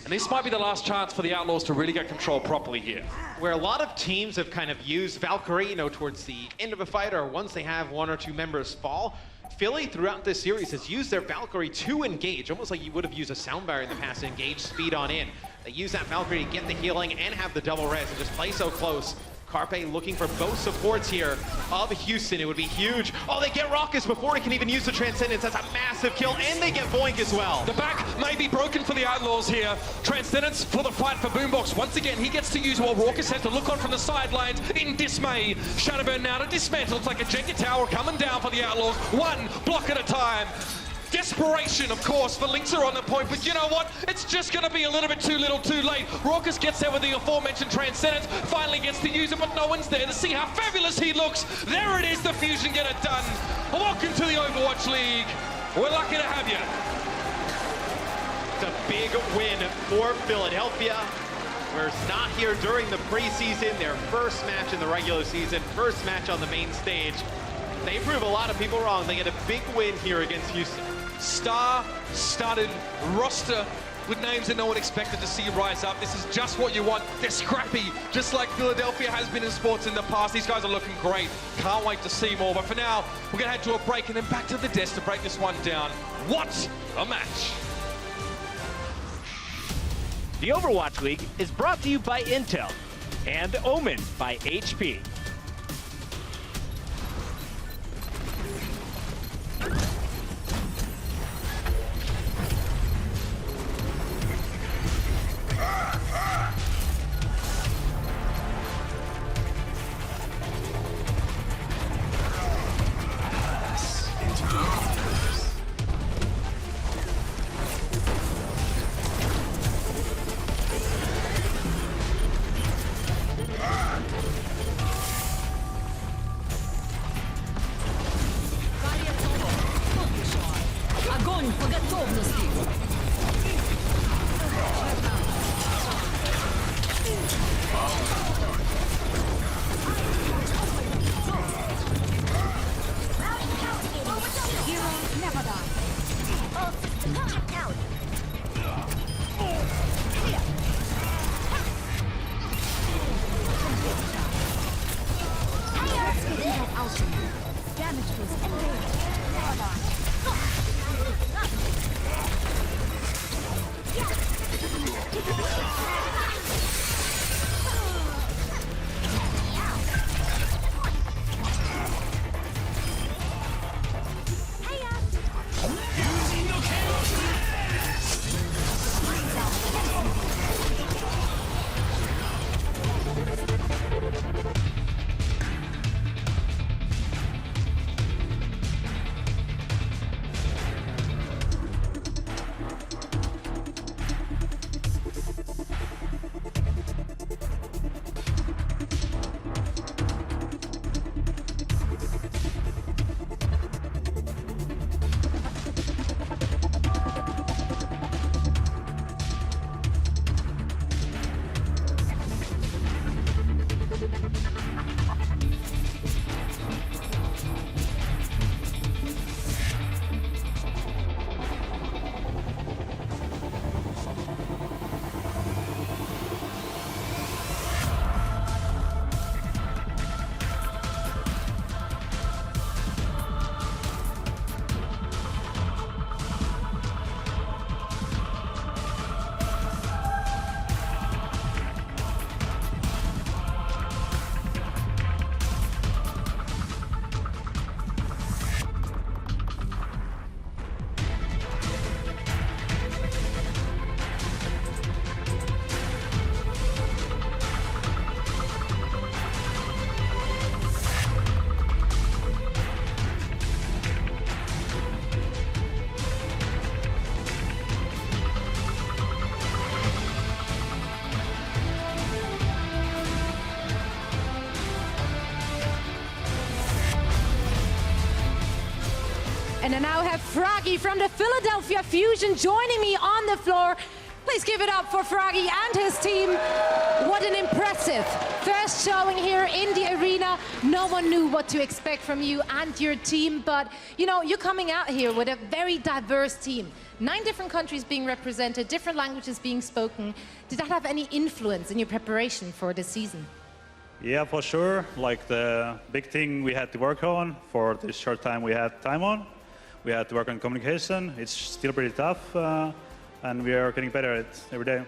And this might be the last chance for the Outlaws to really get control properly here. Where a lot of teams have kind of used Valkyrie, towards the end of a fight or once they have 1 or 2 members fall, Philly throughout this series has used their Valkyrie to engage, almost like you would have used a sound barrier in the past to engage speed on in. They use that Valkyrie to get the healing and have the double res and just play so close. Carpe looking for both supports here of Houston. It would be huge. Oh, they get Raucus before he can even use the Transcendence. That's a massive kill, and they get Boink as well. The back may be broken for the Outlaws here. Transcendence for the fight for Boombox. Once again, he gets to use what Raucus has to look on from the sidelines in dismay. Shadowburn now to dismantle. It's like a Jenga tower coming down for the Outlaws. 1 block at a time. Desperation, of course, for Lynx are on the point, but you know what? It's just going to be a little bit too little too late. Raucus gets there with the aforementioned Transcendence, finally gets to use it, but no one's there to see how fabulous he looks. There it is, the Fusion get it done. Welcome to the Overwatch League. We're lucky to have you. It's a big win for Philadelphia. We're not here during the preseason, their first match in the regular season, first match on the main stage. They prove a lot of people wrong. They get a big win here against Houston. Star-studded roster with names that no one expected to see rise up. This is just what you want. They're scrappy, just like Philadelphia has been in sports in the past. These guys are looking great. Can't wait to see more. But for now, we're going to head to a break and then back to the desk to break this one down. What a match! The Overwatch League is brought to you by Intel and Omen by HP. I now have Froggy from the Philadelphia Fusion joining me on the floor. Please give it up for Froggy and his team. What an impressive first showing here in the arena. No one knew what to expect from you and your team, but you know, you're coming out here with a very diverse team. 9 different countries being represented, different languages being spoken. Did that have any influence in your preparation for this season? Yeah, for sure. Like the big thing we had to work on for this short time we had time on. We had to work on communication. It's still pretty tough. And we are getting better at it every day.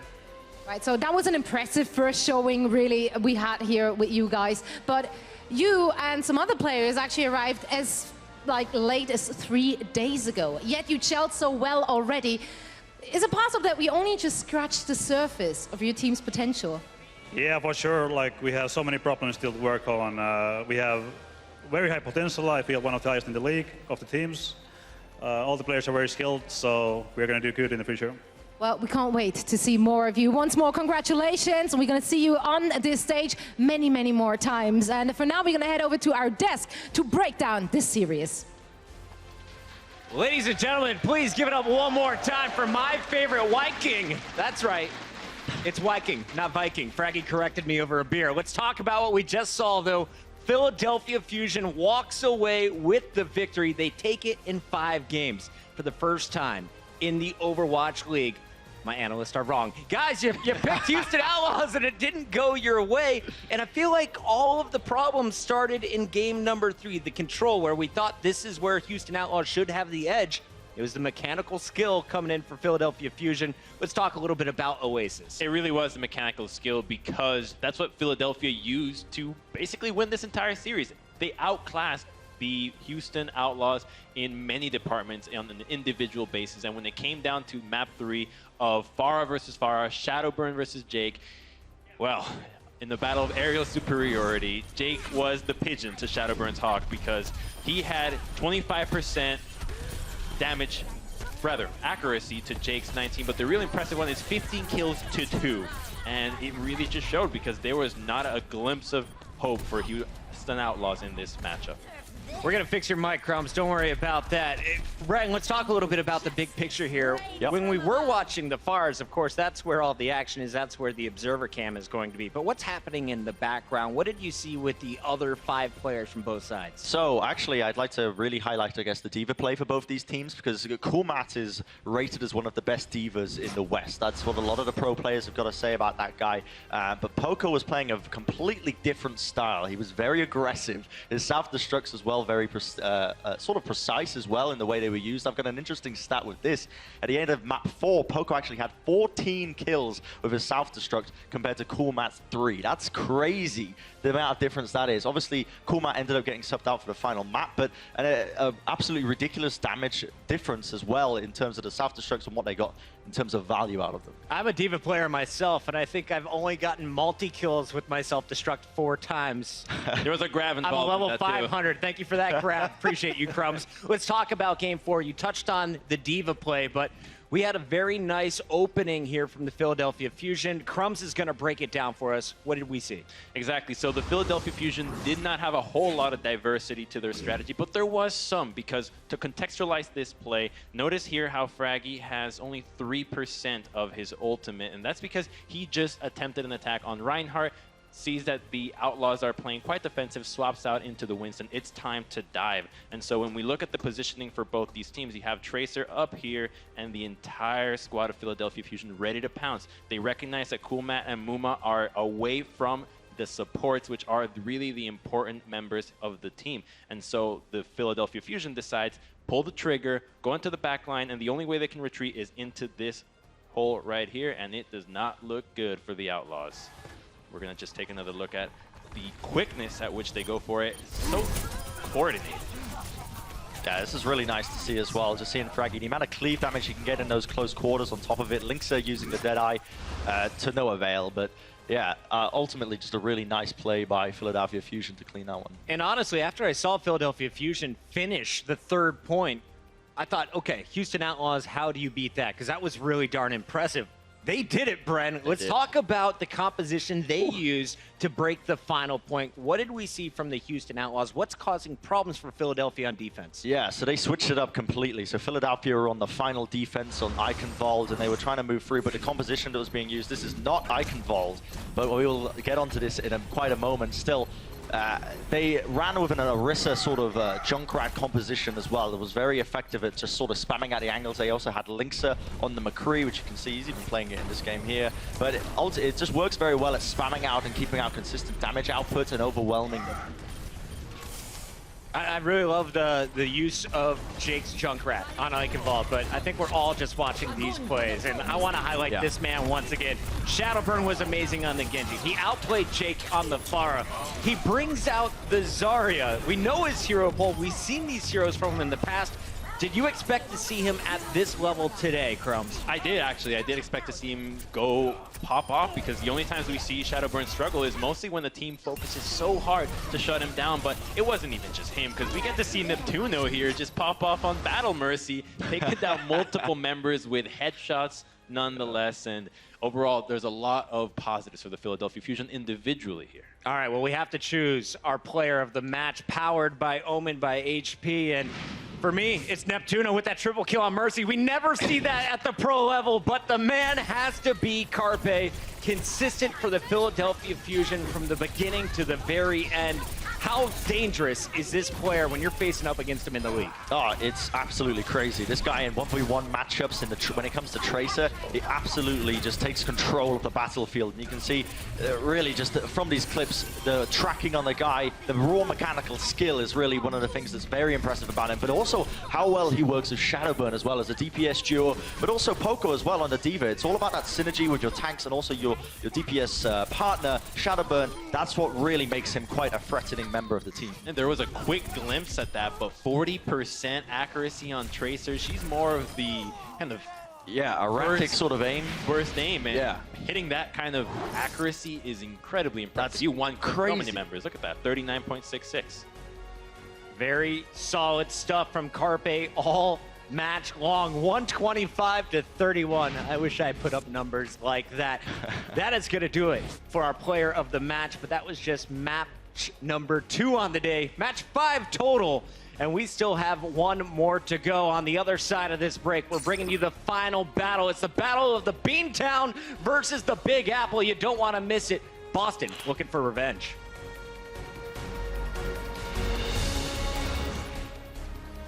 Right, so that was an impressive first showing, really, we had here with you guys. But you and some other players actually arrived as late as 3 days ago. Yet you gelled so well already. Is it possible that we only just scratched the surface of your team's potential? Yeah, for sure. Like we have so many problems still to work on. We have very high potential. I feel one of the highest in the league of the teams. All the players are very skilled, so we're going to do good in the future. Well, we can't wait to see more of you. Once more, congratulations. We're going to see you on this stage many, many more times. And for now, we're going to head over to our desk to break down this series. Ladies and gentlemen, please give it up one more time for my favorite Viking. That's right. It's Viking, not Viking. Fraggy corrected me over a beer. Let's talk about what we just saw, though. Philadelphia Fusion walks away with the victory. They take it in 5 games for the first time in the Overwatch League. My analysts are wrong. Guys, you picked Houston Outlaws and it didn't go your way. And I feel like all of the problems started in game number 3, the control, where we thought this is where Houston Outlaws should have the edge. It was the mechanical skill coming in for Philadelphia Fusion. Let's talk a little bit about Oasis. It really was the mechanical skill because that's what Philadelphia used to basically win this entire series. They outclassed the Houston Outlaws in many departments on an individual basis. And when it came down to map 3 of Pharah versus Pharah, Shadowburn versus Jake, well, in the battle of aerial superiority, Jake was the pigeon to Shadowburn's hawk because he had 25% damage, rather, accuracy to Jake's 19, but the really impressive one is 15 kills to 2. And it really just showed because there was not a glimpse of hope for Houston Outlaws in this matchup. We're going to fix your mic, Crumbs. Don't worry about that. Ryan, let's talk a little bit about the big picture here. Yep. When we were watching the FARs, of course, that's where all the action is. That's where the observer cam is going to be. But what's happening in the background? What did you see with the other 5 players from both sides? So, actually, I'd like to really highlight, I guess, the diva play for both these teams because Coolmat is rated as one of the best divas in the West. That's what a lot of the pro players have got to say about that guy. But Poco was playing a completely different style. He was very aggressive. His self-destructs as well, very sort of precise as well in the way they were used. I've got an interesting stat with this. At the end of map 4, Poco actually had 14 kills with his self-destruct compared to Coolmat's 3. That's crazy, the amount of difference that is. Obviously, Coolmat ended up getting subbed out for the final map, but an absolutely ridiculous damage difference as well in terms of the self-destructs and what they got in terms of value out of them. I'm a diva player myself, and I think I've only gotten multi-kills with my self-destruct 4 times. There was a grab involved. I'm a level with that 500. Too. Thank you for that grab. Appreciate you, Crumbs. Let's talk about Game 4. You touched on the diva play, but we had a very nice opening here from the Philadelphia Fusion. Crumbs is going to break it down for us. What did we see? Exactly. So the Philadelphia Fusion did not have a whole lot of diversity to their strategy, but there was some because to contextualize this play, notice here how Fraggy has only 3% of his ultimate, and that's because he just attempted an attack on Reinhardt, sees that the Outlaws are playing quite defensive, swaps out into the Winston. It's time to dive. And so when we look at the positioning for both these teams, you have Tracer up here and the entire squad of Philadelphia Fusion ready to pounce. They recognize that Coolmat and Muma are away from the supports, which are really the important members of the team. And so the Philadelphia Fusion decides, pull the trigger, go into the back line, and the only way they can retreat is into this hole right here, and it does not look good for the Outlaws. We're going to just take another look at the quickness at which they go for it. So coordinated. Yeah, this is really nice to see as well. Just seeing Fraggy, the amount of cleave damage you can get in those close quarters on top of it. Linksa using the Deadeye to no avail. But yeah, ultimately just a really nice play by Philadelphia Fusion to clean that one. And honestly, after I saw Philadelphia Fusion finish the 3rd point, I thought, okay, Houston Outlaws, how do you beat that? Because that was really darn impressive. They did it, Bren. Let's talk about the composition they used to break the final point. What did we see from the Houston Outlaws? What's causing problems for Philadelphia on defense? Yeah, so they switched it up completely. So Philadelphia were on the final defense on Eichenwald, and they were trying to move through, but the composition that was being used, this is not Eichenwald, but we will get onto this in quite a moment. Still, they ran with an Orisa sort of Junkrat composition as well. It was very effective at just sort of spamming at the angles. They also had Linksa on the McCree, which you can see he's even playing it in this game here. But it just works very well at spamming out and keeping out consistent damage output and overwhelming them. I really love the use of Jake's Junkrat on Eichenwald, but I think we're all just watching these plays, and I want to highlight this man once again. Shadowburn was amazing on the Genji. He outplayed Jake on the Pharah. He brings out the Zarya. We know his hero pool. We've seen these heroes from him in the past. Did you expect to see him at this level today, Crumbs? I did, actually. I did expect to see him go pop off, because the only times we see Shadowburn struggle is mostly when the team focuses so hard to shut him down. But it wasn't even just him, because we get to see Neptuno here just pop off on Battle Mercy, taking down multiple members with headshots nonetheless. And overall, there's a lot of positives for the Philadelphia Fusion individually here. All right, well, we have to choose our player of the match, powered by Omen by HP, and for me, it's Neptuno with that triple kill on Mercy. We never see that at the pro level, but the man has to be Carpe, consistent for the Philadelphia Fusion from the beginning to the very end. How dangerous is this player when you're facing up against him in the league? Oh, it's absolutely crazy. This guy in 1v1 matchups, when it comes to Tracer, he absolutely just takes control of the battlefield. And you can see, really, just from these clips, the tracking on the guy, the raw mechanical skill is really one of the things that's very impressive about him, but also how well he works with Shadowburn as well as a DPS duo, but also Poco as well on the D.Va. It's all about that synergy with your tanks and also your DPS partner, Shadowburn. That's what really makes him quite a threatening member of the team. And there was a quick glimpse at that, but 40% accuracy on Tracer. She's more of the kind of erratic sort of aim. Burst aim, and hitting that kind of accuracy is incredibly impressive. That's you won crazy. So many members. Look at that, 39.66. Very solid stuff from Carpe all match long, 125 to 31. I wish I put up numbers like that. That is going to do it for our player of the match, but that was just match number 2 on the day. Match 5 total, and we still have one more to go. On the other side of this break, we're bringing you the final battle. It's the battle of the Beantown versus the Big Apple. You don't want to miss it. Boston looking for revenge.